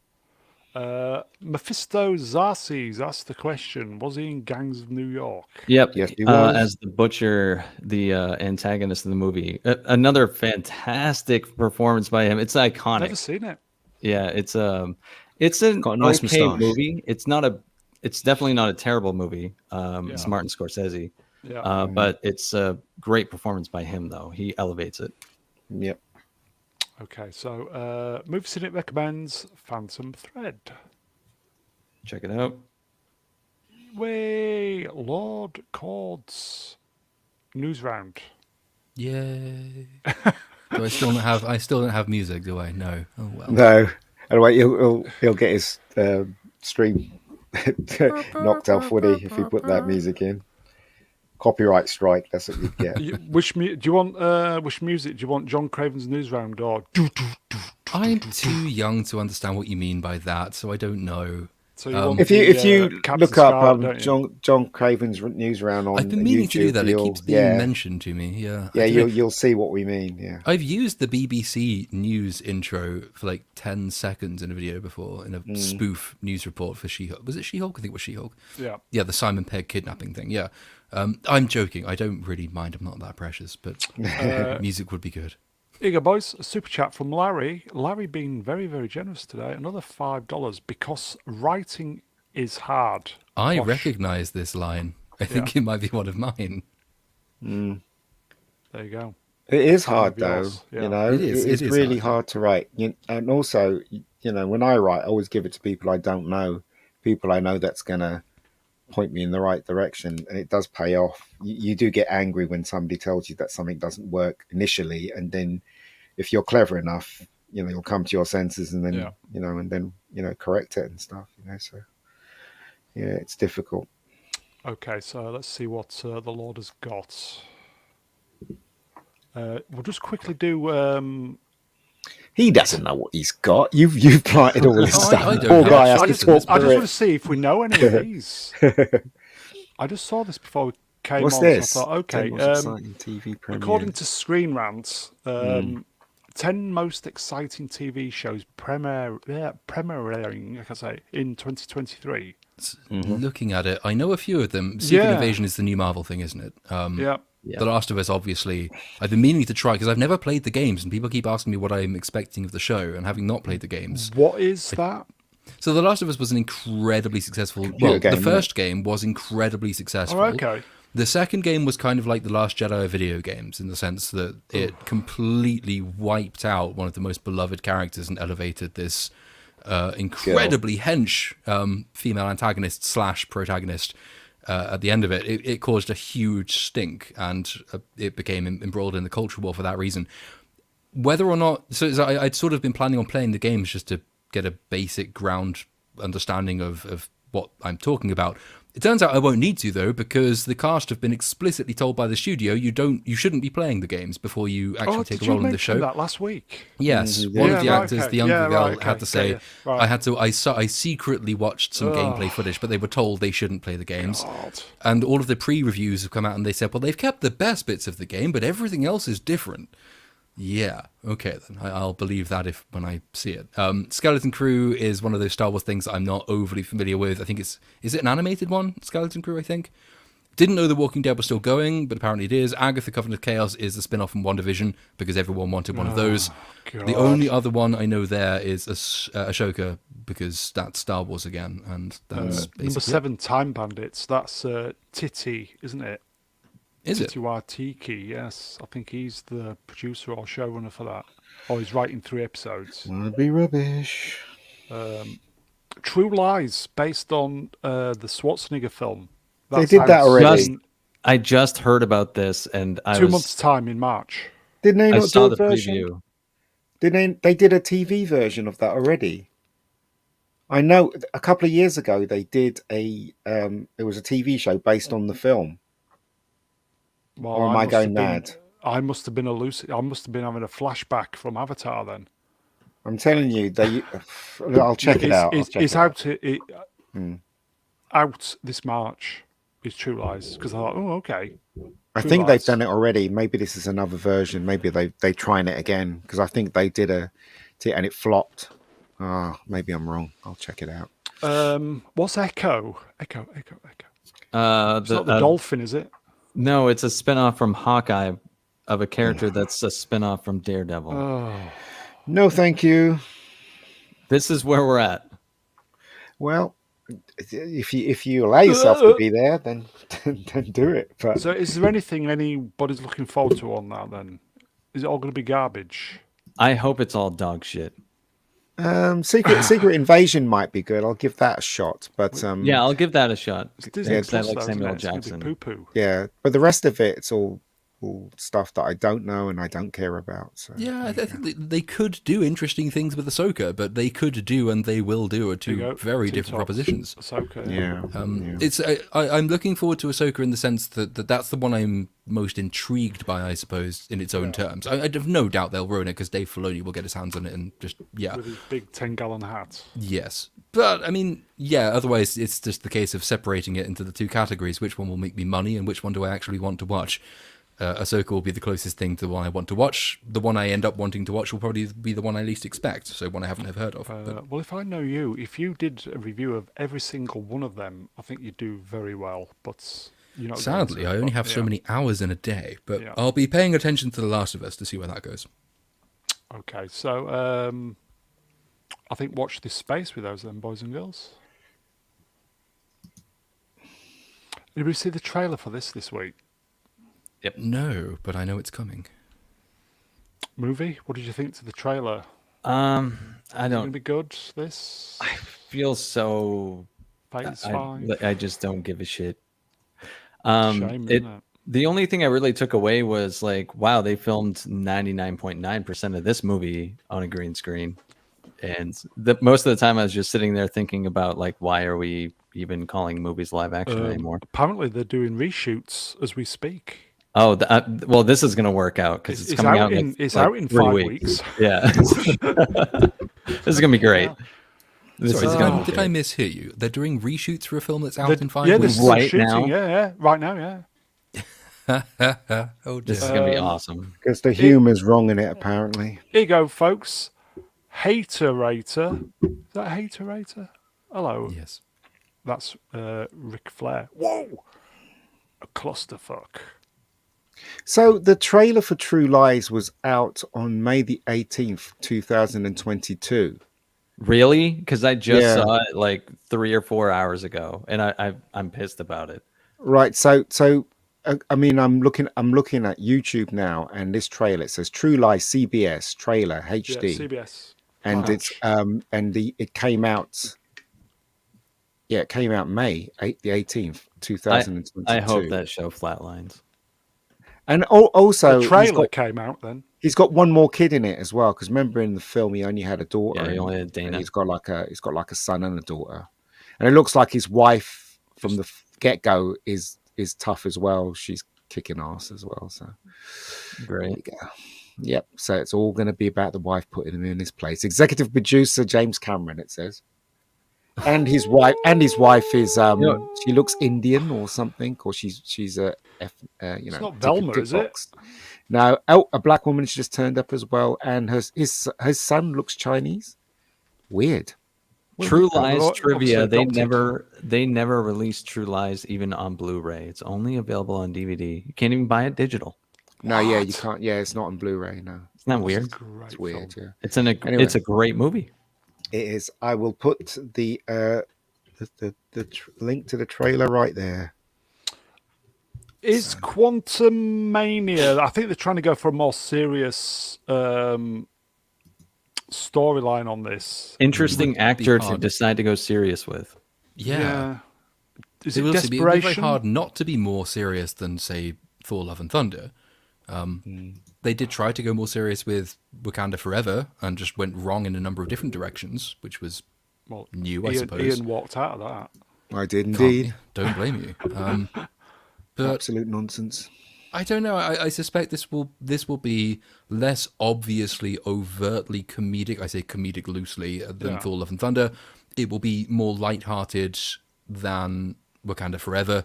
[SPEAKER 1] Mephisto Zarces asked the question, was he in Gangs of New York?
[SPEAKER 2] Yep.
[SPEAKER 4] Yes, he was.
[SPEAKER 2] As the butcher, the antagonist of the movie. Another fantastic performance by him. It's iconic.
[SPEAKER 1] Never seen it.
[SPEAKER 2] Yeah, it's an
[SPEAKER 3] Got a nice
[SPEAKER 2] okay
[SPEAKER 3] moustache.
[SPEAKER 2] movie. It's definitely not a terrible movie. It's Martin Scorsese.
[SPEAKER 1] Yeah.
[SPEAKER 2] But it's a great performance by him, though. He elevates it.
[SPEAKER 4] Yep.
[SPEAKER 1] Okay, so Movie Cynic recommends Phantom Thread.
[SPEAKER 2] Check it out.
[SPEAKER 1] Way Lord Chords news round.
[SPEAKER 3] Yay! Do I still don't have music, do I? No. Oh well.
[SPEAKER 4] No. Anyway, he'll get his stream knocked off, would he, if he put that music in? Copyright strike. That's what you'd get.
[SPEAKER 1] Which music do you want? John Craven's news round or?
[SPEAKER 3] I'm too young to understand what you mean by that, so I don't know.
[SPEAKER 1] So you want
[SPEAKER 4] If you
[SPEAKER 1] Captain
[SPEAKER 4] look up
[SPEAKER 1] Scarlet, don't you?
[SPEAKER 4] John Craven's news round on
[SPEAKER 3] I've been meaning
[SPEAKER 4] YouTube,
[SPEAKER 3] to do that. It
[SPEAKER 4] you'll-
[SPEAKER 3] keeps being mentioned to me. Yeah,
[SPEAKER 4] yeah,
[SPEAKER 3] I don't know.
[SPEAKER 4] you'll see what we mean. Yeah.
[SPEAKER 3] I've used the BBC news intro for like 10 seconds in a video before in a spoof news report for She-Hulk. Was it She-Hulk? I think it was She-Hulk.
[SPEAKER 1] Yeah.
[SPEAKER 3] Yeah, the Simon Pegg kidnapping thing. Yeah. I'm joking. I don't really mind. I'm not that precious, but music would be good.
[SPEAKER 1] Here you go, boys. A super chat from Larry. Larry being very, very generous today. Another $5 because writing is hard.
[SPEAKER 3] I
[SPEAKER 1] Posh.
[SPEAKER 3] recognise this line. I think it might be one of mine.
[SPEAKER 1] There you go.
[SPEAKER 4] It is
[SPEAKER 1] Some
[SPEAKER 4] hard
[SPEAKER 1] of
[SPEAKER 4] though,
[SPEAKER 1] yours, yeah.
[SPEAKER 4] you know.
[SPEAKER 3] It is
[SPEAKER 4] really
[SPEAKER 3] hard.
[SPEAKER 4] hard to write, and also, you know, when I write, I always give it to people I don't know, people I know that's gonna point me in the right direction, and it does pay off. You do get angry when somebody tells you that something doesn't work initially, and then if you're clever enough, you know, you'll come to your senses, and then you know, correct it and stuff. You know, so yeah, it's difficult.
[SPEAKER 1] Okay, so let's see what the Lord has got. We'll just quickly do.
[SPEAKER 4] He doesn't know what he's got. You've planted all this
[SPEAKER 3] I
[SPEAKER 4] stuff.
[SPEAKER 3] don't
[SPEAKER 4] Poor
[SPEAKER 3] know.
[SPEAKER 4] guy has
[SPEAKER 1] I
[SPEAKER 4] to
[SPEAKER 1] just,
[SPEAKER 4] talk
[SPEAKER 1] I just
[SPEAKER 4] through
[SPEAKER 1] want to
[SPEAKER 4] it.
[SPEAKER 1] see if we know any of these. I just saw this before we came
[SPEAKER 4] What's
[SPEAKER 1] on.
[SPEAKER 4] this?
[SPEAKER 1] So I thought, okay.
[SPEAKER 4] 10 most exciting TV premieres.
[SPEAKER 1] According to Screen Rant, 10 most exciting TV shows premiering, like I say, in 2023.
[SPEAKER 3] Looking at it, I know a few of them. Secret
[SPEAKER 1] Yeah.
[SPEAKER 3] Invasion is the new Marvel thing, isn't it?
[SPEAKER 1] Yeah.
[SPEAKER 2] Yeah.
[SPEAKER 3] The Last of Us, obviously. I've been meaning to try because I've never played the games, and people keep asking me what I'm expecting of the show, and having not played the games.
[SPEAKER 1] What is that?
[SPEAKER 3] So The Last of Us was an incredibly successful...
[SPEAKER 4] Computer game,
[SPEAKER 3] the first game was incredibly successful.
[SPEAKER 1] Oh, okay.
[SPEAKER 3] The second game was kind of like The Last Jedi of video games in the sense that it completely wiped out one of the most beloved characters and elevated this incredibly hench female antagonist / protagonist at the end of it. It caused a huge stink, and it became embroiled in the culture war for that reason. Whether or not... So I'd sort of been planning on playing the games just to get a basic ground understanding of what I'm talking about. It turns out I won't need to, though, because the cast have been explicitly told by the studio you shouldn't be playing the games before you actually take a role in the show.
[SPEAKER 1] That last week?
[SPEAKER 3] Yes, one of the actors,
[SPEAKER 1] okay.
[SPEAKER 3] the younger girl,
[SPEAKER 1] okay.
[SPEAKER 3] had to say,
[SPEAKER 1] Yeah, right.
[SPEAKER 3] I secretly watched some gameplay footage, but they were told they shouldn't play the games.
[SPEAKER 1] God.
[SPEAKER 3] And all of the pre-reviews have come out and they said, well, they've kept the best bits of the game, but everything else is different. Yeah, okay then. I'll believe that when I see it. Skeleton Crew is one of those Star Wars things that I'm not overly familiar with. I think is it an animated one? Skeleton Crew, I think. Didn't know The Walking Dead was still going, but apparently it is. Agatha Covenant of Chaos is the spin-off from WandaVision because everyone wanted one of those.
[SPEAKER 1] God.
[SPEAKER 3] The only other one I know there is Ashoka because that's Star Wars again, and that's
[SPEAKER 1] Number
[SPEAKER 3] basically
[SPEAKER 1] 7, Time Bandits. That's Titi, isn't it?
[SPEAKER 3] Is it?
[SPEAKER 1] Titi Watiki, yes. I think he's the producer or showrunner for that. Or he's writing 3 episodes.
[SPEAKER 4] Wanna be rubbish.
[SPEAKER 1] True Lies, based on the Schwarzenegger film.
[SPEAKER 4] They did that
[SPEAKER 1] out
[SPEAKER 4] already.
[SPEAKER 1] in
[SPEAKER 2] I just heard about this, and I
[SPEAKER 1] 2
[SPEAKER 2] was
[SPEAKER 1] months' time in March.
[SPEAKER 4] Didn't they
[SPEAKER 2] I
[SPEAKER 4] not
[SPEAKER 2] saw
[SPEAKER 4] do a
[SPEAKER 2] the
[SPEAKER 4] version?
[SPEAKER 2] preview.
[SPEAKER 4] Didn't they did a TV version of that already? I know a couple of years ago they did it was a TV show based on the film.
[SPEAKER 1] Well,
[SPEAKER 4] Or am I
[SPEAKER 1] must
[SPEAKER 4] going
[SPEAKER 1] have been-
[SPEAKER 4] mad?
[SPEAKER 1] I must have been I must have been having a flashback from Avatar then.
[SPEAKER 4] I'm telling you, I'll check it out.
[SPEAKER 1] It's out this March. Is True Lies because I thought, oh, okay.
[SPEAKER 4] I
[SPEAKER 1] True
[SPEAKER 4] think
[SPEAKER 1] Lies.
[SPEAKER 4] they've done it already. Maybe this is another version. Maybe they're trying it again because I think they did and it flopped. Maybe I'm wrong. I'll check it out.
[SPEAKER 1] What's Echo? Echo. It's
[SPEAKER 2] The
[SPEAKER 1] not the dolphin, is it?
[SPEAKER 2] No, it's a spin-off from Hawkeye of a character that's a spin-off from Daredevil.
[SPEAKER 1] Oh,
[SPEAKER 4] No, thank you.
[SPEAKER 2] This is where we're at.
[SPEAKER 4] Well, if you allow yourself to be there, then do it. But
[SPEAKER 1] so is there anything anybody's looking forward to on that then? Is it all going to be garbage?
[SPEAKER 2] I hope it's all dog shit.
[SPEAKER 4] Secret Invasion might be good. I'll give that a shot. But
[SPEAKER 2] Yeah, I'll give that a shot.
[SPEAKER 1] It's Disney
[SPEAKER 2] Because I
[SPEAKER 1] Plus,
[SPEAKER 2] like
[SPEAKER 1] though, isn't
[SPEAKER 2] Samuel
[SPEAKER 1] it? It's gonna be
[SPEAKER 2] Jackson.
[SPEAKER 1] poo-poo.
[SPEAKER 4] yeah, but the rest of it, it's all stuff that I don't know and I don't care about. So
[SPEAKER 3] Yeah, I think they could do interesting things with Ahsoka, but they could do and they will do are
[SPEAKER 1] There you
[SPEAKER 3] two
[SPEAKER 1] go.
[SPEAKER 3] very
[SPEAKER 1] Two
[SPEAKER 3] different
[SPEAKER 1] tops.
[SPEAKER 3] propositions.
[SPEAKER 1] Ahsoka.
[SPEAKER 4] yeah.
[SPEAKER 3] It's I'm looking forward to Ahsoka in the sense that that's the one I'm most intrigued by, I suppose, in its own terms. I have no doubt they'll ruin it because Dave Filoni will get his hands on it and just
[SPEAKER 1] With his big 10-gallon hat.
[SPEAKER 3] yes. But I mean, yeah. Otherwise, it's just the case of separating it into the two categories: which one will make me money, and which one do I actually want to watch. Ahsoka will be the closest thing to the one I want to watch. The one I end up wanting to watch will probably be the one I least expect, so one I haven't ever heard of. But
[SPEAKER 1] Well, if I know you, if you did a review of every single one of them, I think you'd do very well. But you're not. going
[SPEAKER 3] sadly,
[SPEAKER 1] to,
[SPEAKER 3] I only
[SPEAKER 1] but,
[SPEAKER 3] have so
[SPEAKER 1] yeah.
[SPEAKER 3] many hours in a day. But
[SPEAKER 1] Yeah.
[SPEAKER 3] I'll be paying attention to The Last of Us to see where that goes.
[SPEAKER 1] Okay, so I think watch this space with those then, boys and girls. Did we see the trailer for this week?
[SPEAKER 3] No, but I know it's coming.
[SPEAKER 1] Movie? What did you think to the trailer?
[SPEAKER 2] I
[SPEAKER 1] Is it going to
[SPEAKER 2] don't
[SPEAKER 1] be good? This
[SPEAKER 2] feel so.
[SPEAKER 1] Phase
[SPEAKER 2] I,
[SPEAKER 1] 5?
[SPEAKER 2] I just don't give a shit.
[SPEAKER 1] Shame, isn't it?
[SPEAKER 2] The only thing I really took away was like, wow, they filmed 99.9% of this movie on a green screen. And most of the time I was just sitting there thinking about like, why are we even calling movies live action anymore?
[SPEAKER 1] Apparently, they're doing reshoots as we speak.
[SPEAKER 2] Oh, well, this is going to going to work out because it's coming out in
[SPEAKER 1] it's
[SPEAKER 2] like
[SPEAKER 1] out in
[SPEAKER 2] 3
[SPEAKER 1] 5
[SPEAKER 2] weeks.
[SPEAKER 1] weeks.
[SPEAKER 2] Yeah. This is going to be great. This
[SPEAKER 3] Sorry,
[SPEAKER 2] is
[SPEAKER 3] did,
[SPEAKER 2] gonna
[SPEAKER 3] I,
[SPEAKER 2] be
[SPEAKER 3] did
[SPEAKER 2] great.
[SPEAKER 3] I mishear you? They're doing reshoots for a film that's out
[SPEAKER 1] They're-
[SPEAKER 3] in 5
[SPEAKER 1] yeah, they're
[SPEAKER 3] weeks?
[SPEAKER 1] still
[SPEAKER 2] Right
[SPEAKER 1] shooting.
[SPEAKER 2] now?
[SPEAKER 1] Yeah, right now, yeah.
[SPEAKER 3] Oh
[SPEAKER 2] This
[SPEAKER 3] dear.
[SPEAKER 2] is going to be awesome.
[SPEAKER 4] Because the humour's wrong in it, apparently.
[SPEAKER 1] Here you go, folks. Haterator. Is that Haterator? Hello.
[SPEAKER 3] Yes.
[SPEAKER 1] That's Ric Flair. Whoa! A clusterfuck.
[SPEAKER 4] So the trailer for True Lies was out on May the 18th, 2022.
[SPEAKER 2] Really? Because I just
[SPEAKER 4] Yeah.
[SPEAKER 2] saw it like 3 or 4 hours ago, and I'm pissed about it.
[SPEAKER 4] Right. So I mean, I'm looking at YouTube now, and this trailer, it says True Lies CBS trailer
[SPEAKER 1] Yeah,
[SPEAKER 4] HD,
[SPEAKER 1] CBS.
[SPEAKER 4] and
[SPEAKER 1] Wow.
[SPEAKER 4] it's it came out. Yeah, it came out May the 18th, 2022.
[SPEAKER 2] I hope that show flatlines.
[SPEAKER 4] And also
[SPEAKER 1] The trailer came out then.
[SPEAKER 4] he's got one more kid in it as well. Because remember in the film he only had a daughter.
[SPEAKER 2] Yeah, he
[SPEAKER 4] and-
[SPEAKER 2] only had
[SPEAKER 4] and
[SPEAKER 2] Dana.
[SPEAKER 4] he's got like a son and a daughter, and it looks like his wife from the get go is tough as well. She's kicking ass as well. So there you
[SPEAKER 2] Great.
[SPEAKER 4] go. Yep. So it's all going to be about the wife putting him in his place. Executive producer James Cameron, it says, and his wife. And his wife is she looks Indian or something, or she's a
[SPEAKER 1] It's not Velma, is it?
[SPEAKER 4] box. No, a black woman's just turned up as well, and his son looks Chinese. Weird.
[SPEAKER 2] True
[SPEAKER 1] Well,
[SPEAKER 2] Lies
[SPEAKER 1] obviously
[SPEAKER 2] trivia. They
[SPEAKER 1] adopted.
[SPEAKER 2] never released True Lies even on Blu-ray. It's only available on DVD. You can't even buy it digital.
[SPEAKER 4] No, yeah, you
[SPEAKER 1] What?
[SPEAKER 4] can't. Yeah, it's not on Blu-ray. No,
[SPEAKER 2] Isn't that weird?
[SPEAKER 1] Great
[SPEAKER 4] it's weird.
[SPEAKER 1] film.
[SPEAKER 4] Yeah,
[SPEAKER 2] It's
[SPEAKER 4] Anyway.
[SPEAKER 2] it's a great movie.
[SPEAKER 4] it is. I will put the link to the trailer right there.
[SPEAKER 1] Is Quantum Mania? I think they're trying to go for a more serious storyline on this.
[SPEAKER 2] Interesting
[SPEAKER 3] Would be
[SPEAKER 2] actor to
[SPEAKER 3] hard.
[SPEAKER 2] decide to go serious with.
[SPEAKER 3] Yeah.
[SPEAKER 1] Is
[SPEAKER 3] It
[SPEAKER 1] it
[SPEAKER 3] will also be very
[SPEAKER 1] desperation?
[SPEAKER 3] hard not to be more serious than, say, Thor: Love and Thunder. They did try to go more serious with Wakanda Forever and just went wrong in a number of different directions, which was
[SPEAKER 1] Well,
[SPEAKER 3] new, I
[SPEAKER 1] Ian,
[SPEAKER 3] suppose.
[SPEAKER 1] Ian walked out of that.
[SPEAKER 4] I did
[SPEAKER 3] Can't-
[SPEAKER 4] indeed.
[SPEAKER 3] Don't blame you. But
[SPEAKER 4] Absolute nonsense.
[SPEAKER 3] I don't know. I suspect this will be less obviously overtly comedic. I say comedic loosely than
[SPEAKER 1] Yeah.
[SPEAKER 3] Thor: Love and Thunder. It will be more lighthearted than Wakanda Forever.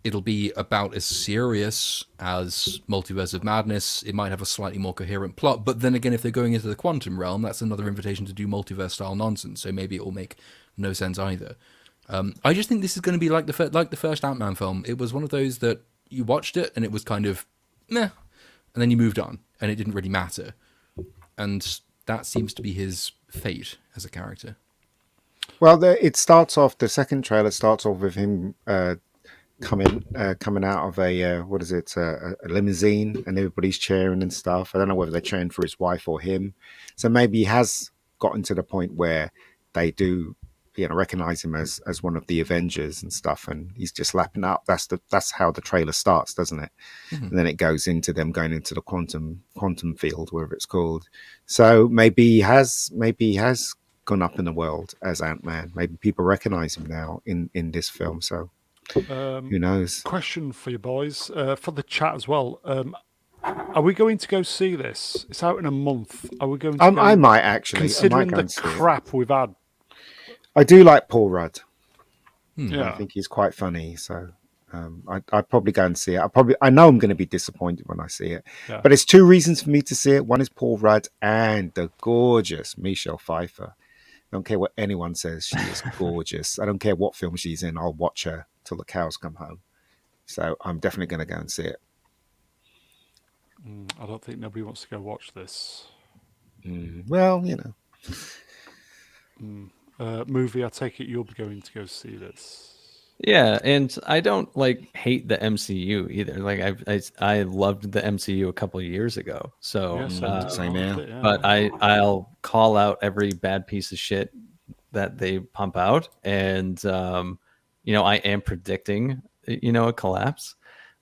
[SPEAKER 3] It'll be about as serious as Multiverse of Madness. It might have a slightly more coherent plot, but then again, if they're going into the quantum realm, that's another invitation to do multiverse style nonsense. So maybe it will make no sense either. I just think this is going to be like the first Ant-Man film. It was one of those that you watched it and it was kind of meh, and then you moved on, and it didn't really matter. And that seems to be his fate as a character.
[SPEAKER 4] Well, it starts off. The second trailer starts off with him coming out of a what is it? A limousine, and everybody's cheering and stuff. I don't know whether they're cheering for his wife or him. So maybe he has gotten to the point where they do, recognize him as one of the Avengers and stuff, and he's just lapping up. That's how the trailer starts, doesn't it?
[SPEAKER 3] Mm-hmm.
[SPEAKER 4] And then it goes into them going into the quantum field, whatever it's called. So maybe he has gone up in the world as Ant-Man. Maybe people recognize him now in this film. So who knows?
[SPEAKER 1] Question for you boys, for the chat as well. Are we going to go see this? It's out in a month. Are we going to go,
[SPEAKER 4] I might actually. I
[SPEAKER 1] considering
[SPEAKER 4] might go
[SPEAKER 1] the
[SPEAKER 4] and see it.
[SPEAKER 1] crap we've had
[SPEAKER 4] I do like Paul Rudd.
[SPEAKER 1] Yeah.
[SPEAKER 4] I think he's quite funny. So I'd probably go and see it. I know I'm going to be disappointed when I see it.
[SPEAKER 1] Yeah.
[SPEAKER 4] But it's two reasons for me to see it. One is Paul Rudd and the gorgeous Michelle Pfeiffer. I don't care what anyone says. She is gorgeous. I don't care what film she's in. I'll watch her till the cows come home. So I'm definitely going to go and see it.
[SPEAKER 1] I don't think nobody wants to go watch this
[SPEAKER 4] Well, you know.
[SPEAKER 1] movie. I take it you'll be going to go see this.
[SPEAKER 2] Yeah, and I don't hate the MCU either. I loved the MCU a couple of years ago. So,
[SPEAKER 1] Yeah,
[SPEAKER 4] same here.
[SPEAKER 1] Yeah.
[SPEAKER 2] but I'll call out every bad piece of shit that they pump out, and I am predicting a collapse,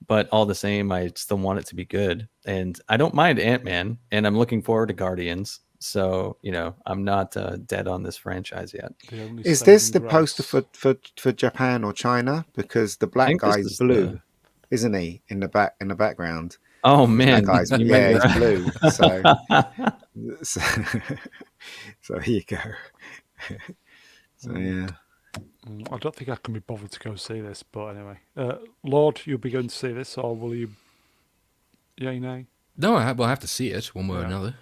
[SPEAKER 2] but all the same, I still want it to be good, and I don't mind Ant-Man, and I'm looking forward to Guardians. So, I'm not dead on this franchise yet.
[SPEAKER 4] Is this the poster for Japan or China? Because the black
[SPEAKER 2] think this
[SPEAKER 4] guy's
[SPEAKER 2] is
[SPEAKER 4] blue, isn't he? In the background.
[SPEAKER 2] Oh man,
[SPEAKER 4] That guy's
[SPEAKER 2] you
[SPEAKER 4] he's blue. So here you go. So yeah.
[SPEAKER 1] I don't think I can be bothered to go see this, but anyway, Lord, you'll be going to see this, or will you? Yay, nay?
[SPEAKER 3] No, I have to see it one way or another.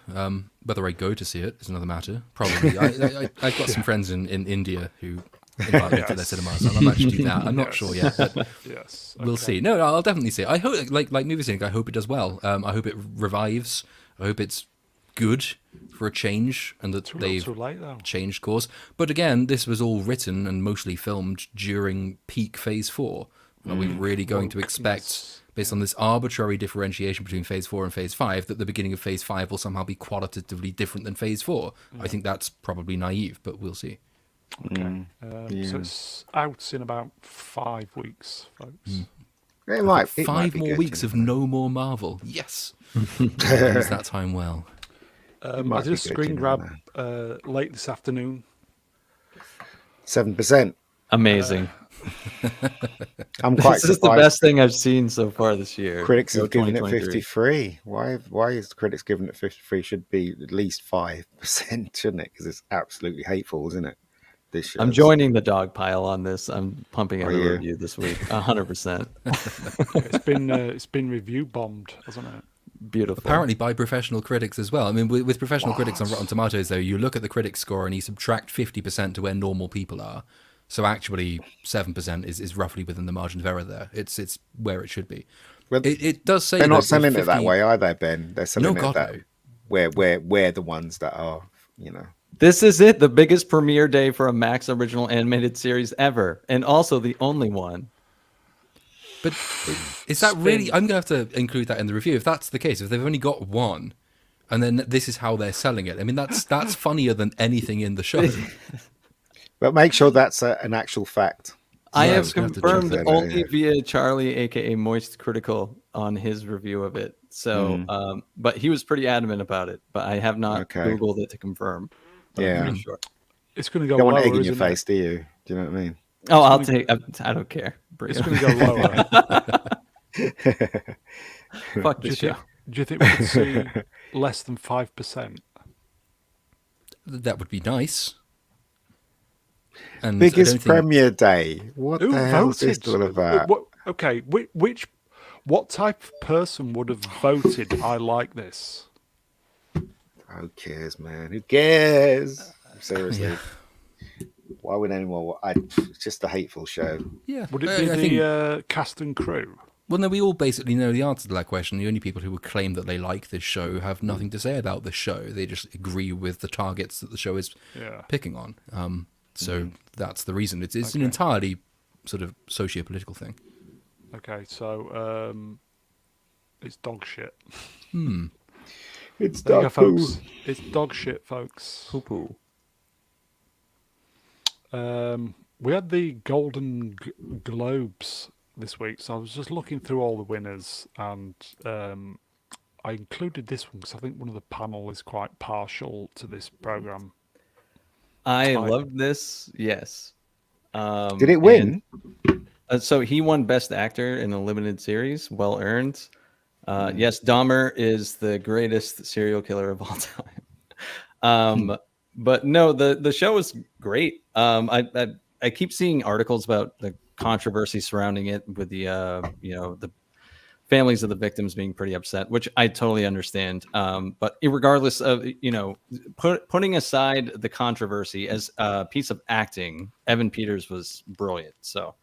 [SPEAKER 3] Whether I go to see it is another matter. Probably. I've got some friends in India who invite me to their cinemas, and I might actually do that. I'm not sure yet, but
[SPEAKER 1] Yes,
[SPEAKER 3] we'll see. No, I'll definitely see it. I hope, like movie saying, I hope it does well. I hope it revives. I hope it's good for a change, and that they've
[SPEAKER 1] too late, though.
[SPEAKER 3] changed course. But again, this was all written and mostly filmed during peak Phase 4. Are we really going to expect, based on this arbitrary differentiation between Phase 4 and Phase 5, that the beginning of Phase 5 will somehow be qualitatively different than Phase 4? I think that's probably naive, but we'll see.
[SPEAKER 1] Okay. So it's out in about 5 weeks, folks.
[SPEAKER 4] It might
[SPEAKER 3] 5
[SPEAKER 4] be
[SPEAKER 3] more
[SPEAKER 4] good,
[SPEAKER 3] weeks
[SPEAKER 4] you
[SPEAKER 3] of
[SPEAKER 4] know.
[SPEAKER 3] no more Marvel. Yes. Use that time well.
[SPEAKER 1] I
[SPEAKER 4] might
[SPEAKER 1] did a
[SPEAKER 4] be good,
[SPEAKER 1] screen
[SPEAKER 4] you
[SPEAKER 1] grab
[SPEAKER 4] never
[SPEAKER 1] late this afternoon.
[SPEAKER 4] 7%.
[SPEAKER 2] Amazing.
[SPEAKER 4] I'm quite
[SPEAKER 2] This is the
[SPEAKER 4] surprised.
[SPEAKER 2] best thing I've seen so far this year.
[SPEAKER 4] Critics
[SPEAKER 2] Go
[SPEAKER 4] have given it
[SPEAKER 2] 2023.
[SPEAKER 4] 53. Why is critics giving it 53? Should be at least 5%, shouldn't it? Because it's absolutely hateful, isn't it? This show.
[SPEAKER 2] I'm joining the dog pile on this. I'm pumping out
[SPEAKER 4] Are
[SPEAKER 2] a
[SPEAKER 4] you?
[SPEAKER 2] review this week. 100%.
[SPEAKER 1] It's been review bombed, hasn't it?
[SPEAKER 2] Beautiful.
[SPEAKER 3] Apparently by professional critics as well. I mean, with professional critics on Rotten Tomatoes, though, you look at the critic score and you subtract 50% to where normal people are. So actually, 7% is roughly within the margin of error there. It's where it should be.
[SPEAKER 4] Well,
[SPEAKER 3] It does say
[SPEAKER 4] they're
[SPEAKER 3] that
[SPEAKER 4] not selling
[SPEAKER 3] with
[SPEAKER 4] it that
[SPEAKER 3] 50
[SPEAKER 4] way, are they, Ben? They're selling
[SPEAKER 3] No,
[SPEAKER 4] it
[SPEAKER 3] God,
[SPEAKER 4] that
[SPEAKER 3] no.
[SPEAKER 4] we're the ones that are,
[SPEAKER 2] This is it, the biggest premiere day for a Max original animated series ever, and also the only one.
[SPEAKER 3] But is that really? I'm going to have to include that in the review. If that's the case, if they've only got one, and then this is how they're selling it. I mean, that's funnier than anything in the show.
[SPEAKER 4] But make sure that's an actual fact.
[SPEAKER 2] I
[SPEAKER 3] Yeah,
[SPEAKER 2] have
[SPEAKER 3] we'll have to check
[SPEAKER 2] confirmed
[SPEAKER 4] that out,
[SPEAKER 2] only
[SPEAKER 4] yeah.
[SPEAKER 2] via Charlie, aka Moist Critical, on his review of it. So, but he was pretty adamant about it. But I have not
[SPEAKER 4] Okay.
[SPEAKER 2] Googled it to confirm. But I'm
[SPEAKER 4] Yeah.
[SPEAKER 2] pretty sure.
[SPEAKER 1] It's going to go
[SPEAKER 4] You don't want
[SPEAKER 1] lower,
[SPEAKER 4] egg in your
[SPEAKER 1] isn't it?
[SPEAKER 4] face, do you? Do you know what I mean?
[SPEAKER 2] Oh, I'll take. I don't care. Bring
[SPEAKER 1] It's
[SPEAKER 2] it
[SPEAKER 1] going to go lower.
[SPEAKER 2] on. Fuck
[SPEAKER 1] Do you
[SPEAKER 2] this show.
[SPEAKER 1] think we could see less than 5%?
[SPEAKER 3] That would be nice. And I
[SPEAKER 4] Biggest
[SPEAKER 3] don't think-
[SPEAKER 4] premiere day. What
[SPEAKER 1] Who
[SPEAKER 4] the hell is this
[SPEAKER 1] voted?
[SPEAKER 4] all about?
[SPEAKER 1] Okay, what type of person would have voted? I like this.
[SPEAKER 4] Who cares, man? Who cares? Seriously. Why would anyone? It's just a hateful show.
[SPEAKER 3] Yeah.
[SPEAKER 1] Would it be
[SPEAKER 3] I think-
[SPEAKER 1] the cast and crew?
[SPEAKER 3] Well, no, we all basically know the answer to that question. The only people who would claim that they like this show have nothing to say about the show. They just agree with the targets that the show is
[SPEAKER 1] Yeah.
[SPEAKER 3] picking on. So that's the reason. It's an entirely sort of socio-political thing.
[SPEAKER 1] Okay, so it's dog shit.
[SPEAKER 4] It's
[SPEAKER 1] There you go,
[SPEAKER 4] dog poo.
[SPEAKER 1] folks. It's dog shit, folks.
[SPEAKER 2] Poo-poo.
[SPEAKER 1] We had the Golden Globes this week, so I was just looking through all the winners, and I included this one because I think one of the panel is quite partial to this program.
[SPEAKER 2] I loved this. Yes.
[SPEAKER 4] Did it win?
[SPEAKER 2] So he won Best Actor in a limited series. Well earned. Yes, Dahmer is the greatest serial killer of all time. But no, the show was great. I keep seeing articles about the controversy surrounding it with the the families of the victims being pretty upset, which I totally understand. But regardless of putting aside the controversy as a piece of acting, Evan Peters was brilliant. So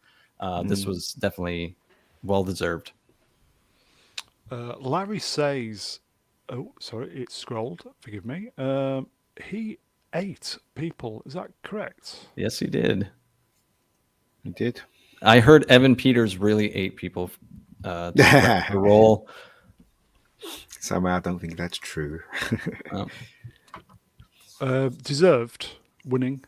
[SPEAKER 2] this was definitely well deserved.
[SPEAKER 1] Larry says, oh, sorry, it scrolled. Forgive me. He ate people. Is that correct?
[SPEAKER 2] Yes, he did.
[SPEAKER 4] He did.
[SPEAKER 2] I heard Evan Peters really ate people to grab the role.
[SPEAKER 4] Somehow I don't think that's true.
[SPEAKER 1] Deserved winning.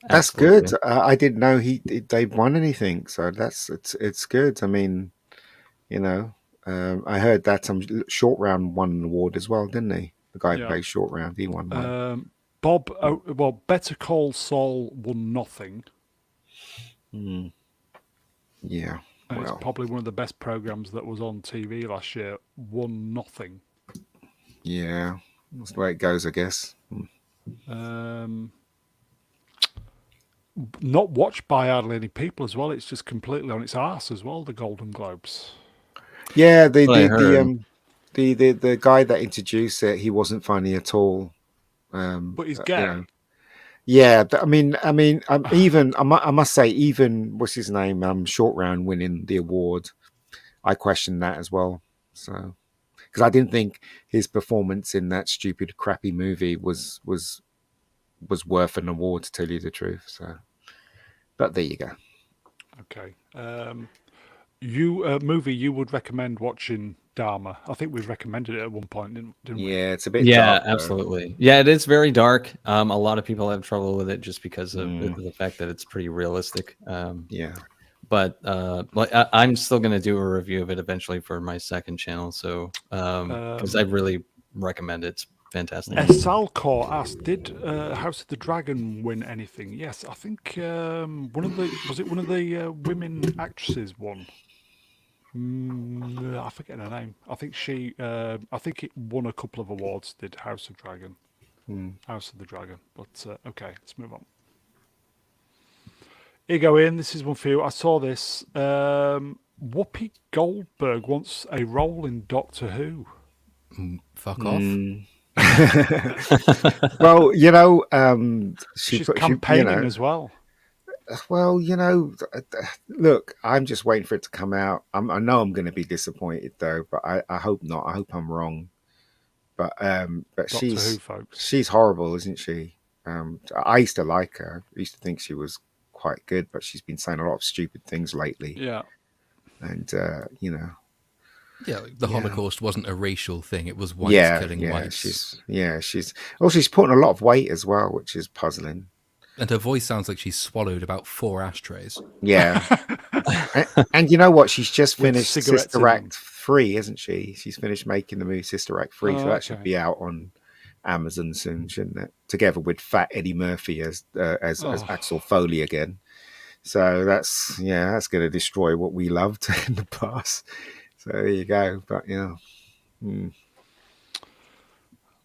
[SPEAKER 4] That's
[SPEAKER 2] Absolutely.
[SPEAKER 4] good. I didn't know they won anything, so it's good. I mean, I heard that short round won an award as well, didn't he? The guy who
[SPEAKER 1] Yeah.
[SPEAKER 4] plays short round, he won one.
[SPEAKER 1] Bob, well, Better Call Saul won nothing.
[SPEAKER 4] Yeah.
[SPEAKER 1] And it's
[SPEAKER 4] Well,
[SPEAKER 1] probably one of the best programs that was on TV last year. Won nothing.
[SPEAKER 4] yeah. That's the way it goes, I guess.
[SPEAKER 1] Not watched by hardly any people as well. It's just completely on its arse as well. The Golden Globes.
[SPEAKER 4] Yeah,
[SPEAKER 2] What I heard.
[SPEAKER 4] the guy that introduced it, he wasn't funny at all.
[SPEAKER 1] But he's gay.
[SPEAKER 4] Yeah, even I must say, even what's his name, short round winning the award, I questioned that as well. So, because I didn't think his performance in that stupid, crappy movie was worth an award, to tell you the truth. So, but there you go.
[SPEAKER 1] Okay. Movie you would recommend watching Dharma? I think we've recommended it at one point, didn't we?
[SPEAKER 4] Yeah, it's a bit
[SPEAKER 2] Yeah,
[SPEAKER 4] dark, though.
[SPEAKER 2] absolutely. Yeah, it is very dark. A lot of people have trouble with it just because of the fact that it's pretty realistic.
[SPEAKER 4] Yeah.
[SPEAKER 2] But I'm still going to do a review of it eventually for my second channel. So because I really recommend it. It's fantastic.
[SPEAKER 1] Salcor asked, "Did House of the Dragon win anything?" Yes, I think one of the women actresses won. I forget her name. I think I think it won a couple of awards. Did House of Dragon? House of the Dragon. But okay, let's move on. Here you go, Ian. This is one for you. I saw this. Whoopi Goldberg wants a role in Doctor Who.
[SPEAKER 3] Fuck off.
[SPEAKER 4] Well,
[SPEAKER 1] She's campaigning as well.
[SPEAKER 4] Well, look, I'm just waiting for it to come out. I know I'm going to be disappointed though, but I hope not. I hope I'm wrong. But
[SPEAKER 1] Doctor Who, folks.
[SPEAKER 4] she's horrible, isn't she? I used to like her. I used to think she was quite good, but she's been saying a lot of stupid things lately.
[SPEAKER 1] Yeah.
[SPEAKER 4] And
[SPEAKER 3] Yeah, like the Holocaust wasn't a racial thing; it was whites killing whites.
[SPEAKER 4] She's putting a lot of weight as well, which is puzzling.
[SPEAKER 3] And her voice sounds like she's swallowed about 4 ashtrays.
[SPEAKER 4] Yeah. and you know what? She's just
[SPEAKER 1] With
[SPEAKER 4] finished
[SPEAKER 1] cigarettes in
[SPEAKER 4] Sister
[SPEAKER 1] them.
[SPEAKER 4] Act 3, isn't she? She's finished making the movie Sister Act 3, so that should
[SPEAKER 1] okay.
[SPEAKER 4] be out on Amazon soon, shouldn't it? Together with Fat Eddie Murphy as Axel Foley again. So that's going to destroy what we loved in the past. So there you go. But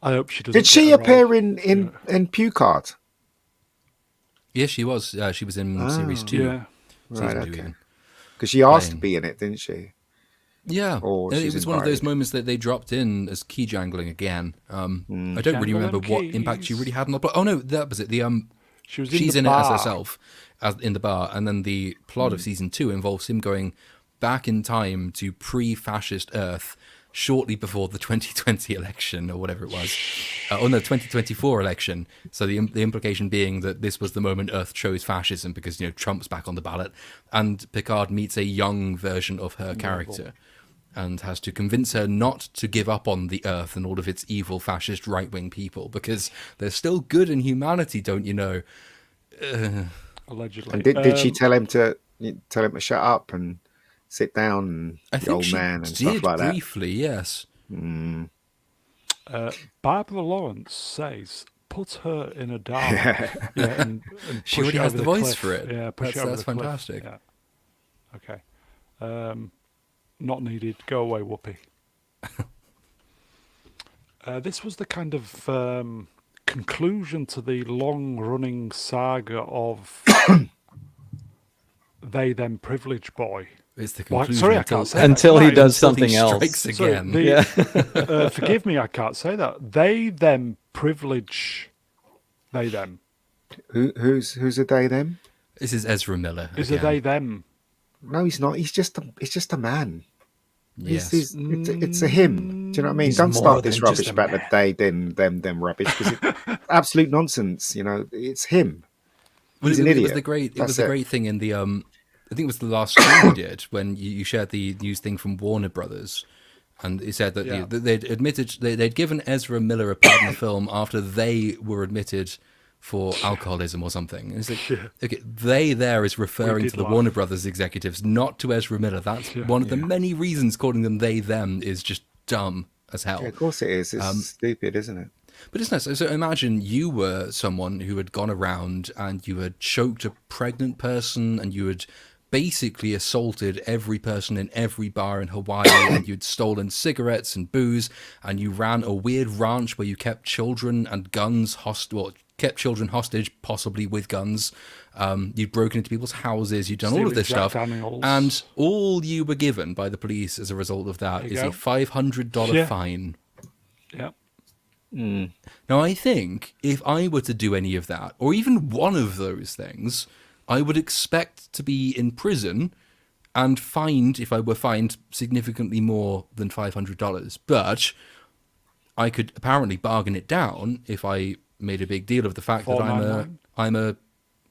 [SPEAKER 1] I hope she doesn't.
[SPEAKER 4] Did she
[SPEAKER 1] get a
[SPEAKER 4] appear
[SPEAKER 1] role.
[SPEAKER 4] in Pucard?
[SPEAKER 3] Yes, she was. She was in series 2.
[SPEAKER 1] Yeah.
[SPEAKER 3] Season
[SPEAKER 4] Right,
[SPEAKER 3] 2
[SPEAKER 4] okay.
[SPEAKER 3] even.
[SPEAKER 4] Because she asked to
[SPEAKER 3] Playing.
[SPEAKER 4] be in it, didn't she?
[SPEAKER 3] Yeah,
[SPEAKER 4] Or
[SPEAKER 3] and it
[SPEAKER 4] she's
[SPEAKER 3] was one of those
[SPEAKER 4] invited.
[SPEAKER 3] moments that they dropped in as key jangling again. I don't really
[SPEAKER 1] Jangle
[SPEAKER 3] remember
[SPEAKER 1] them
[SPEAKER 3] what impact she
[SPEAKER 1] keys.
[SPEAKER 3] really had on the plot. Oh no, that was it.
[SPEAKER 1] She's
[SPEAKER 3] in it as herself, as in the bar, and then the plot of season 2 involves him going back in time to pre-fascist Earth shortly before the 2020 election or whatever it was. 2024 election. So the implication being that this was the moment Earth chose fascism because Trump's back on the ballot, and Picard meets a young version of her character and has to convince her not to give up on the Earth and all of its evil fascist right-wing people because there's still good in humanity, don't you know?
[SPEAKER 1] Allegedly.
[SPEAKER 4] And did she tell him to shut up and sit down and
[SPEAKER 3] I
[SPEAKER 4] the
[SPEAKER 3] think
[SPEAKER 4] old
[SPEAKER 3] she
[SPEAKER 4] man and
[SPEAKER 3] did
[SPEAKER 4] stuff like that?
[SPEAKER 3] briefly, yes.
[SPEAKER 1] Barbara Lawrence says, "Put her in a Dharma." and
[SPEAKER 3] She
[SPEAKER 1] push
[SPEAKER 3] already
[SPEAKER 1] it
[SPEAKER 3] has
[SPEAKER 1] over
[SPEAKER 3] the voice
[SPEAKER 1] cliff.
[SPEAKER 3] for it.
[SPEAKER 1] Yeah, push it over
[SPEAKER 3] That's
[SPEAKER 1] the cliff.
[SPEAKER 3] fantastic.
[SPEAKER 1] Yeah. Okay. Not needed. Go away, Whoopi. This was the kind of conclusion to the long-running saga of they them privilege boy.
[SPEAKER 3] It's the
[SPEAKER 1] Well,
[SPEAKER 3] conclusion
[SPEAKER 1] sorry, I can't say that.
[SPEAKER 2] until he
[SPEAKER 1] Right.
[SPEAKER 2] does
[SPEAKER 3] until he
[SPEAKER 2] something else.
[SPEAKER 3] strikes
[SPEAKER 1] Sorry,
[SPEAKER 3] again.
[SPEAKER 2] Yeah.
[SPEAKER 1] forgive me, I can't say that. They them privilege. They them.
[SPEAKER 4] Who's a they them?
[SPEAKER 3] This is Ezra Miller
[SPEAKER 1] Is
[SPEAKER 3] again.
[SPEAKER 1] a they them?
[SPEAKER 4] No, he's not. He's just a man.
[SPEAKER 3] Yes.
[SPEAKER 4] It's a him. Do you know what I mean?
[SPEAKER 3] He's
[SPEAKER 4] Don't
[SPEAKER 3] more
[SPEAKER 4] start this
[SPEAKER 3] than just
[SPEAKER 4] rubbish
[SPEAKER 3] a
[SPEAKER 4] about the
[SPEAKER 3] man.
[SPEAKER 4] they, them rubbish because it's absolute nonsense. You know, it's him.
[SPEAKER 3] Well,
[SPEAKER 4] He's an
[SPEAKER 3] it
[SPEAKER 4] idiot.
[SPEAKER 3] was the great. It
[SPEAKER 4] That's
[SPEAKER 3] was the
[SPEAKER 4] it.
[SPEAKER 3] great thing in the. I think it was the last stream we did when you shared the news thing from Warner Brothers, and he said that
[SPEAKER 1] Yeah.
[SPEAKER 3] they'd admitted they'd given Ezra Miller a part in the film after they were admitted for alcoholism or something. And it's like, okay, they there is referring
[SPEAKER 1] did
[SPEAKER 3] to the
[SPEAKER 1] laugh.
[SPEAKER 3] Warner Brothers executives, not to Ezra Miller. That's one of the many reasons calling them they them is just dumb as hell.
[SPEAKER 4] Yeah, of course it is. It's stupid, isn't it?
[SPEAKER 3] But it's nice. So imagine you were someone who had gone around and you had choked a pregnant person and you had basically assaulted every person in every bar in Hawaii and you'd stolen cigarettes and booze and you ran a weird ranch where you kept children and guns kept children hostage, possibly with guns. You'd broken into people's houses. You'd done all of
[SPEAKER 1] Stealing
[SPEAKER 3] this
[SPEAKER 1] Jack
[SPEAKER 3] stuff.
[SPEAKER 1] Daniels.
[SPEAKER 3] And all you were given by the police as a result of that
[SPEAKER 1] you
[SPEAKER 3] is
[SPEAKER 1] go.
[SPEAKER 3] a $500
[SPEAKER 1] Yeah.
[SPEAKER 3] fine.
[SPEAKER 1] Yeah.
[SPEAKER 3] Now, I think if I were to do any of that, or even one of those things, I would expect to be in prison and fined, if I were fined, significantly more than $500. But I could apparently bargain it down if I made a big deal of the fact that
[SPEAKER 1] $4.99.
[SPEAKER 3] I'm a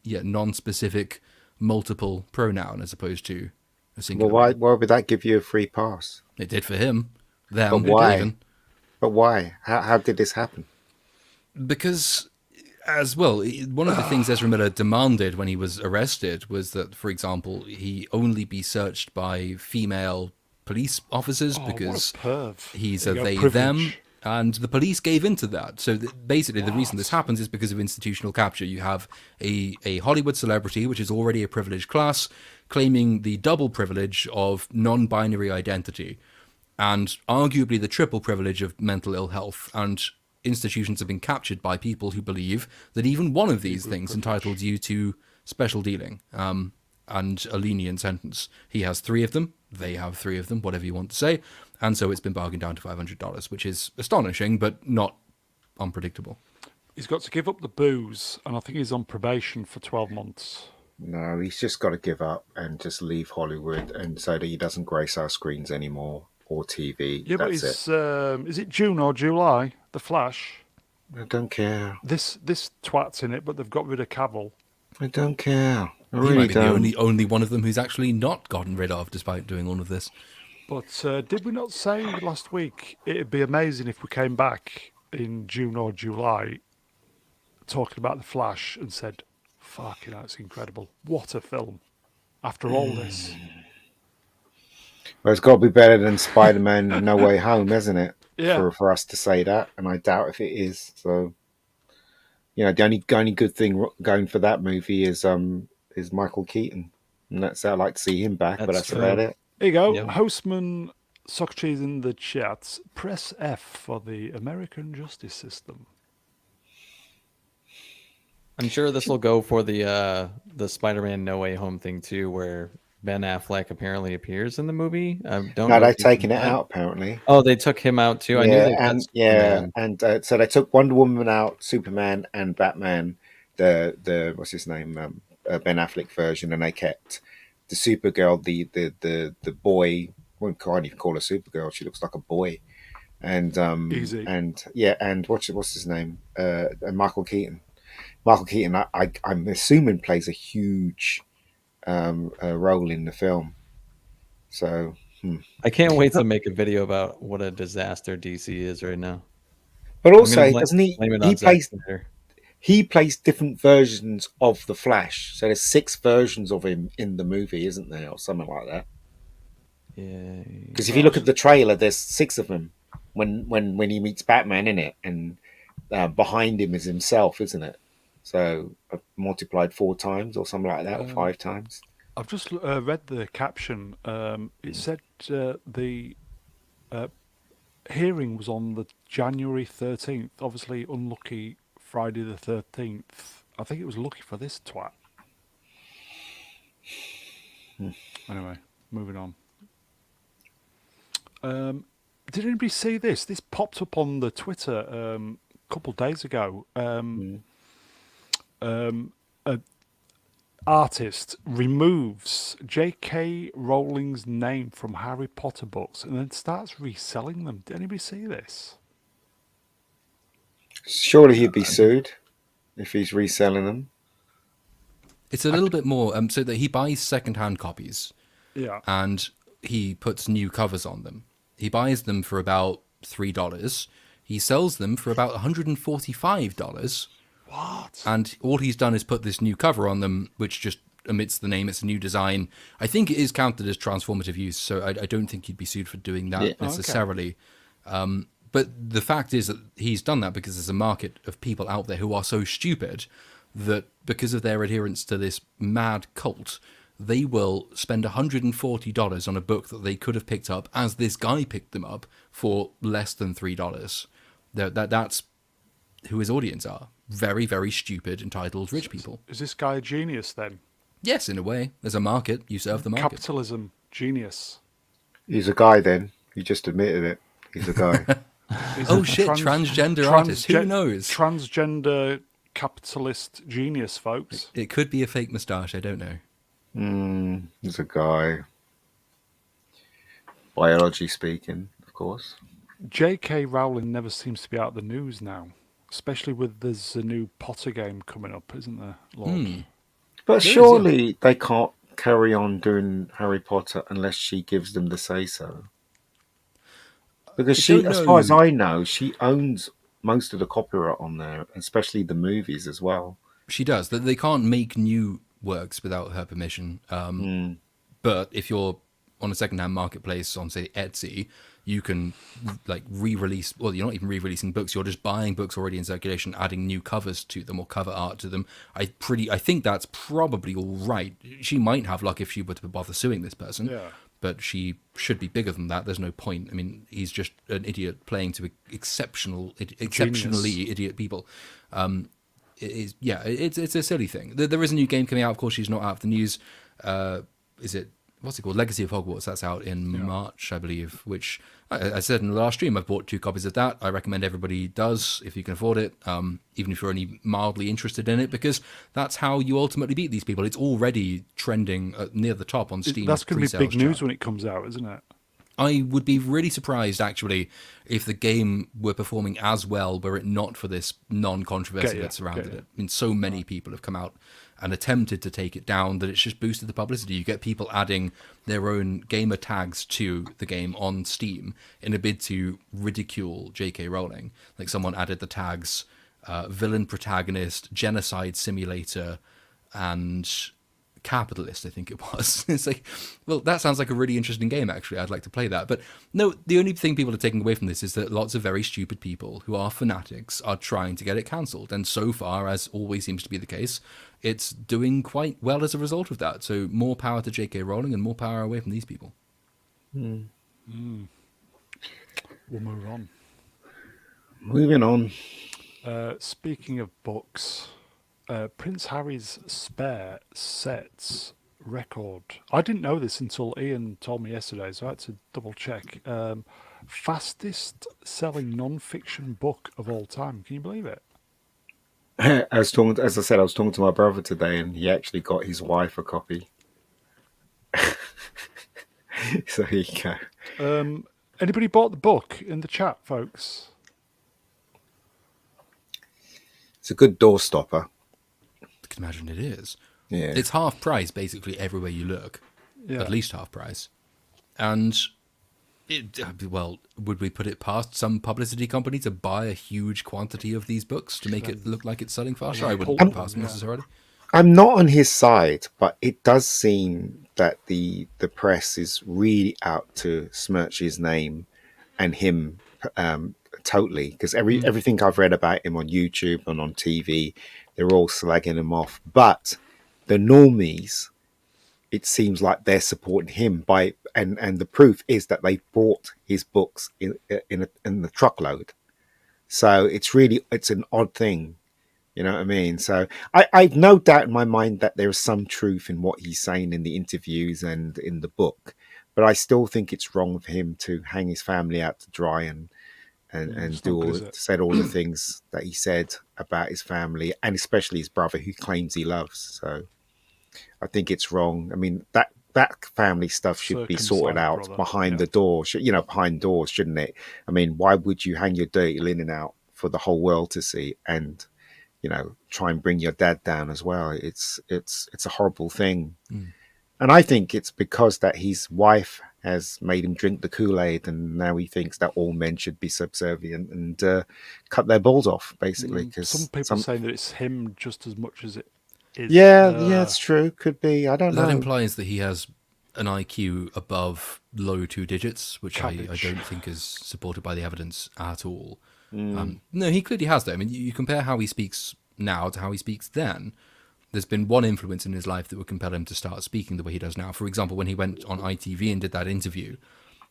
[SPEAKER 3] non-specific multiple pronoun as opposed to a singular.
[SPEAKER 4] Well, why would that give you a free pass?
[SPEAKER 3] It did for him. Them,
[SPEAKER 4] But why?
[SPEAKER 3] even.
[SPEAKER 4] But why? How did this happen?
[SPEAKER 3] Because, as well, one of the things Ezra Miller demanded when he was arrested was that, for example, he only be searched by female police officers because
[SPEAKER 1] what a perv.
[SPEAKER 3] he's
[SPEAKER 1] There
[SPEAKER 3] a
[SPEAKER 1] you go,
[SPEAKER 3] they,
[SPEAKER 1] privilege.
[SPEAKER 3] them, and the police gave into that. So basically, the reason this happens is because of institutional capture. You have a Hollywood celebrity, which is already a privileged class, claiming the double privilege of non-binary identity, and arguably the triple privilege of mental ill health. And institutions have been captured by people who believe that even one of these things entitles you to special dealing and a lenient sentence. He has 3 of them. They have 3 of them, whatever you want to say. And so it's been bargained down to $500, which is astonishing, but not unpredictable.
[SPEAKER 1] He's got to give up the booze, and I think he's on probation for 12 months.
[SPEAKER 4] No, he's just got to give up and just leave Hollywood, and so that he doesn't grace our screens anymore or TV.
[SPEAKER 1] Yeah, but
[SPEAKER 4] That's
[SPEAKER 1] it's,
[SPEAKER 4] it.
[SPEAKER 1] is it June or July? The Flash.
[SPEAKER 4] I don't care.
[SPEAKER 1] This twat's in it, but they've got rid of Cavill.
[SPEAKER 4] I don't care. I
[SPEAKER 3] He
[SPEAKER 4] really
[SPEAKER 3] might be
[SPEAKER 4] don't.
[SPEAKER 3] the only one of them who's actually not gotten rid of, despite doing all of this.
[SPEAKER 1] But did we not say last week it'd be amazing if we came back in June or July talking about The Flash and said, fucking hell, it's incredible. What a film. After all this.
[SPEAKER 4] Well, it's got to be better than Spider-Man No Way Home, hasn't it?
[SPEAKER 1] Yeah.
[SPEAKER 4] For us to say that, and I doubt if it is. So, you know, the only good thing going for that movie is Michael Keaton, and that's I'd like to see him back, but
[SPEAKER 2] That's
[SPEAKER 4] that's
[SPEAKER 2] true.
[SPEAKER 4] about it.
[SPEAKER 1] Here you go.
[SPEAKER 2] Yep.
[SPEAKER 1] Hostman Socrates in the chat. Press F for the American justice system.
[SPEAKER 2] I'm sure this will go for the Spider-Man No Way Home thing too, where Ben Affleck apparently appears in the movie. I don't
[SPEAKER 4] No,
[SPEAKER 2] know
[SPEAKER 4] they've
[SPEAKER 2] if you
[SPEAKER 4] taken
[SPEAKER 2] can-
[SPEAKER 4] it out apparently.
[SPEAKER 2] Oh, they took him out too. I knew they
[SPEAKER 4] and
[SPEAKER 2] cut Superman.
[SPEAKER 4] and so they took Wonder Woman out, Superman, and Batman. The what's his name, Ben Affleck version, and they kept the Supergirl, the boy. Well, can't even call her Supergirl. She looks like a boy. And
[SPEAKER 1] Easy.
[SPEAKER 4] and yeah, and what's his name? And Michael Keaton. Michael Keaton, I'm assuming plays a huge role in the film. So
[SPEAKER 2] I can't wait to make a video about what a disaster DC is right now.
[SPEAKER 4] but
[SPEAKER 2] I'm
[SPEAKER 4] also
[SPEAKER 2] gonna
[SPEAKER 4] doesn't he?
[SPEAKER 2] blame it
[SPEAKER 4] He
[SPEAKER 2] on Zack
[SPEAKER 4] plays
[SPEAKER 2] Snyder.
[SPEAKER 4] he plays different versions of the Flash. So there's 6 versions of him in the movie, isn't there, or something like that?
[SPEAKER 2] Yeah.
[SPEAKER 4] Because if you look at the trailer, there's 6 of them when he meets Batman in it, and behind him is himself, isn't it? So multiplied 4 times or something like that, or 5 times.
[SPEAKER 1] I've just read the caption. It said the hearing was on the January 13th. Obviously unlucky Friday the 13th. I think it was lucky for this twat. Anyway, moving on. Did anybody see this? This popped up on the Twitter a couple days ago. An artist removes J.K. Rowling's name from Harry Potter books and then starts reselling them. Did anybody see this?
[SPEAKER 4] Surely he'd be sued if he's reselling them.
[SPEAKER 3] It's a little bit more so that he buys second-hand copies
[SPEAKER 1] Yeah.
[SPEAKER 3] and he puts new covers on them. He buys them for about $3. He sells them for about $145.
[SPEAKER 1] What?
[SPEAKER 3] And all he's done is put this new cover on them, which just omits the name. It's a new design. I think it is counted as transformative use, so I don't think he'd be sued for doing that necessarily. But the fact is that he's done that because there's a market of people out there who are so stupid that because of their adherence to this mad cult, they will spend $140 on a book that they could have picked up as this guy picked them up for less than $3. That's who his audience are. Very, very stupid, entitled rich people.
[SPEAKER 1] Is this guy a genius then?
[SPEAKER 3] Yes, in a way. There's a market. You serve the market.
[SPEAKER 1] Capitalism, genius.
[SPEAKER 4] He's a guy then. He just admitted it. He's a guy.
[SPEAKER 1] He's
[SPEAKER 3] Oh
[SPEAKER 1] a
[SPEAKER 3] shit, transgender artist. Who knows?
[SPEAKER 1] Transgender capitalist genius, folks.
[SPEAKER 3] It could be a fake moustache. I don't know.
[SPEAKER 4] He's a guy. Biology speaking, of course.
[SPEAKER 1] J.K. Rowling never seems to be out of the news now, especially with there's a new Potter game coming up, isn't there, Lord?
[SPEAKER 4] But
[SPEAKER 3] There is,
[SPEAKER 4] surely they can't carry on doing Harry Potter unless she gives them the say-so. Because
[SPEAKER 3] I
[SPEAKER 4] she,
[SPEAKER 3] don't
[SPEAKER 4] as far as
[SPEAKER 3] know.
[SPEAKER 4] I know, she owns most of the copyright on there, especially the movies as well.
[SPEAKER 3] She does. They can't make new works without her permission. But if you're on a secondhand marketplace on, say, Etsy, you can like re-release. Well, you're not even re-releasing books. You're just buying books already in circulation, adding new covers to them or cover art to them. I think that's probably all right. She might have luck if she were to bother suing this person.
[SPEAKER 1] Yeah.
[SPEAKER 3] But she should be bigger than that. There's no point. I mean, he's just an idiot playing to exceptionally idiot people. It's a silly thing. There is a new game coming out. Of course, she's not out of the news. What's it called? Legacy of Hogwarts. That's out in March, I believe. Which I said in the last stream, I've bought 2 copies of that. I recommend everybody does if you can afford it, even if you're only mildly interested in it, because that's how you ultimately beat these people. It's already trending near the top on Steam.
[SPEAKER 1] That's going to be big
[SPEAKER 3] pre-sales
[SPEAKER 1] news
[SPEAKER 3] chart.
[SPEAKER 1] when it comes out, isn't it?
[SPEAKER 3] I would be really surprised, actually, if the game were performing as well were it not for this non-controversy that surrounded it. I mean, so many people have come out and attempted to take it down that it's just boosted the publicity. You get people adding their own gamer tags to the game on Steam in a bid to ridicule J.K. Rowling. Like someone added the tags villain protagonist, genocide simulator, and capitalist, I think it was. It's like, well, that sounds like a really interesting game, actually. I'd like to play that. But no, the only thing people are taking away from this is that lots of very stupid people who are fanatics are trying to get it cancelled. And so far, as always seems to be the case, it's doing quite well as a result of that. So more power to J.K. Rowling and more power away from these people.
[SPEAKER 1] We'll move on.
[SPEAKER 4] Moving on.
[SPEAKER 1] Speaking of books, Prince Harry's Spare sets record. I didn't know this until Ian told me yesterday, so I had to double check. Fastest selling non-fiction book of all time. Can you believe it?
[SPEAKER 4] As I said, I was talking to my brother today, and he actually got his wife a copy. So here you go.
[SPEAKER 1] Anybody bought the book in the chat, folks?
[SPEAKER 4] It's a good door stopper.
[SPEAKER 3] I can imagine it is.
[SPEAKER 4] Yeah.
[SPEAKER 3] It's half price, basically, everywhere you look.
[SPEAKER 1] Yeah.
[SPEAKER 3] At least half price. And, would we put it past some publicity company to buy a huge quantity of these books to make it look like it's selling faster? I wouldn't put it past them necessarily.
[SPEAKER 4] I'm not on his side, but it does seem that the press is really out to smirch his name and him totally, because everything I've read about him on YouTube and on TV, they're all slagging him off. But the normies, it seems like they're supporting him and the proof is that they bought his books in the truckload. So it's an odd thing. You know what I mean? So I've no doubt in my mind that there is some truth in what he's saying in the interviews and in the book, but I still think it's wrong for him to hang his family out to dry and
[SPEAKER 1] It's not
[SPEAKER 4] do
[SPEAKER 1] good,
[SPEAKER 4] all
[SPEAKER 1] is it?
[SPEAKER 4] said all the things that he said about his family and especially his brother who claims he loves. So I think it's wrong. I mean that family stuff should be sorted
[SPEAKER 1] Circumcised
[SPEAKER 4] out
[SPEAKER 1] brother.
[SPEAKER 4] behind
[SPEAKER 1] Yeah.
[SPEAKER 4] the door, behind doors, shouldn't it? I mean, why would you hang your dirty linen out for the whole world to see and try and bring your dad down as well? It's a horrible thing.
[SPEAKER 3] Mm.
[SPEAKER 4] And I think it's because that his wife has made him drink the Kool-Aid, and now he thinks that all men should be subservient and cut their balls off, basically. Because
[SPEAKER 1] Some people saying that it's him just as much as it is.
[SPEAKER 4] yeah, it's true. Could be. I don't
[SPEAKER 3] That
[SPEAKER 4] know.
[SPEAKER 3] implies that he has an IQ above low 2 digits, which I
[SPEAKER 1] Cabbage.
[SPEAKER 3] don't think is supported by the evidence at all.
[SPEAKER 4] Mm.
[SPEAKER 3] No, he clearly has that. I mean, you compare how he speaks now to how he speaks then. There's been one influence in his life that would compel him to start speaking the way he does now. For example, when he went on ITV and did that interview,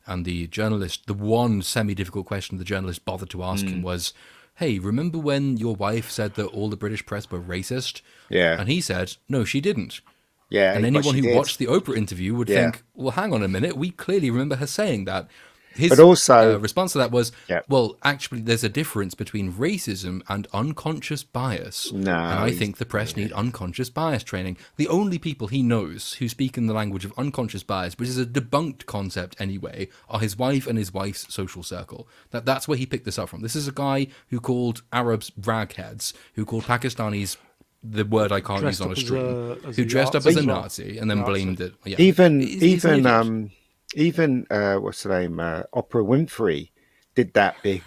[SPEAKER 3] and the journalist, the one semi-difficult question the journalist bothered to ask him was, hey, remember when your wife said that all the British press were racist?
[SPEAKER 4] Yeah.
[SPEAKER 3] And he said, no, she didn't.
[SPEAKER 4] Yeah.
[SPEAKER 3] And
[SPEAKER 4] but
[SPEAKER 3] anyone
[SPEAKER 4] she
[SPEAKER 3] who
[SPEAKER 4] did.
[SPEAKER 3] watched the Oprah interview would
[SPEAKER 4] Yeah.
[SPEAKER 3] think, well, hang on a minute, we clearly remember her saying that. His
[SPEAKER 4] But also-
[SPEAKER 3] response to that was,
[SPEAKER 4] Yeah.
[SPEAKER 3] well, actually, there's a difference between racism and unconscious bias.
[SPEAKER 4] No,
[SPEAKER 3] And I think the press need unconscious bias training. The only people he knows who speak in the language of unconscious bias, which is a debunked concept anyway, are his wife and his wife's social circle. That's where he picked this up from. This is a guy who called Arabs ragheads, who called Pakistanis the word I can't use
[SPEAKER 1] Dressed
[SPEAKER 3] on
[SPEAKER 1] up
[SPEAKER 3] a
[SPEAKER 1] as
[SPEAKER 3] stream,
[SPEAKER 1] as
[SPEAKER 3] who
[SPEAKER 1] a
[SPEAKER 3] dressed up
[SPEAKER 1] Nazi
[SPEAKER 3] as a
[SPEAKER 1] as well.
[SPEAKER 3] Nazi and then
[SPEAKER 1] Nazi.
[SPEAKER 3] blamed it. Yeah.
[SPEAKER 4] Even
[SPEAKER 3] He's an idiot.
[SPEAKER 4] even what's the name? Oprah Winfrey did that big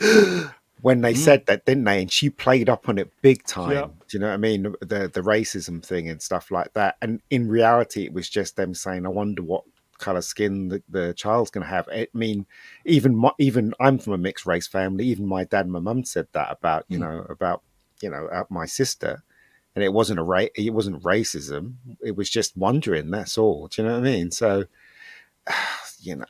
[SPEAKER 4] when they said that, didn't they? And she played up on it big time.
[SPEAKER 1] Yeah.
[SPEAKER 4] Do you know what I mean? The racism thing and stuff like that. And in reality, it was just them saying, "I wonder what color skin the child's going to have." I mean, even I'm from a mixed race family. Even my dad and my mum said that about my sister. And it wasn't it wasn't racism. It was just wondering. That's all. Do you know what I mean? So,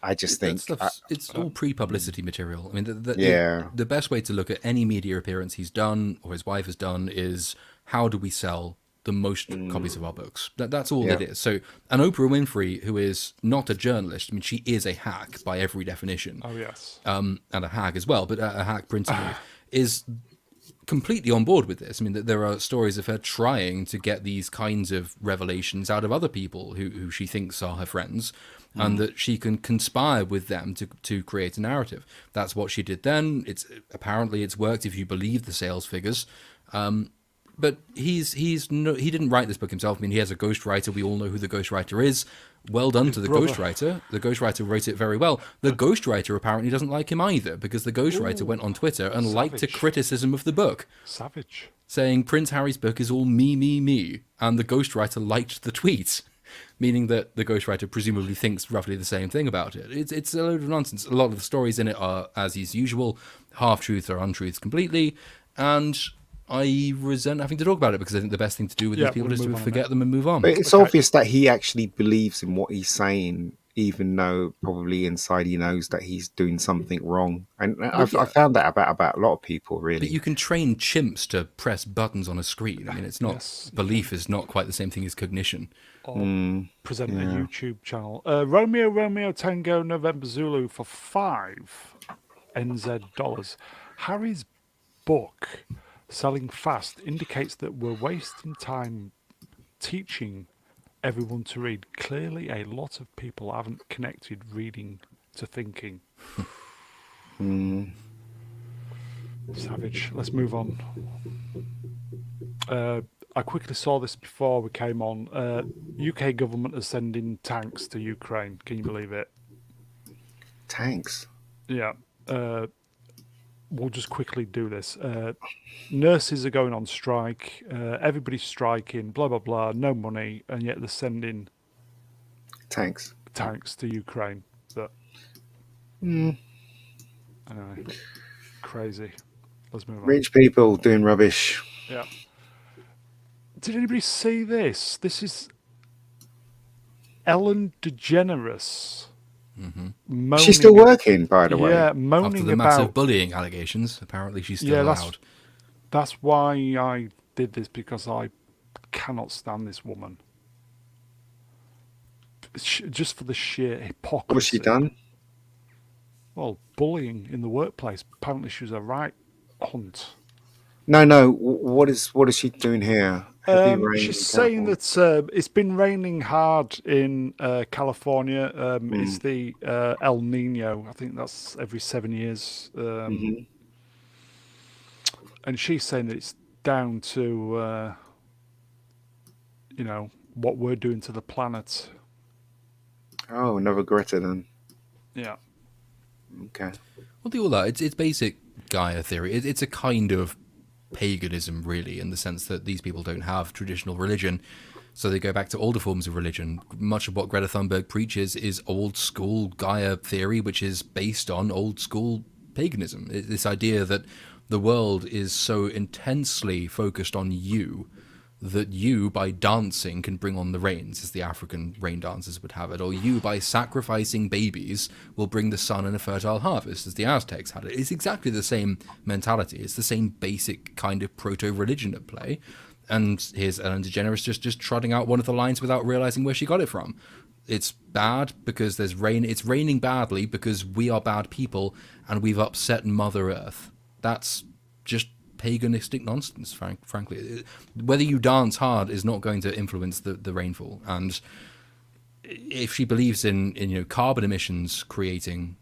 [SPEAKER 4] I just think,
[SPEAKER 3] It's all pre-publicity material. I mean,
[SPEAKER 4] Yeah.
[SPEAKER 3] the best way to look at any media appearance he's done or his wife has done is how do we sell the most copies of our books? That's all
[SPEAKER 4] Yeah.
[SPEAKER 3] it is. So, and Oprah Winfrey, who is not a journalist, I mean, she is a hack by every definition,
[SPEAKER 1] Oh yes.
[SPEAKER 3] and a hack as well, but a hack principally, is completely on board with this. I mean, there are stories of her trying to get these kinds of revelations out of other people who she thinks are her friends, and that she can conspire with them to create a narrative. That's what she did then. Apparently it's worked if you believe the sales figures. But he didn't write this book himself. I mean, he has a ghostwriter. We all know who the ghostwriter is. Well done to the
[SPEAKER 1] brother.
[SPEAKER 3] ghostwriter. The ghostwriter wrote it very well. The ghostwriter apparently doesn't like him either, because the ghostwriter went on Twitter and liked a
[SPEAKER 1] savage.
[SPEAKER 3] criticism of the book,
[SPEAKER 1] Savage.
[SPEAKER 3] saying Prince Harry's book is all me, me, me. And the ghostwriter liked the tweet, meaning that the ghostwriter presumably thinks roughly the same thing about it. It's a load of nonsense. A lot of the stories in it are, as is usual, half-truths or untruths completely. And I resent having to talk about it, because I think the best thing to do with
[SPEAKER 1] Yeah,
[SPEAKER 3] these people
[SPEAKER 1] we'll
[SPEAKER 3] is to
[SPEAKER 1] move on,
[SPEAKER 3] forget them and move on.
[SPEAKER 4] but it's obvious that he actually believes in what he's saying, even though probably inside he knows that he's doing something wrong. And I found that about a lot of people, really.
[SPEAKER 3] But you can train chimps to press buttons on a screen. I mean, it's not
[SPEAKER 1] Yes.
[SPEAKER 3] belief is not quite the same thing as cognition.
[SPEAKER 1] Or present a YouTube channel. Romeo Tango November Zulu for $5 NZ. Harry's book, Selling Fast, indicates that we're wasting time teaching everyone to read. Clearly, a lot of people haven't connected reading to thinking. Savage. Let's move on. I quickly saw this before we came on. UK government is sending tanks to Ukraine. Can you believe it?
[SPEAKER 4] Tanks.
[SPEAKER 1] Yeah. We'll just quickly do this. Nurses are going on strike. Everybody's striking. Blah blah blah. No money, and yet they're sending
[SPEAKER 4] Tanks.
[SPEAKER 1] tanks to Ukraine. But anyway, crazy. Let's move on.
[SPEAKER 4] Rich people doing rubbish.
[SPEAKER 1] Yeah. Did anybody see this? This is Ellen DeGeneres. Moaning
[SPEAKER 4] She's still working, by the way.
[SPEAKER 1] Yeah,
[SPEAKER 3] After
[SPEAKER 1] moaning
[SPEAKER 3] the massive
[SPEAKER 1] about.
[SPEAKER 3] bullying allegations, apparently she's still
[SPEAKER 1] Yeah,
[SPEAKER 3] allowed.
[SPEAKER 1] that's why I did this because I cannot stand this woman. Just for the sheer hypocrisy.
[SPEAKER 4] What has she done?
[SPEAKER 1] Well, bullying in the workplace. Apparently, she was a right hunt.
[SPEAKER 4] No. What is she doing here? Heavy rain.
[SPEAKER 1] She's saying that it's been raining hard in California. It's the El Nino. I think that's every 7 years. And she's saying that it's down to, what we're doing to the planet.
[SPEAKER 4] Oh, another Greta then.
[SPEAKER 1] Yeah.
[SPEAKER 4] Okay.
[SPEAKER 3] Well, do all that. It's basic Gaia theory. It's a kind of paganism, really, in the sense that these people don't have traditional religion, so they go back to older forms of religion. Much of what Greta Thunberg preaches is old school Gaia theory, which is based on old school paganism. This idea that the world is so intensely focused on you that you, by dancing, can bring on the rains, as the African rain dancers would have it, or you, by sacrificing babies, will bring the sun and a fertile harvest, as the Aztecs had it. It's exactly the same mentality. It's the same basic kind of proto-religion at play. And here's Ellen DeGeneres just trotting out one of the lines without realizing where she got it from. It's bad because there's rain. It's raining badly because we are bad people and we've upset Mother Earth. That's just paganistic nonsense, frankly. Whether you dance hard is not going to influence the rainfall. And if she believes in carbon emissions creating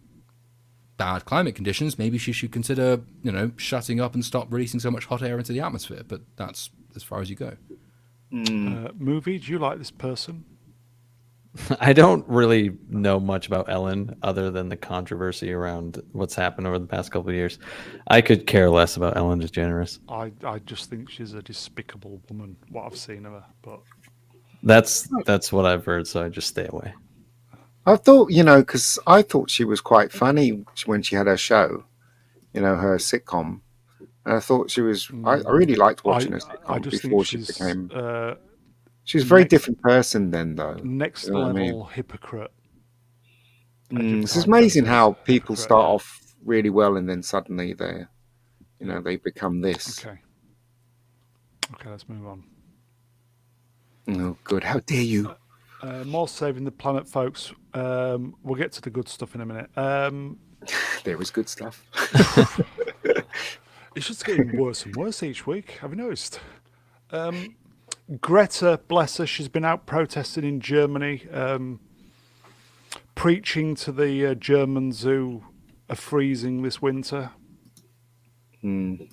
[SPEAKER 3] bad climate conditions, maybe she should consider shutting up and stop releasing so much hot air into the atmosphere. But that's as far as you go.
[SPEAKER 1] Movie, do you like this person?
[SPEAKER 2] I don't really know much about Ellen other than the controversy around what's happened over the past couple of years. I could care less about Ellen DeGeneres.
[SPEAKER 1] I just think she's a despicable woman, what I've seen of her. But
[SPEAKER 2] That's what I've heard, so I just stay away.
[SPEAKER 4] I thought, because I thought she was quite funny when she had her show, her sitcom. And I thought she was, I really liked watching her sitcom before she became... She's a very different person then, though.
[SPEAKER 1] Next level hypocrite.
[SPEAKER 4] It's amazing how people start off really well and then suddenly they become this.
[SPEAKER 1] Okay, let's move on.
[SPEAKER 4] Oh, good. How dare you?
[SPEAKER 1] More saving the planet, folks. We'll get to the good stuff in a minute.
[SPEAKER 4] There is good stuff.
[SPEAKER 1] It's just getting worse and worse each week. Have you noticed? Greta, bless her, she's been out protesting in Germany, preaching to the Germans who are freezing this winter. Not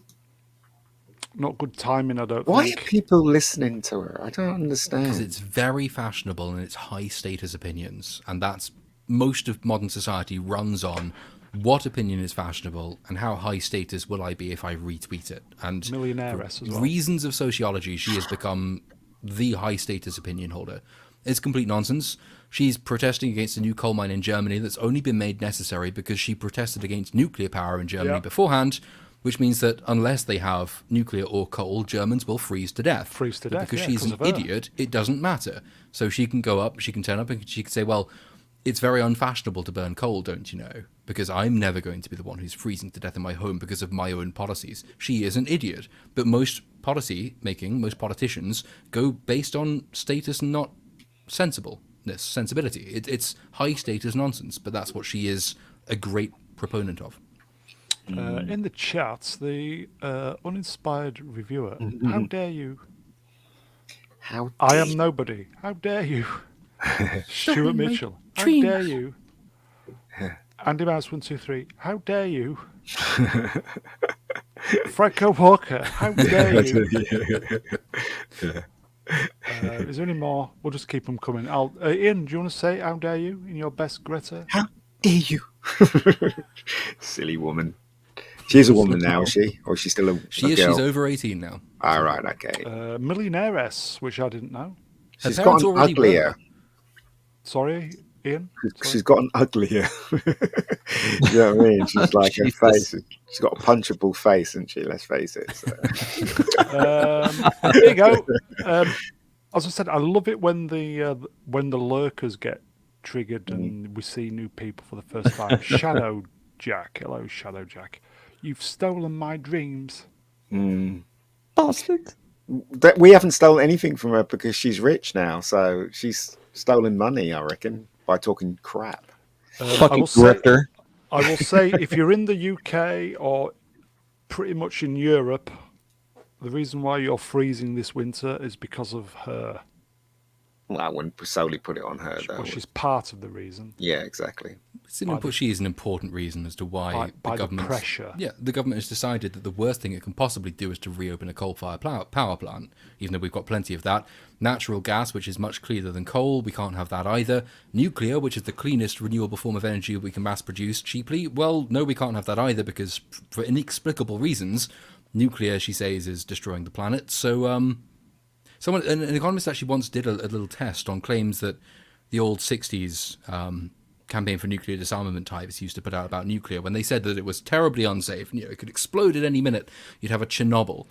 [SPEAKER 1] good timing, I don't think.
[SPEAKER 4] Why are people listening to her? I don't understand.
[SPEAKER 3] Because it's very fashionable and it's high status opinions, and that's most of modern society runs on what opinion is fashionable and how high status will I be if I retweet it. And
[SPEAKER 1] Millionairess as well.
[SPEAKER 3] Reasons of sociology, she has become the high status opinion holder. It's complete nonsense. She's protesting against a new coal mine in Germany that's only been made necessary because she protested against nuclear power in Germany beforehand, which means that unless they have nuclear or coal, Germans will freeze to death. But because she's an idiot, it doesn't matter. So she can go up, she can turn up, and she can say, well, it's very unfashionable to burn coal, don't you know? Because I'm never going to be the one who's freezing to death in my home because of my own policies. She is an idiot. But most policy making, most politicians go based on status and not sensibility. It's high status nonsense, but that's what she is a great proponent of.
[SPEAKER 1] In the chat, the uninspired reviewer, how dare you? I am nobody. How dare you? Stuart Mitchell, how dare you? Andy Mouse 123, how dare you? Franco Walker, how dare you? Is there any more? We'll just keep them coming. Ian, do you want to say how dare you in your best Greta?
[SPEAKER 4] How dare you? Silly woman. She's a woman now, is she? Or is she still a girl?
[SPEAKER 3] She's over 18 now.
[SPEAKER 4] All right, okay.
[SPEAKER 1] Millionairess, which I didn't know.
[SPEAKER 4] She's gotten uglier.
[SPEAKER 1] Sorry, Ian?
[SPEAKER 4] She's gotten uglier. You know what I mean? She's like her face. She's got a punchable face, isn't she? Let's face it. So.
[SPEAKER 1] There you go. As I said, I love it when the lurkers get triggered and we see new people for the first time. Shadow Jack. Hello, Shadow Jack. You've stolen my dreams.
[SPEAKER 2] Bastard.
[SPEAKER 4] That we haven't stolen anything from her because she's rich now. So she's stolen money, I reckon, by talking crap.
[SPEAKER 1] I
[SPEAKER 2] Fucking
[SPEAKER 1] will say,
[SPEAKER 2] grifter.
[SPEAKER 1] I will say, if you're in the UK or pretty much in Europe, the reason why you're freezing this winter is because of her.
[SPEAKER 4] Well, I wouldn't solely put it on her, though.
[SPEAKER 1] Well, she's part of the reason.
[SPEAKER 4] Yeah, exactly.
[SPEAKER 3] She is an important reason as to why
[SPEAKER 1] By
[SPEAKER 3] the
[SPEAKER 1] the
[SPEAKER 3] government.
[SPEAKER 1] pressure.
[SPEAKER 3] Yeah, the government has decided that the worst thing it can possibly do is to reopen a coal-fired power plant, even though we've got plenty of that. Natural gas, which is much cleaner than coal, we can't have that either. Nuclear, which is the cleanest renewable form of energy we can mass produce cheaply, well, no, we can't have that either because, for inexplicable reasons, nuclear, she says, is destroying the planet. So, an economist actually once did a little test on claims that the old 60s campaign for nuclear disarmament types used to put out about nuclear, when they said that it was terribly unsafe and it could explode at any minute. You'd have a Chernobyl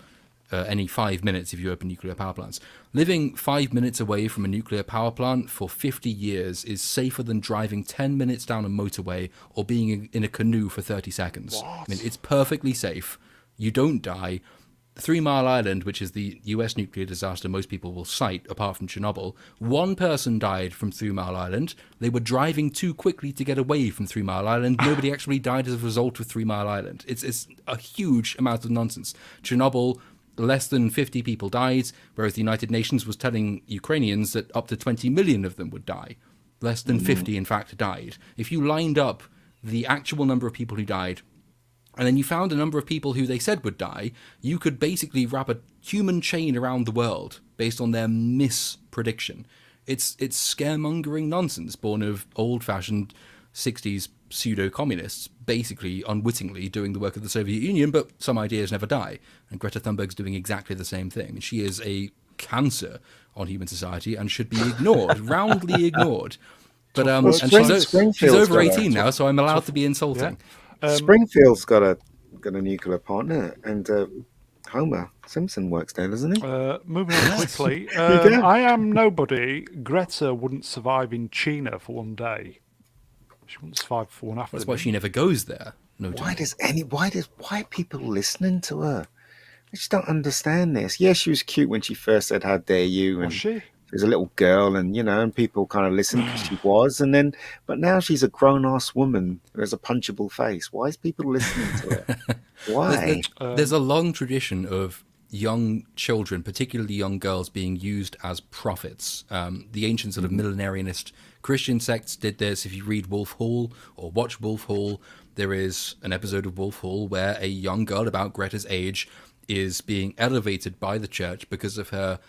[SPEAKER 3] any 5 minutes if you open nuclear power plants. Living 5 minutes away from a nuclear power plant for 50 years is safer than driving 10 minutes down a motorway or being in a canoe for 30 seconds.
[SPEAKER 1] What?
[SPEAKER 3] I mean, it's perfectly safe. You don't die. 3 Mile Island, which is the US nuclear disaster most people will cite, apart from Chernobyl, one person died from 3 Mile Island. They were driving too quickly to get away from 3 Mile Island. Nobody actually died as a result of 3 Mile Island. It's a huge amount of nonsense. Chernobyl, less than 50 people died, whereas the United Nations was telling Ukrainians that up to 20 million of them would die. Less than 50, in fact, died. If you lined up the actual number of people who died and then you found a number of people who they said would die, you could basically wrap a human chain around the world based on their misprediction. It's scaremongering nonsense born of old-fashioned 60s pseudo-communists, basically unwittingly doing the work of the Soviet Union, but some ideas never die. And Greta Thunberg's doing exactly the same thing. And she is a cancer on human society and should be ignored, roundly ignored. But and she's over 18 now, so I'm allowed to be insulting.
[SPEAKER 1] Yeah.
[SPEAKER 4] Springfield's got a nuclear partner, and Homer Simpson works there, doesn't he?
[SPEAKER 1] Moving on quickly. I am nobody. Greta wouldn't survive in China for one day. She wouldn't survive for one afternoon.
[SPEAKER 3] That's why she never goes there. No
[SPEAKER 4] Why are people listening to her? I just don't understand this. Yeah, she was cute when she first said "How dare you," and
[SPEAKER 1] Was she?
[SPEAKER 4] she was a little girl, and and people kind of listened because she was, but now she's a grown-ass woman who has a punchable face. Why is people listening to her? Why?
[SPEAKER 3] There's a long tradition of young children, particularly young girls, being used as prophets. The ancient sort of millenarianist Christian sects did this. If you read Wolf Hall or watch Wolf Hall, there is an episode of Wolf Hall where a young girl about Greta's age is being elevated by the church because of her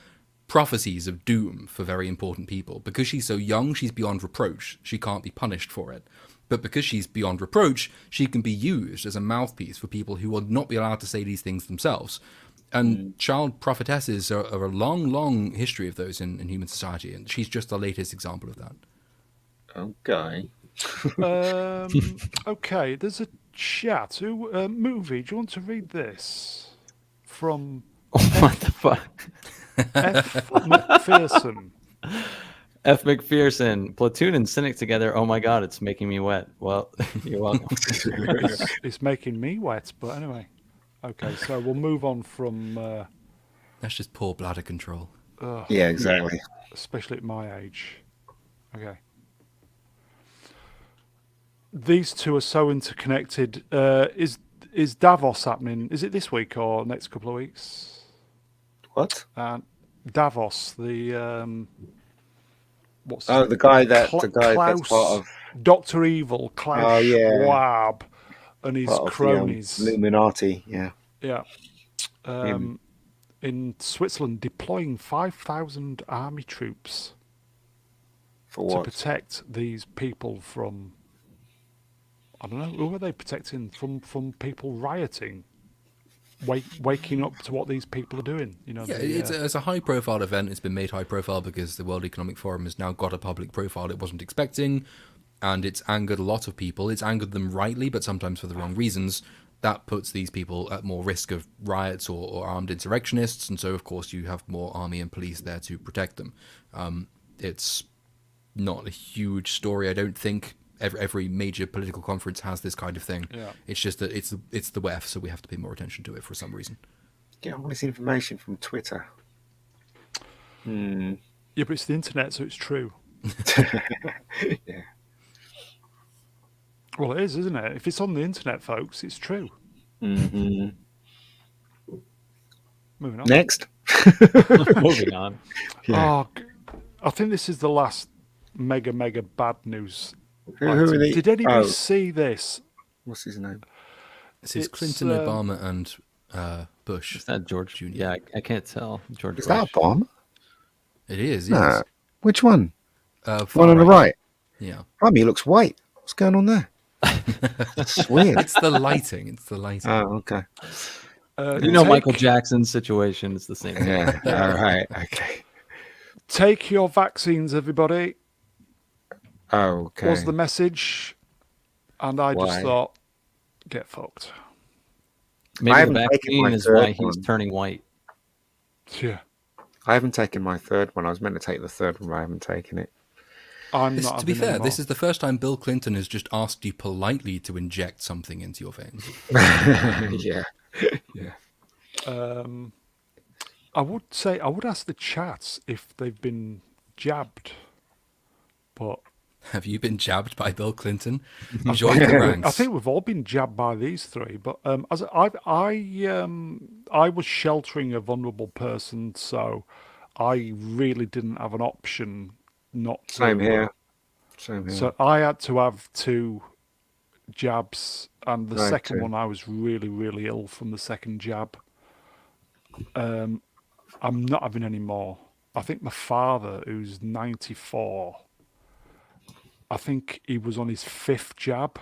[SPEAKER 3] prophecies of doom for very important people. Because she's so young, she's beyond reproach. She can't be punished for it. But because she's beyond reproach, she can be used as a mouthpiece for people who will not be allowed to say these things themselves. And child prophetesses are a long, long history of those in human society, and she's just the latest example of that.
[SPEAKER 4] Okay.
[SPEAKER 1] Okay, there's a chat. Movie, do you want to read this? From
[SPEAKER 2] What the fuck?
[SPEAKER 1] F. McPherson.
[SPEAKER 2] F. McPherson, Platoon and Cynic together. Oh my god, it's making me wet. Well, you're welcome.
[SPEAKER 1] It's making me wet, but anyway. Okay, so we'll move on from...
[SPEAKER 3] That's just poor bladder control.
[SPEAKER 4] Yeah, exactly.
[SPEAKER 1] especially at my age. Okay. These two are so interconnected. Is Davos happening? Is it this week or next couple of weeks?
[SPEAKER 4] What?
[SPEAKER 1] Davos, the
[SPEAKER 4] the guy that's
[SPEAKER 1] Klaus,
[SPEAKER 4] part of
[SPEAKER 1] Dr. Evil, Klaus Schwab, and his
[SPEAKER 4] part of
[SPEAKER 1] cronies.
[SPEAKER 4] The, Illuminati, yeah.
[SPEAKER 1] Yeah. In Switzerland, deploying 5,000 army troops
[SPEAKER 4] For what?
[SPEAKER 1] to protect these people from... I don't know, who are they protecting? From people rioting, waking up to what these people are doing.
[SPEAKER 3] It's a high-profile event. It's been made high-profile because the World Economic Forum has now got a public profile it wasn't expecting, and it's angered a lot of people. It's angered them rightly, but sometimes for the wrong reasons. That puts these people at more risk of riots or armed insurrectionists, and so, of course, you have more army and police there to protect them. It's not a huge story, I don't think. Every major political conference has this kind of thing. Yeah. It's just that it's the WEF, so we have to pay more attention to it for some reason.
[SPEAKER 4] Get all this information from Twitter. Hmm.
[SPEAKER 1] Yeah, but it's the internet, so it's true.
[SPEAKER 4] Yeah.
[SPEAKER 1] Well, it is, isn't it? If it's on the internet, folks, it's true.
[SPEAKER 4] Hmm.
[SPEAKER 1] Moving on.
[SPEAKER 4] Next.
[SPEAKER 2] Moving on.
[SPEAKER 1] Oh, I think this is the last mega bad news.
[SPEAKER 4] Who are
[SPEAKER 1] Item.
[SPEAKER 4] the?
[SPEAKER 1] Did anybody
[SPEAKER 4] Oh,
[SPEAKER 1] see this?
[SPEAKER 4] what's his name?
[SPEAKER 3] This is
[SPEAKER 1] It's,
[SPEAKER 3] Clinton, Obama, and Bush.
[SPEAKER 2] Is that George?
[SPEAKER 3] Jr.?
[SPEAKER 2] Yeah, I can't tell. George
[SPEAKER 4] Is
[SPEAKER 2] Bush.
[SPEAKER 4] that a bomb?
[SPEAKER 3] It is,
[SPEAKER 4] No.
[SPEAKER 3] yes.
[SPEAKER 4] Which one?
[SPEAKER 3] Far
[SPEAKER 4] One on the right.
[SPEAKER 3] Yeah.
[SPEAKER 4] He looks white. What's going on there? It's weird.
[SPEAKER 3] It's the lighting. It's the lighting.
[SPEAKER 4] Oh, okay.
[SPEAKER 2] You know, Michael Jackson's situation is the same thing.
[SPEAKER 4] Yeah. All right. Okay.
[SPEAKER 1] Take your vaccines, everybody,
[SPEAKER 4] Oh, okay.
[SPEAKER 1] was the message. And I just
[SPEAKER 4] Why?
[SPEAKER 1] thought, get fucked.
[SPEAKER 2] Maybe the
[SPEAKER 4] haven't taken my
[SPEAKER 2] vaccine is
[SPEAKER 4] third
[SPEAKER 2] why he's
[SPEAKER 4] one.
[SPEAKER 2] turning white.
[SPEAKER 1] Yeah.
[SPEAKER 4] I haven't taken my third one. I was meant to take the third one, but I haven't taken it.
[SPEAKER 1] I'm
[SPEAKER 3] This,
[SPEAKER 1] not
[SPEAKER 3] to be
[SPEAKER 1] having
[SPEAKER 3] fair,
[SPEAKER 1] any
[SPEAKER 3] this
[SPEAKER 1] more.
[SPEAKER 3] is the first time Bill Clinton has just asked you politely to inject something into your veins.
[SPEAKER 4] Yeah. Yeah.
[SPEAKER 1] I would ask the chats if they've been jabbed, but
[SPEAKER 3] Have you been jabbed by Bill Clinton? Join the ranks.
[SPEAKER 1] I think we've all been jabbed by these three. But as I was sheltering a vulnerable person, so I really didn't have an option not to.
[SPEAKER 4] Same here. Same here.
[SPEAKER 1] So I had to have 2 jabs, and the
[SPEAKER 4] Right,
[SPEAKER 1] second
[SPEAKER 4] 2.
[SPEAKER 1] one I was really ill from the second jab. I'm not having any more. I think my father, who's 94, I think he was on his 5th jab,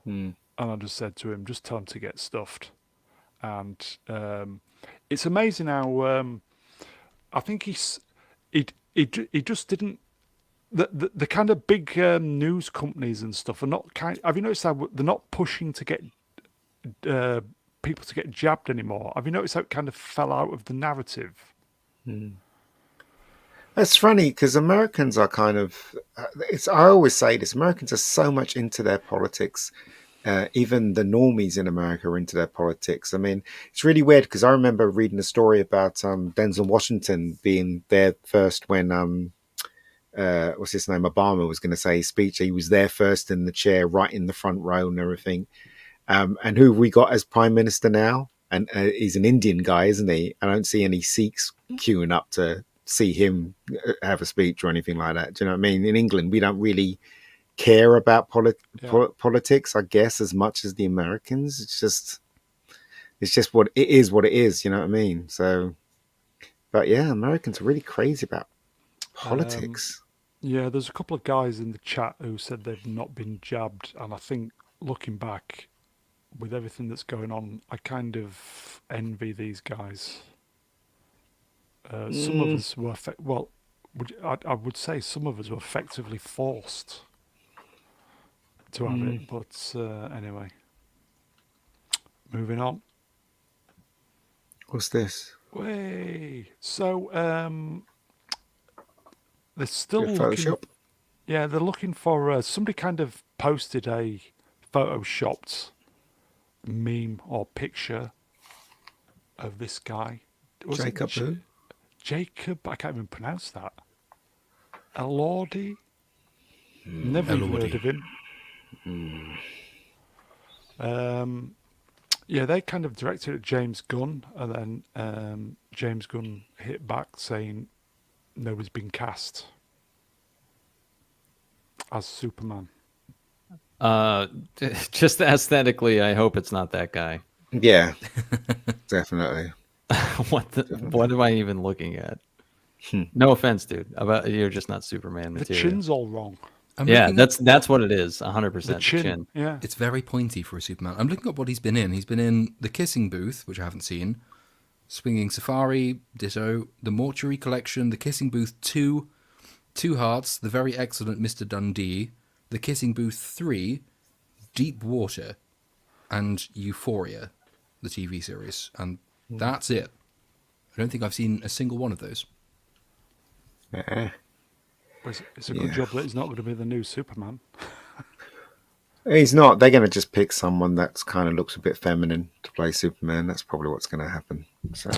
[SPEAKER 1] and I just said to him, just tell him to get stuffed. And it's amazing how I think he just didn't. The kind of big news companies and stuff are not kind. Have you noticed how they're not pushing to get people to get jabbed anymore? Have you noticed how it kind of fell out of the narrative?
[SPEAKER 4] It's funny because Americans are kind of. I always say this: Americans are so much into their politics. Even the normies in America are into their politics. I mean, it's really weird because I remember reading a story about Denzel Washington being there first when what's his name, Obama was going to say his speech. He was there first in the chair, right in the front row and everything. And who we got as prime minister now? And he's an Indian guy, isn't he? I don't see any Sikhs queuing up to see him have a speech or anything like that. Do you know what I mean? In England, we don't really care about politics, I guess, as much as the Americans. It's just what it is. What it is. You know what I mean? So, but yeah, Americans are really crazy about politics.
[SPEAKER 1] Yeah, there's a couple of guys in the chat who said they've not been jabbed, and I think looking back, with everything that's going on, I kind of envy these guys. Some of us were, I would say some of us were effectively forced to have it, but anyway. Moving on.
[SPEAKER 4] What's this?
[SPEAKER 1] Way. So, they're still
[SPEAKER 4] Bit of
[SPEAKER 1] looking.
[SPEAKER 4] Photoshop?
[SPEAKER 1] Yeah, they're looking for somebody kind of posted a photoshopped meme or picture of this guy. Was it
[SPEAKER 4] Jacob who?
[SPEAKER 1] Jacob, I can't even pronounce that. Elordi? Never even heard of him. Yeah, they kind of directed at James Gunn, and then James Gunn hit back saying nobody's been cast as Superman.
[SPEAKER 2] Just aesthetically, I hope it's not that guy.
[SPEAKER 4] Yeah, definitely.
[SPEAKER 2] What am I even looking at? No offense, dude. You're just not Superman
[SPEAKER 1] The
[SPEAKER 2] material.
[SPEAKER 1] chin's all wrong.
[SPEAKER 2] Yeah, that's what it is. 100%.
[SPEAKER 1] The chin. Yeah.
[SPEAKER 3] It's very pointy for a Superman. I'm looking up what he's been in. He's been in The Kissing Booth, which I haven't seen, Swinging Safari, ditto, The Mortuary Collection, The Kissing Booth 2, Two Hearts, The Very Excellent Mr. Dundee, The Kissing Booth 3, Deep Water, and Euphoria, the TV series. And that's it. I don't think I've seen a single one of those.
[SPEAKER 4] Yeah.
[SPEAKER 1] It's a good job that he's not going to be the new Superman.
[SPEAKER 4] He's not. They're going to just pick someone that's kind of looks a bit feminine to play Superman. That's probably what's going to happen. So,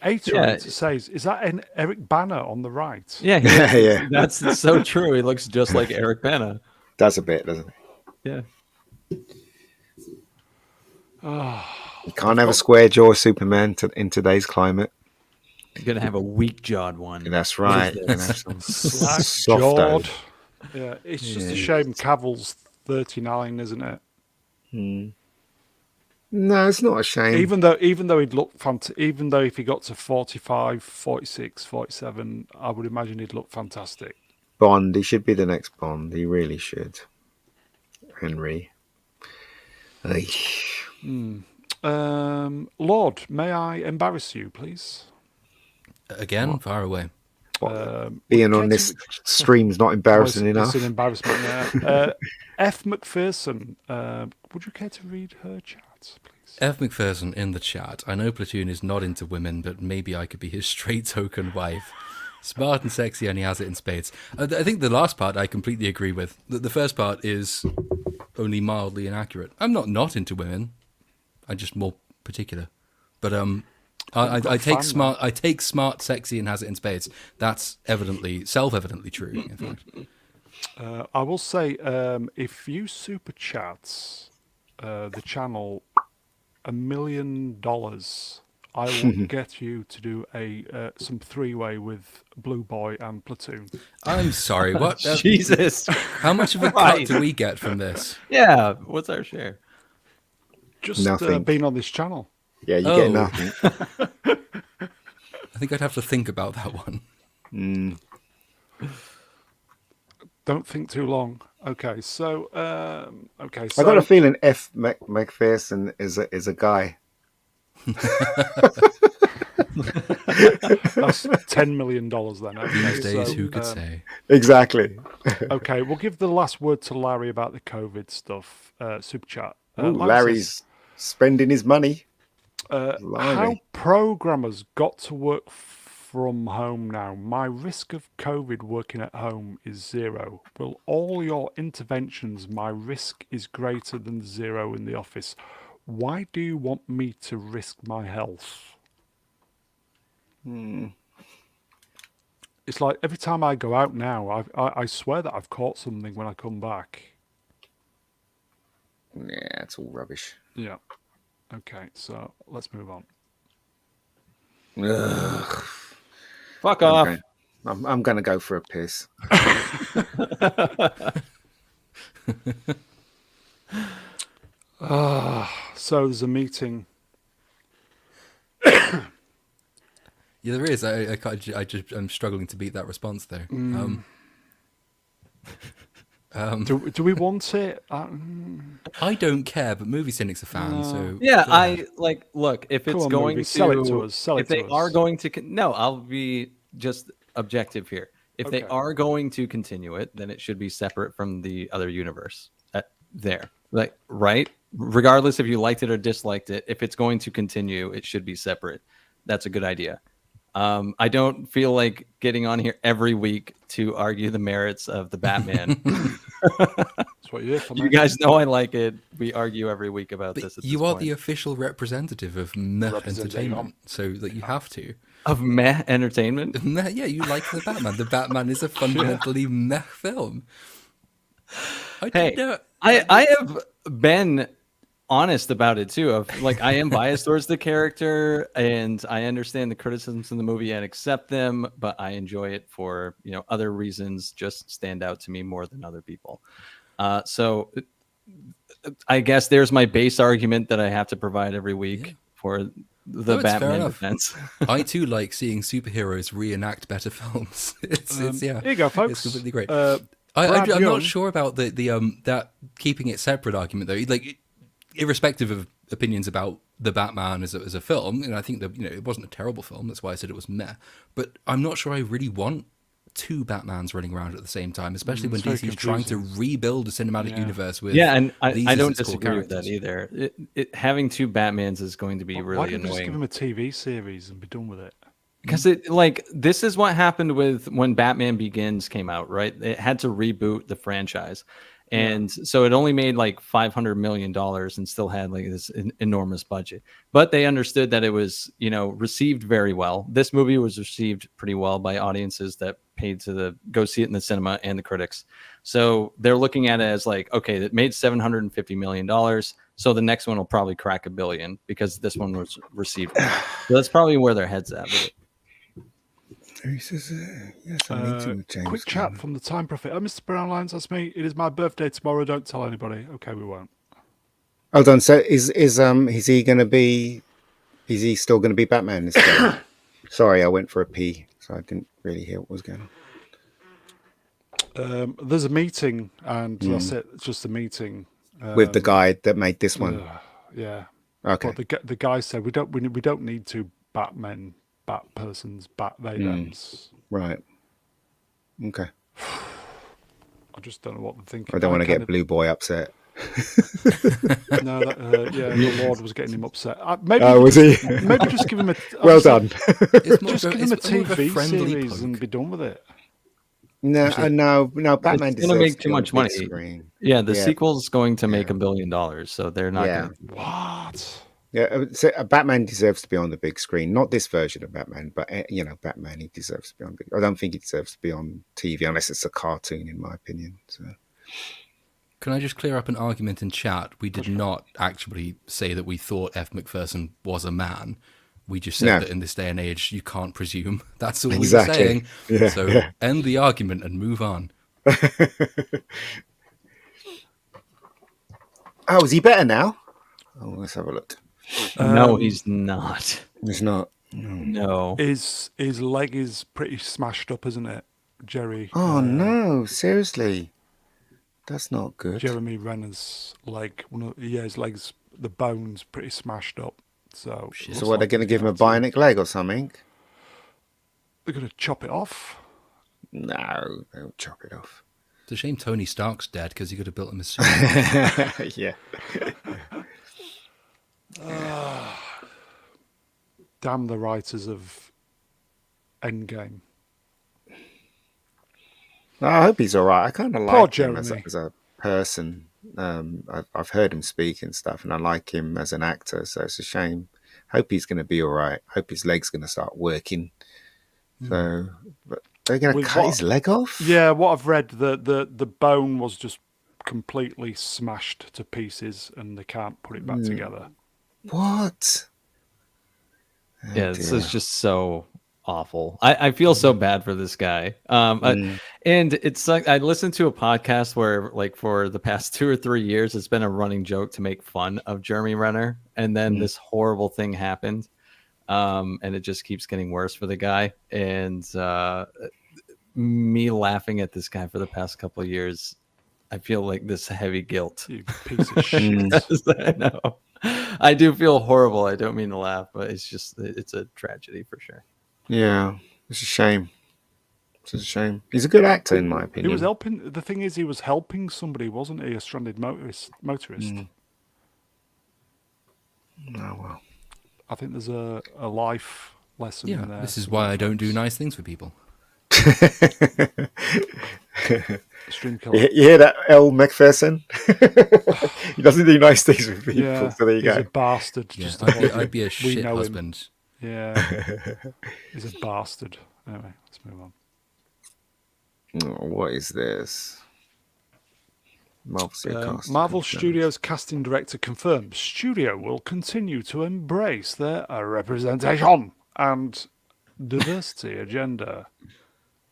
[SPEAKER 2] Yeah.
[SPEAKER 1] says, is that an Eric Banner on the right?
[SPEAKER 2] Yeah,
[SPEAKER 4] Yeah.
[SPEAKER 2] that's so true. He looks just like Eric Bana.
[SPEAKER 4] Does a bit, doesn't it?
[SPEAKER 2] Yeah.
[SPEAKER 4] You can't have a square jaw Superman in today's climate.
[SPEAKER 2] I'm gonna have a weak jawed one.
[SPEAKER 4] That's
[SPEAKER 2] What is
[SPEAKER 4] right.
[SPEAKER 2] this?
[SPEAKER 4] And have some
[SPEAKER 1] Slack
[SPEAKER 4] soft
[SPEAKER 1] jawed.
[SPEAKER 4] toes.
[SPEAKER 1] Yeah, it's just a shame Cavill's 39, isn't it?
[SPEAKER 4] No, it's not a shame.
[SPEAKER 1] Even though he'd look even though if he got to 45, 46, 47, I would imagine he'd look fantastic.
[SPEAKER 4] Bond, he should be the next Bond. He really should. Henry. Ay.
[SPEAKER 1] Lord, may I embarrass you, please?
[SPEAKER 3] Again, far away.
[SPEAKER 4] Being on this stream's not embarrassing
[SPEAKER 1] It's
[SPEAKER 4] enough.
[SPEAKER 1] an embarrassment, yeah. F. McPherson, would you care to read her chat, please?
[SPEAKER 3] F. McPherson in the chat. I know Platoon is not into women, but maybe I could be his straight token wife. Smart and sexy, and he has it in spades. I think the last part I completely agree with. The first part is only mildly inaccurate. I'm not into women. I'm just more particular. But I take smart. I take smart, sexy, and has it in spades. That's self-evidently true. In fact,
[SPEAKER 1] I will say, if you super chats the channel $1 million, I will get you to do some three-way with Blue Boy and Platoon.
[SPEAKER 3] I'm sorry. What?
[SPEAKER 2] Jesus.
[SPEAKER 3] How much of a cut do we get from this?
[SPEAKER 2] Yeah. What's our share?
[SPEAKER 1] Just
[SPEAKER 4] Nothing.
[SPEAKER 1] being on this channel.
[SPEAKER 4] Yeah, you get nothing.
[SPEAKER 3] I think I'd have to think about that one.
[SPEAKER 1] Don't think too long. Okay, so
[SPEAKER 4] I got a feeling F. McPherson is a guy.
[SPEAKER 1] that's $10 million then. Okay,
[SPEAKER 3] These days,
[SPEAKER 1] so,
[SPEAKER 3] who could say?
[SPEAKER 4] Exactly.
[SPEAKER 1] Okay, we'll give the last word to Larry about the COVID stuff. Super chat.
[SPEAKER 4] Ooh,
[SPEAKER 1] Larry
[SPEAKER 4] Larry's spending his money.
[SPEAKER 1] says, how
[SPEAKER 4] Blimey.
[SPEAKER 1] programmers got to work from home now. My risk of COVID working at home is 0. Will all your interventions, my risk is greater than 0 in the office. Why do you want me to risk my health? It's like every time I go out now, I swear that I've caught something when I come back.
[SPEAKER 4] Yeah, it's all rubbish.
[SPEAKER 1] Yeah. Okay, so let's move on.
[SPEAKER 4] Ugh.
[SPEAKER 2] Fuck off.
[SPEAKER 4] Okay. I'm going to go for a piss.
[SPEAKER 1] So there's a meeting.
[SPEAKER 3] Yeah, there is. I'm struggling to beat that response though.
[SPEAKER 1] Do we want it?
[SPEAKER 3] I don't care, but Movie Cynic's a fan, so
[SPEAKER 2] Yeah,
[SPEAKER 3] go ahead.
[SPEAKER 2] look, if it's
[SPEAKER 1] on,
[SPEAKER 2] going
[SPEAKER 1] movie,
[SPEAKER 2] to
[SPEAKER 1] sell it to us, sell
[SPEAKER 2] if
[SPEAKER 1] it to
[SPEAKER 2] they
[SPEAKER 1] us.
[SPEAKER 2] are going to no, I'll be just objective here. If they
[SPEAKER 1] Okay.
[SPEAKER 2] are going to continue it, then it should be separate from the other universe. There. Like, right? Regardless if you liked it or disliked it, if it's going to continue, it should be separate. That's a good idea. I don't feel like getting on here every week to argue the merits of the Batman.
[SPEAKER 1] That's what you did for
[SPEAKER 2] You
[SPEAKER 1] me.
[SPEAKER 2] guys know I like it. We argue every week about
[SPEAKER 3] But
[SPEAKER 2] this. At
[SPEAKER 3] you
[SPEAKER 2] this
[SPEAKER 3] are
[SPEAKER 2] point.
[SPEAKER 3] the official representative of meh
[SPEAKER 1] Representative.
[SPEAKER 3] entertainment, so that you have to.
[SPEAKER 2] Of meh entertainment.
[SPEAKER 3] Meh, yeah, you like the Batman. The Batman is a fundamentally meh film.
[SPEAKER 2] Hey, I have been honest about it too. Of like, I am biased towards the character, and I understand the criticisms in the movie and accept them, but I enjoy it for other reasons. Just stand out to me more than other people. So I guess there's my base argument that I have to provide every week for the
[SPEAKER 3] it's fair
[SPEAKER 2] Batman
[SPEAKER 3] enough.
[SPEAKER 2] defense.
[SPEAKER 3] I too like seeing superheroes reenact better films. It's yeah.
[SPEAKER 1] Here you go, folks.
[SPEAKER 3] It's completely great.
[SPEAKER 1] Brad
[SPEAKER 3] I'm
[SPEAKER 1] Young.
[SPEAKER 3] not sure about the that keeping it separate argument though. Like, irrespective of opinions about the Batman as a film, and I think that it wasn't a terrible film. That's why I said it was meh. But I'm not sure I really want two Batmans running around at the same time, especially when
[SPEAKER 1] it's very
[SPEAKER 3] DC's trying to rebuild a cinematic universe with
[SPEAKER 2] Yeah, and
[SPEAKER 3] these
[SPEAKER 2] I
[SPEAKER 3] as
[SPEAKER 2] don't
[SPEAKER 3] its core
[SPEAKER 2] disagree with that
[SPEAKER 3] characters.
[SPEAKER 2] either. Having two Batmans is going to be
[SPEAKER 1] Why
[SPEAKER 2] really
[SPEAKER 1] don't we just give
[SPEAKER 2] annoying.
[SPEAKER 1] him a TV series and be done with it?
[SPEAKER 2] Because this is what happened with when Batman Begins came out, right? It had to reboot the franchise. And so it only made like $500 million and still had like this enormous budget. But they understood that it was, received very well. This movie was received pretty well by audiences that paid to go see it in the cinema and the critics. So they're looking at it as like, okay, it made $750 million. So the next one will probably crack $1 billion because this one was received well. So that's probably where their head's at with it.
[SPEAKER 4] He says, yes, I'm meeting with James
[SPEAKER 1] Quick
[SPEAKER 4] Gunn.
[SPEAKER 1] chat from the Time Prophet. Mr. Brownlines, that's me. It is my birthday tomorrow. Don't tell anybody. Okay, we won't.
[SPEAKER 4] Hold on. So is he going to be? Is he still going to be Batman this time? Sorry, I went for a pee, so I didn't really hear what was going on.
[SPEAKER 1] There's a meeting, and that's it. It's just a meeting
[SPEAKER 4] With the guy that made this one.
[SPEAKER 1] Yeah.
[SPEAKER 4] Okay.
[SPEAKER 1] But the guy said we don't need two Batmen, Bat persons, Bat they thems.
[SPEAKER 4] Right. Okay.
[SPEAKER 1] I just don't know what they're thinking.
[SPEAKER 4] I don't want to get Blue Boy upset.
[SPEAKER 1] No, the Lord was getting him upset. Maybe
[SPEAKER 4] was he?
[SPEAKER 1] Maybe just give him a.
[SPEAKER 4] Well done.
[SPEAKER 1] Just give him a TV series and be done with it.
[SPEAKER 4] No. Batman
[SPEAKER 2] It's going to make too
[SPEAKER 4] be on
[SPEAKER 2] much
[SPEAKER 4] the
[SPEAKER 2] money.
[SPEAKER 4] big screen.
[SPEAKER 2] Yeah, the sequel's going to make $1 billion, so they're not
[SPEAKER 4] Yeah.
[SPEAKER 2] going to.
[SPEAKER 1] What?
[SPEAKER 4] Yeah, so Batman deserves to be on the big screen. Not this version of Batman, but Batman. He deserves to be on. I don't think he deserves to be on TV unless it's a cartoon, in my opinion. So.
[SPEAKER 3] Can I just clear up an argument in chat? We did not actually say that we thought F. McPherson was a man. We just said that in this day and age, you can't presume. That's all we were saying.
[SPEAKER 4] Yeah,
[SPEAKER 3] so end the argument and move on.
[SPEAKER 4] Oh, is he better now? Oh, let's have a look.
[SPEAKER 2] No, he's not.
[SPEAKER 4] He's not.
[SPEAKER 2] No.
[SPEAKER 1] His leg is pretty smashed up, isn't it, Jerry?
[SPEAKER 4] Oh no! Seriously, that's not good.
[SPEAKER 1] Jeremy Renner's leg. His legs, the bones, pretty smashed up. So
[SPEAKER 4] what, they're going to give him a bionic leg or something?
[SPEAKER 1] They're going to chop it off.
[SPEAKER 4] No, they'll chop it off.
[SPEAKER 3] It's a shame Tony Stark's dead because he could have built him a suit.
[SPEAKER 4] Yeah.
[SPEAKER 1] Damn the writers of Endgame.
[SPEAKER 4] I hope he's all right. I kind of
[SPEAKER 1] Poor
[SPEAKER 4] like him
[SPEAKER 1] Jeremy.
[SPEAKER 4] as a person. I've heard him speak and stuff, and I like him as an actor. So it's a shame. Hope he's going to be all right. Hope his leg's going to start working. So, but they're going to cut his leg off.
[SPEAKER 1] Yeah, what I've read, the bone was just completely smashed to pieces, and they can't put it back together.
[SPEAKER 4] What? Oh,
[SPEAKER 2] Yeah, this is just so awful. I feel so bad for this guy. And it's like I listened to a podcast where, like, for the past 2 or 3 years, it's been a running joke to make fun of Jeremy Renner, and then this horrible thing happened, and it just keeps getting worse for the guy. And me laughing at this guy for the past couple of years, I feel like this heavy guilt.
[SPEAKER 1] You piece of shit.
[SPEAKER 2] I know. I do feel horrible. I don't mean to laugh, but it's a tragedy for sure.
[SPEAKER 4] Yeah, it's a shame. It's a shame. He's a good actor, in my opinion.
[SPEAKER 1] He was helping. The thing is, he was helping somebody, wasn't he? A stranded motorist.
[SPEAKER 4] Oh well.
[SPEAKER 1] I think there's a life lesson in there.
[SPEAKER 3] This is why I don't do nice things for people.
[SPEAKER 1] Stream killer.
[SPEAKER 4] You hear that, L. McPherson? He doesn't do nice things with people,
[SPEAKER 1] Yeah,
[SPEAKER 4] so there you
[SPEAKER 1] he's
[SPEAKER 4] go.
[SPEAKER 1] a bastard.
[SPEAKER 3] Yeah,
[SPEAKER 1] Just
[SPEAKER 3] I'd be a
[SPEAKER 1] we
[SPEAKER 3] shit
[SPEAKER 1] know him.
[SPEAKER 3] husband.
[SPEAKER 1] Yeah, he's a bastard. Anyway, let's move on.
[SPEAKER 4] Oh, what is this?
[SPEAKER 1] Marvel Studios casting director confirms studio will continue to embrace their representation and diversity agenda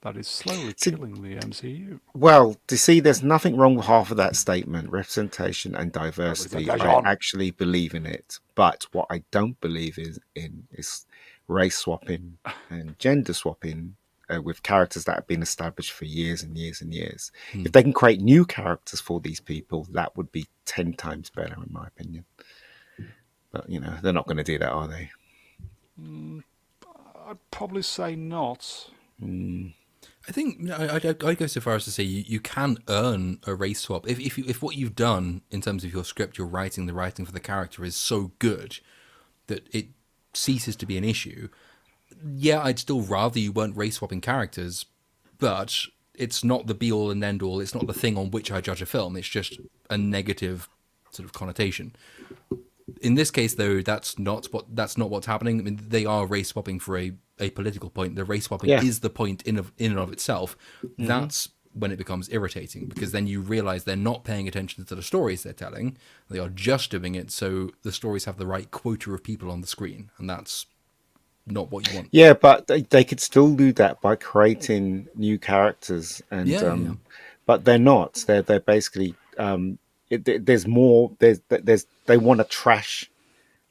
[SPEAKER 1] that is slowly killing the MCU.
[SPEAKER 4] Well, to see, there's nothing wrong with half of that statement, representation and diversity. I
[SPEAKER 1] Representation.
[SPEAKER 4] actually believe in it. But what I don't believe is race swapping and gender swapping with characters that have been established for years and years and years. If they can create new characters for these people, that would be 10 times better, in my opinion. But, they're not going to do that, are they?
[SPEAKER 1] I'd probably say not.
[SPEAKER 3] I think I'd go so far as to say you can earn a race swap if what you've done in terms of your script, your writing, the writing for the character is so good that it ceases to be an issue. Yeah, I'd still rather you weren't race swapping characters, but it's not the be all and end all. It's not the thing on which I judge a film. It's just a negative sort of connotation. In this case, though, that's not what's happening. I mean, they are race swapping for a political point. The race swapping
[SPEAKER 4] Yeah.
[SPEAKER 3] is the point in and of itself. That's when it becomes irritating, because then you realize they're not paying attention to the stories they're telling. They are just doing it so the stories have the right quota of people on the screen, and that's not what you want.
[SPEAKER 4] Yeah, but they could still do that by creating new characters, and
[SPEAKER 3] Yeah.
[SPEAKER 4] but they're not. They're basically there's more. There's they want to trash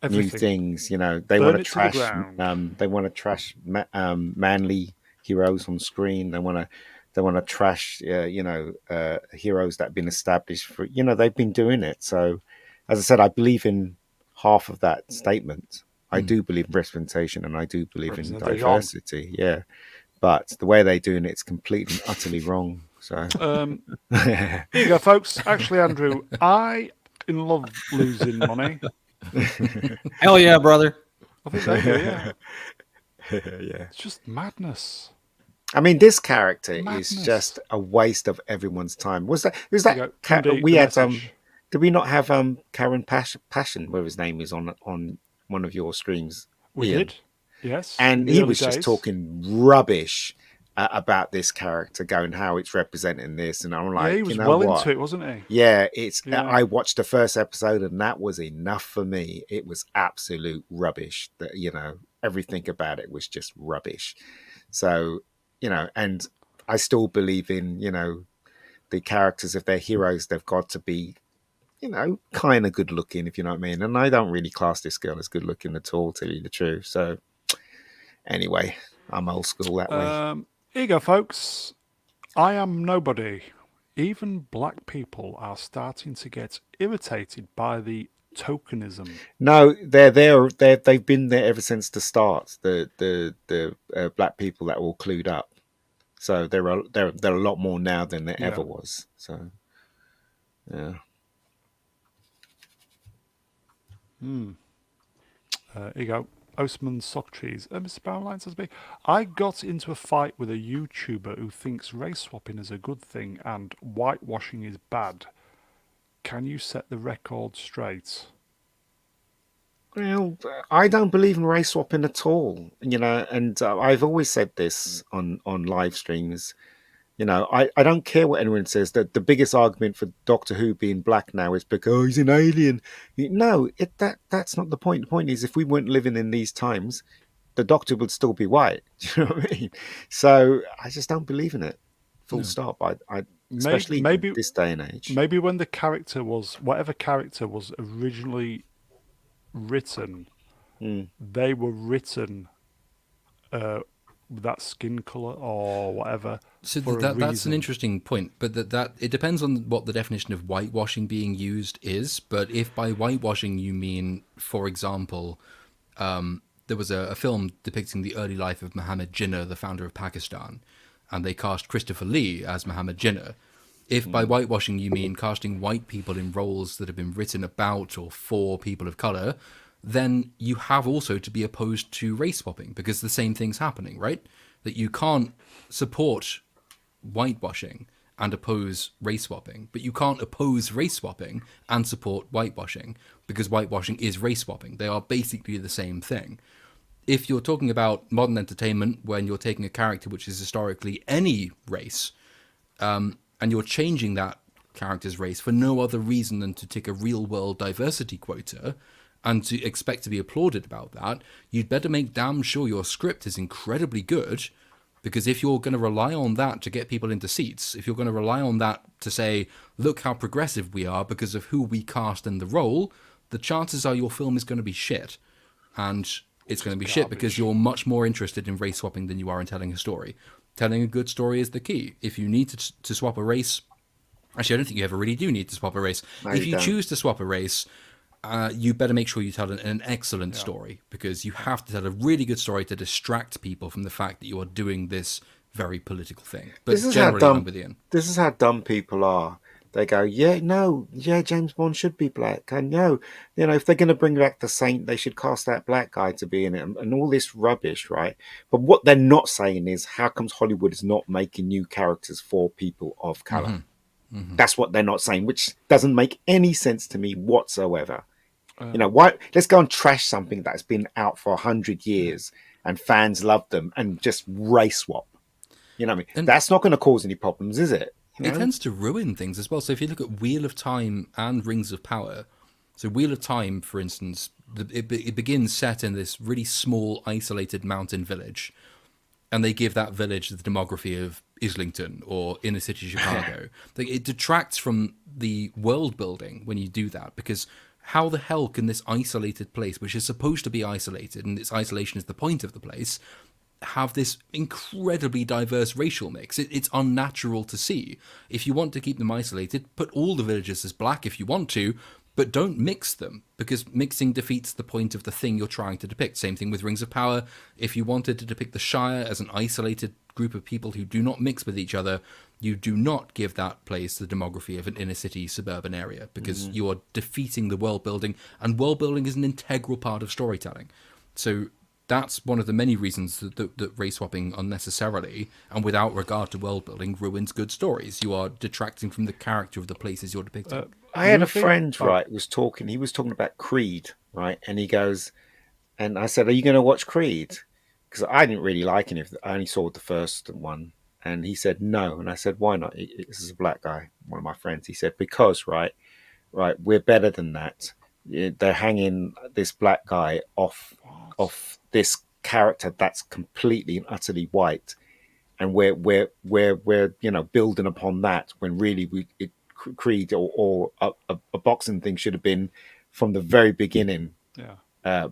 [SPEAKER 4] new
[SPEAKER 1] Everything.
[SPEAKER 4] things. You know, they
[SPEAKER 1] Burn
[SPEAKER 4] want to
[SPEAKER 1] it to the
[SPEAKER 4] trash.
[SPEAKER 1] ground.
[SPEAKER 4] They want to trash manly heroes on screen. They want to trash. Heroes that have been established for. You know, they've been doing it. So, as I said, I believe in half of that statement. I do believe in representation, and I do believe in
[SPEAKER 1] Representation.
[SPEAKER 4] diversity. Yeah, but the way they're doing it's completely and utterly wrong. So
[SPEAKER 1] Here you go, folks. Actually, Andrew, I in love losing money.
[SPEAKER 2] Hell yeah, brother.
[SPEAKER 1] I think they do, yeah.
[SPEAKER 4] yeah.
[SPEAKER 1] It's just madness.
[SPEAKER 4] I mean, this character
[SPEAKER 1] Madness.
[SPEAKER 4] is just a waste of everyone's time. Was that?
[SPEAKER 1] There you go. Indeed,
[SPEAKER 4] We
[SPEAKER 1] the
[SPEAKER 4] had
[SPEAKER 1] message.
[SPEAKER 4] Did we not have Karen Passion, whatever his name is, on one of your streams?
[SPEAKER 1] We
[SPEAKER 4] Ian?
[SPEAKER 1] did, yes.
[SPEAKER 4] And
[SPEAKER 1] in the
[SPEAKER 4] he
[SPEAKER 1] early
[SPEAKER 4] was just
[SPEAKER 1] days.
[SPEAKER 4] talking rubbish about this character, going how it's representing this, and I'm like,
[SPEAKER 1] Yeah, he was
[SPEAKER 4] you know
[SPEAKER 1] well
[SPEAKER 4] what?
[SPEAKER 1] into it, wasn't he?
[SPEAKER 4] Yeah, it's.
[SPEAKER 1] Yeah.
[SPEAKER 4] I watched the first episode, and that was enough for me. It was absolute rubbish. That everything about it was just rubbish. So and I still believe in the characters. If they're heroes, they've got to be kind of good looking, if you know what I mean. And I don't really class this girl as good looking at all, to tell you the truth. So anyway, I'm old school that way.
[SPEAKER 1] Here you go, folks. I am nobody. Even black people are starting to get irritated by the tokenism.
[SPEAKER 4] No, they're there. They've been there ever since the start. The black people that were all clued up. So there are a lot more now than there ever was. So yeah.
[SPEAKER 1] Here you go. Osman Socrates. Mr. Brownline says to me, I got into a fight with a YouTuber who thinks race swapping is a good thing and whitewashing is bad. Can you set the record straight?
[SPEAKER 4] Well, I don't believe in race swapping at all, and I've always said this on live streams. I don't care what anyone says. That the biggest argument for Doctor Who being black now is because he's an alien. No, that's not the point. The point is, if we weren't living in these times, the Doctor would still be white. Do you know what I mean? So I just don't believe in it. Full stop. I especially
[SPEAKER 1] maybe
[SPEAKER 4] this day and age.
[SPEAKER 1] Maybe when the character was whatever character was originally written, they were written with that skin color or whatever.
[SPEAKER 3] So
[SPEAKER 1] for a
[SPEAKER 3] that's an
[SPEAKER 1] reason.
[SPEAKER 3] interesting point, but that it depends on what the definition of whitewashing being used is. But if by whitewashing you mean, for example, there was a film depicting the early life of Muhammad Jinnah, the founder of Pakistan, and they cast Christopher Lee as Muhammad Jinnah. If by whitewashing you mean casting white people in roles that have been written about or for people of color, then you have also to be opposed to race swapping, because the same thing's happening, right? That you can't support whitewashing and oppose race swapping, but you can't oppose race swapping and support whitewashing, because whitewashing is race swapping. They are basically the same thing. If you're talking about modern entertainment, when you're taking a character which is historically any race, and you're changing that character's race for no other reason than to tick a real world diversity quota, and to expect to be applauded about that, you'd better make damn sure your script is incredibly good, because if you're going to rely on that to get people into seats, if you're going to rely on that to say, look how progressive we are because of who we cast in the role, the chances are your film is going to be shit. And it's going to be shit because you're much more interested in race swapping than you are in telling a story. Telling a good story is the key. If you need to swap a race, actually, I don't think you ever really do need to swap a race.
[SPEAKER 4] No,
[SPEAKER 3] if
[SPEAKER 4] you
[SPEAKER 3] you
[SPEAKER 4] don't.
[SPEAKER 3] choose to swap a race, you better make sure you tell an excellent story, because you have to tell a really good story to distract people from the fact that you are doing this very political thing. But
[SPEAKER 4] This is how
[SPEAKER 3] generally,
[SPEAKER 4] dumb.
[SPEAKER 3] I'm with Ian.
[SPEAKER 4] This is how dumb people are. they go, yeah, no, yeah, James Bond should be black. And no, if they're going to bring back the Saint, they should cast that black guy to be in it, and all this rubbish, right? But what they're not saying is, how comes Hollywood is not making new characters for people of color? That's what they're not saying, which doesn't make any sense to me whatsoever. Why? Let's go and trash something that's been out for 100 years and fans love them, and just race swap. You know what I mean?
[SPEAKER 3] And
[SPEAKER 4] that's not going to cause any problems, is it?
[SPEAKER 3] it tends to ruin things as well. So if you look at Wheel of Time and Rings of Power, so Wheel of Time, for instance, it begins set in this really small, isolated mountain village, and they give that village the demography of Islington or inner city Chicago. It detracts from the world building when you do that, because how the hell can this isolated place, which is supposed to be isolated, and its isolation is the point of the place, have this incredibly diverse racial mix? It's unnatural to see. If you want to keep them isolated, put all the villagers as black if you want to, but don't mix them, because mixing defeats the point of the thing you're trying to depict. Same thing with Rings of Power. If you wanted to depict the Shire as an isolated group of people who do not mix with each other, you do not give that place the demography of an inner city suburban area, because you are defeating the world building, and world building is an integral part of storytelling. So that's one of the many reasons that race swapping unnecessarily and without regard to world building ruins good stories. You are detracting from the character of the places you're depicting.
[SPEAKER 4] I had a friend, right, he was talking about Creed, right? And he goes, and I said, are you going to watch Creed? Because I didn't really like it. I only saw the first one. And he said, no. And I said, why not? This is a black guy, one of my friends. He said, because, right, we're better than that. They're hanging this black guy off this character that's completely and utterly white, and we're building upon that, when really Creed or a boxing thing should have been from the very beginning,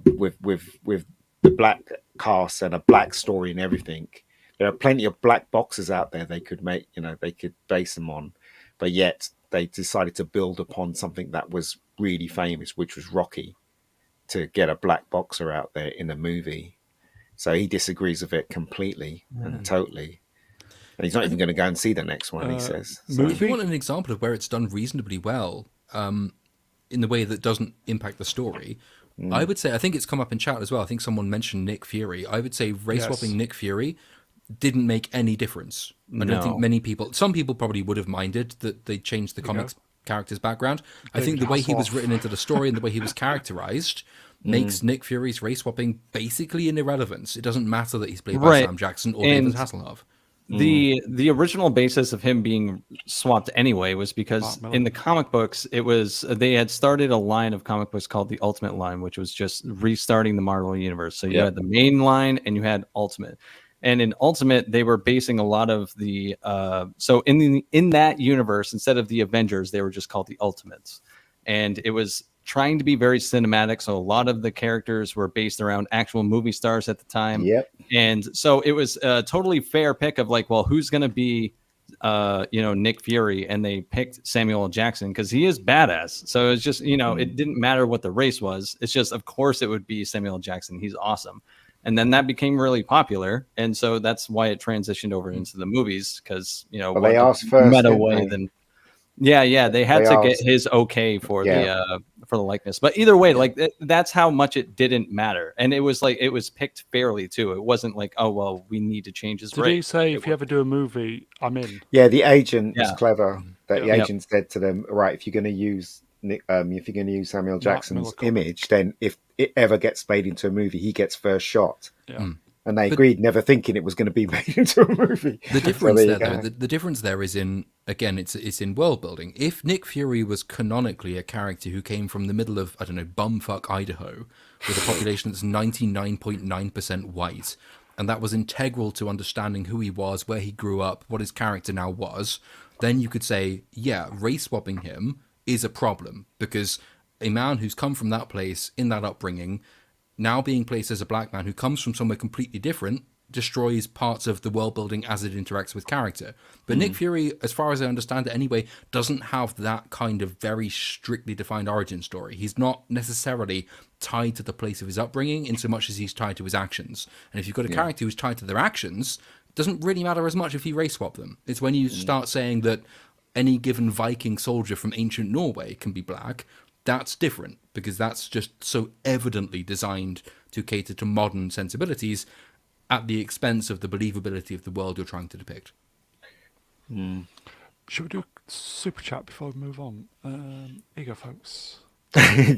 [SPEAKER 4] with the black cast and a black story and everything. There are plenty of black boxers out there they could make, they could base them on, but yet they decided to build upon something that was really famous, which was Rocky, to get a black boxer out there in a movie. So he disagrees with it completely and totally. And he's not even going to go and see the next one, he says. So.
[SPEAKER 3] If you want an example of where it's done reasonably well, in the way that doesn't impact the story, I would say, I think it's come up in chat as well, I think someone mentioned Nick Fury. I would say race swapping Nick Fury didn't make any difference. I don't think some people probably would have minded that they changed the comics character's background. I think the way he was written into the story and the way he was characterized makes Nick Fury's race swapping basically an irrelevance. It doesn't matter that he's played by Sam Jackson or David Hasselhoff.
[SPEAKER 2] The original basis of him being swapped anyway was because in the comic books, they had started a line of comic books called the Ultimate line, which was just restarting the Marvel universe. So you had the main line and you had Ultimate. And in Ultimate, they were basing a lot of the so in that universe, instead of the Avengers, they were just called the Ultimates, and it was trying to be very cinematic. So a lot of the characters were based around actual movie stars at the time. Yep. And so it was a totally fair pick of like, well, who's going to be Nick Fury, and they picked Samuel L. Jackson because he is badass. So it's just it didn't matter what the race was. It's just, of course, it would be Samuel L. Jackson. He's awesome. And then that became really popular, and so that's why it transitioned over into the movies, because
[SPEAKER 4] well, they asked first,
[SPEAKER 2] meta way than they had to get his okay for the likeness. But either way, like that's how much it didn't matter, and it was picked fairly too. It wasn't like, oh well, we need to change his.
[SPEAKER 1] Did he say if you ever do a movie, I'm in?
[SPEAKER 4] Yeah, the agent was clever. That the agent said to them, right, if you're going to use Samuel Jackson's image, then if it ever gets made into a movie, he gets first shot. And they agreed, never thinking it was going to be made into a movie.
[SPEAKER 3] The difference the difference there is in, again, it's in world building. If Nick Fury was canonically a character who came from the middle of, I don't know, bumfuck Idaho, with a population that's 99.9% white, and that was integral to understanding who he was, where he grew up, what his character now was, then you could say, race swapping him is a problem, because a man who's come from that place in that upbringing, now being placed as a black man who comes from somewhere completely different, destroys parts of the world building as it interacts with character. But Nick Fury, as far as I understand it anyway, doesn't have that kind of very strictly defined origin story. He's not necessarily tied to the place of his upbringing in so much as he's tied to his actions. And if you've got a character who's tied to their actions, it doesn't really matter as much if you race swap them. It's when you start saying that any given Viking soldier from ancient Norway can be black, that's different because that's just so evidently designed to cater to modern sensibilities at the expense of the believability of the world you're trying to depict.
[SPEAKER 1] Should we do a super chat before we move on? Here you go, folks.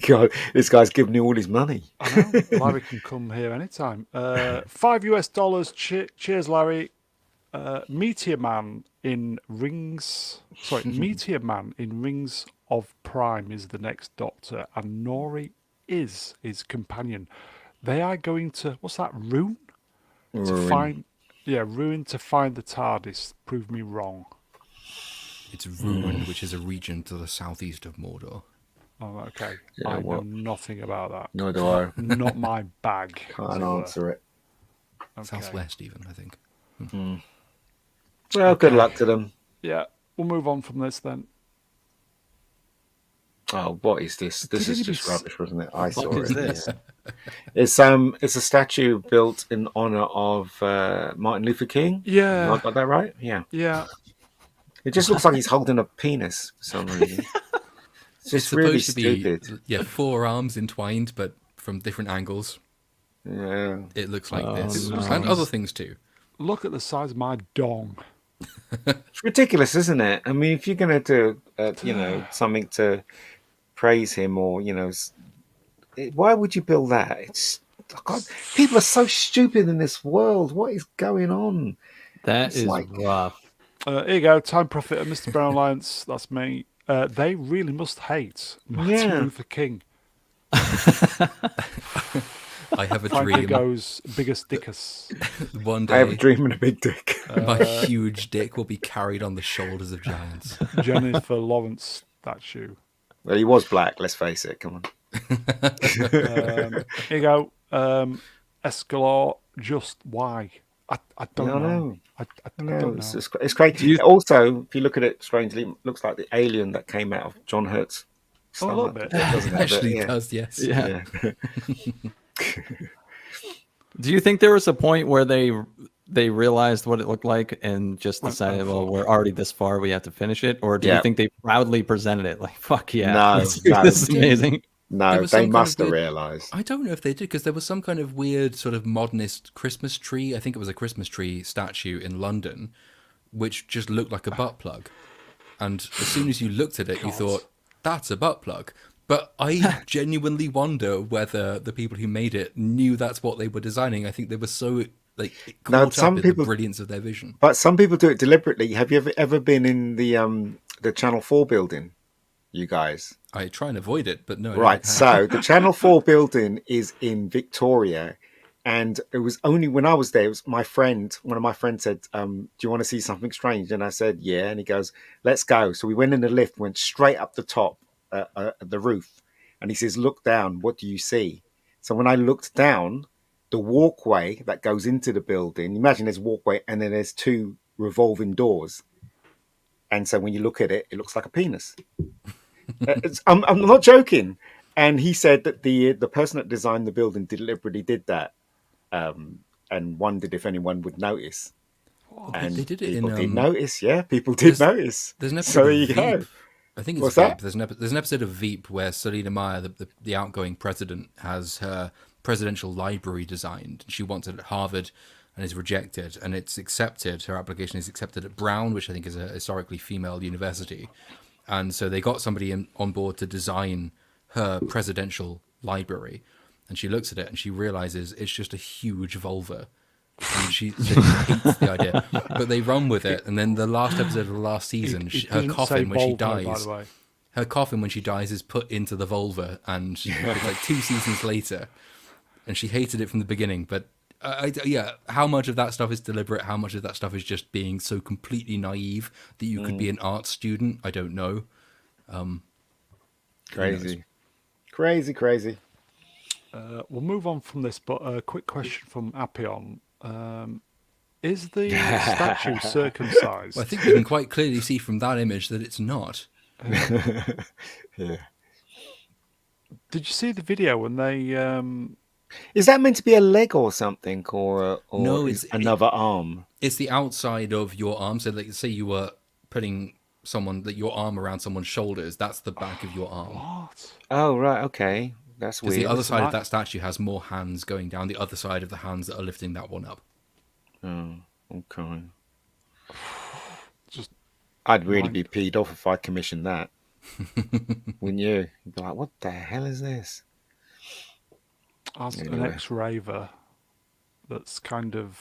[SPEAKER 4] God, this guy's giving you all his money.
[SPEAKER 1] I know. Larry can come here anytime. $5. Cheers, Larry. Meteor Man in Rings. Sorry, Meteor Man in Rings of Prime is the next Doctor, and Nori is his companion. They are going to, what's that, Rune? To find, Ruin to find the TARDIS. Prove me wrong.
[SPEAKER 3] It's Ruin, which is a region to the southeast of Mordor.
[SPEAKER 1] Oh, okay.
[SPEAKER 5] Yeah,
[SPEAKER 1] I know
[SPEAKER 5] what?
[SPEAKER 1] nothing about that.
[SPEAKER 5] No, do I.
[SPEAKER 1] Not my bag. as
[SPEAKER 4] Can't
[SPEAKER 1] it were.
[SPEAKER 4] answer it.
[SPEAKER 1] Okay.
[SPEAKER 3] Southwest, even, I think.
[SPEAKER 4] Well, good luck to them.
[SPEAKER 1] Yeah, we'll move on from this then.
[SPEAKER 4] Oh, what is this? This
[SPEAKER 1] Did
[SPEAKER 4] is
[SPEAKER 1] anybody
[SPEAKER 4] just rubbish, wasn't it? I saw
[SPEAKER 2] What is
[SPEAKER 4] it.
[SPEAKER 2] this?
[SPEAKER 4] Yeah. It's a statue built in honor of Martin Luther King.
[SPEAKER 1] Yeah.
[SPEAKER 4] I got that right? Yeah.
[SPEAKER 1] Yeah.
[SPEAKER 4] It just looks like he's holding a penis for some reason. It's just really stupid.
[SPEAKER 3] Be 4 arms entwined, but from different angles.
[SPEAKER 4] Yeah.
[SPEAKER 3] It looks like
[SPEAKER 2] Oh,
[SPEAKER 3] this.
[SPEAKER 2] no.
[SPEAKER 3] And other things too.
[SPEAKER 1] Look at the size of my dong.
[SPEAKER 4] It's ridiculous, isn't it? I mean, if you're going to do, something to praise him or, why would you build that? It's God, people are so stupid in this world. What is going on?
[SPEAKER 2] That
[SPEAKER 4] It's
[SPEAKER 2] is
[SPEAKER 4] like-
[SPEAKER 2] rough.
[SPEAKER 1] Here you go, Time Prophet and Mr. Brown Alliance. That's me. They really must hate Martin
[SPEAKER 4] Yeah.
[SPEAKER 1] Luther King.
[SPEAKER 3] I have a
[SPEAKER 1] Frankie
[SPEAKER 3] dream.
[SPEAKER 1] goes biggest dickus.
[SPEAKER 3] One
[SPEAKER 4] I have a
[SPEAKER 3] day,
[SPEAKER 4] dream and a big dick.
[SPEAKER 3] my huge dick will be carried on the shoulders of giants.
[SPEAKER 1] Jennifer Lawrence statue.
[SPEAKER 4] Well, he was black, let's face it. Come on.
[SPEAKER 1] Here you go. Escalor, just why? I don't
[SPEAKER 4] No,
[SPEAKER 1] know.
[SPEAKER 4] no.
[SPEAKER 1] I
[SPEAKER 4] No,
[SPEAKER 1] don't
[SPEAKER 4] it's,
[SPEAKER 1] know.
[SPEAKER 4] it's crazy. Also, if you look at it strangely, it looks like the alien that came out of John Hurt's
[SPEAKER 1] Oh, a little
[SPEAKER 4] stomach.
[SPEAKER 1] bit.
[SPEAKER 4] Doesn't it?
[SPEAKER 3] Actually,
[SPEAKER 4] Yeah.
[SPEAKER 3] does, yes.
[SPEAKER 2] Yeah.
[SPEAKER 4] Yeah.
[SPEAKER 2] Do you think there was a point where they realized what it looked like and just
[SPEAKER 1] I'm
[SPEAKER 2] decided, well,
[SPEAKER 1] full.
[SPEAKER 2] we're already this far, we have to finish it? Or do
[SPEAKER 4] Yeah.
[SPEAKER 2] you think they proudly presented it like, fuck yeah,
[SPEAKER 4] No,
[SPEAKER 2] let's do
[SPEAKER 4] no.
[SPEAKER 2] this is amazing?
[SPEAKER 3] There
[SPEAKER 4] No,
[SPEAKER 3] was
[SPEAKER 4] they
[SPEAKER 3] some kind
[SPEAKER 4] must
[SPEAKER 3] of
[SPEAKER 4] have
[SPEAKER 3] weird-
[SPEAKER 4] realised.
[SPEAKER 3] I don't know if they did, because there was some kind of weird sort of modernist Christmas tree. I think it was a Christmas tree statue in London, which just looked like a butt plug. And as soon as you looked at it, you thought, that's a butt plug. But I genuinely wonder whether the people who made it knew that's what they were designing. I think they were so
[SPEAKER 4] No,
[SPEAKER 3] caught
[SPEAKER 4] some
[SPEAKER 3] up in
[SPEAKER 4] people-
[SPEAKER 3] the brilliance of their vision.
[SPEAKER 4] But some people do it deliberately. Have you ever been in the Channel 4 building, you guys?
[SPEAKER 3] I try and avoid it, but no. I don't
[SPEAKER 4] Right.
[SPEAKER 3] have.
[SPEAKER 4] So the Channel 4 building is in Victoria. And it was only when I was there, it was one of my friends said, do you want to see something strange? And I said, yeah. And he goes, let's go. So we went in the lift, went straight up the top, the roof. And he says, look down. What do you see? So when I looked down, the walkway that goes into the building, imagine there's a walkway and then there's 2 revolving doors. And so when you look at it, it looks like a penis. I'm not joking. And he said that the person that designed the building deliberately did that, and wondered if anyone would notice. And
[SPEAKER 3] they did it
[SPEAKER 4] people
[SPEAKER 3] in,
[SPEAKER 4] did notice. Yeah, people did notice.
[SPEAKER 3] There's an episode
[SPEAKER 4] So there
[SPEAKER 3] of
[SPEAKER 4] you go.
[SPEAKER 3] Veep. I think it's
[SPEAKER 4] What's
[SPEAKER 3] Veep.
[SPEAKER 4] that?
[SPEAKER 3] There's an episode of Veep where Selina Meyer, the outgoing president, has her presidential library designed. She wants it at Harvard and is rejected, and it's accepted. Her application is accepted at Brown, which I think is a historically female university. And so they got somebody on board to design her presidential library. And she looks at it and she realizes it's just a huge vulva. And she hates the idea. But they run with it. And then the last episode of the last season,
[SPEAKER 1] It
[SPEAKER 3] her
[SPEAKER 1] didn't
[SPEAKER 3] coffin
[SPEAKER 1] say
[SPEAKER 3] when she
[SPEAKER 1] vulva, by
[SPEAKER 3] dies,
[SPEAKER 1] the way.
[SPEAKER 3] her coffin when she dies is put into the vulva. And it's like 2 seasons later. And she hated it from the beginning. But yeah, how much of that stuff is deliberate? How much of that stuff is just being so completely naive that you could be an art student? I don't know.
[SPEAKER 4] Crazy.
[SPEAKER 1] We'll move on from this, but a quick question from Appion. Is the statue circumcised?
[SPEAKER 3] Well, I think you can quite clearly see from that image that it's not.
[SPEAKER 4] Yeah.
[SPEAKER 1] Did you see the video when they...
[SPEAKER 4] Is that meant to be a leg or something, or
[SPEAKER 3] No,
[SPEAKER 4] is another arm?
[SPEAKER 3] It's the outside of your arm. So, like, say you were putting someone, that your arm around someone's shoulders, that's the back of your arm.
[SPEAKER 1] What?
[SPEAKER 4] Oh right, okay, that's
[SPEAKER 3] Because
[SPEAKER 4] weird.
[SPEAKER 3] the other
[SPEAKER 1] Listen,
[SPEAKER 3] side of that statue has more hands going down the other side of the hands that are lifting that one up.
[SPEAKER 4] Oh, okay.
[SPEAKER 1] Just
[SPEAKER 4] I'd really
[SPEAKER 1] Right.
[SPEAKER 4] be peed off if I commissioned that. Wouldn't you? You'd be like, what the hell is this?
[SPEAKER 1] as an
[SPEAKER 4] Anyway.
[SPEAKER 1] ex-raver that's kind of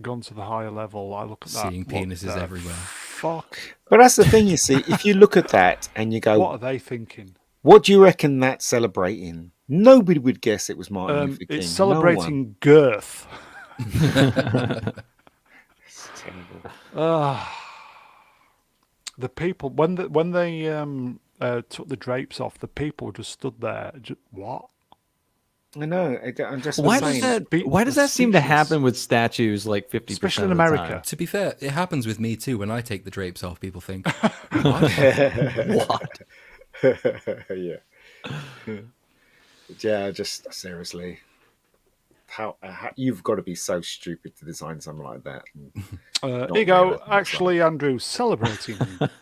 [SPEAKER 1] gone to the higher level, I look at that.
[SPEAKER 3] Seeing
[SPEAKER 1] what
[SPEAKER 3] penises
[SPEAKER 1] the
[SPEAKER 3] everywhere.
[SPEAKER 1] Fuck.
[SPEAKER 4] But that's the thing, you see. If you look at that and you go,
[SPEAKER 1] What are they thinking?
[SPEAKER 4] what do you reckon that's celebrating? Nobody would guess it was Martin Luther King.
[SPEAKER 1] It's
[SPEAKER 4] No
[SPEAKER 1] celebrating girth.
[SPEAKER 4] one. It's terrible.
[SPEAKER 1] The people when they took the drapes off, the people just stood there. What?
[SPEAKER 4] I know. I'm just
[SPEAKER 2] Why
[SPEAKER 4] saying.
[SPEAKER 2] does that?
[SPEAKER 1] Spe-
[SPEAKER 2] Why does that seem to
[SPEAKER 1] speechless.
[SPEAKER 2] happen with statues like 50%
[SPEAKER 1] Especially
[SPEAKER 2] of
[SPEAKER 1] in
[SPEAKER 2] the
[SPEAKER 1] America.
[SPEAKER 2] time?
[SPEAKER 3] To be fair, it happens with me too. When I take the drapes off, people think,
[SPEAKER 2] What?
[SPEAKER 4] Yeah. Yeah, just seriously. How you've got to be so stupid to design something like that.
[SPEAKER 1] Here
[SPEAKER 4] Not
[SPEAKER 1] you go.
[SPEAKER 4] realise what it's
[SPEAKER 1] Actually, Andrew, celebrating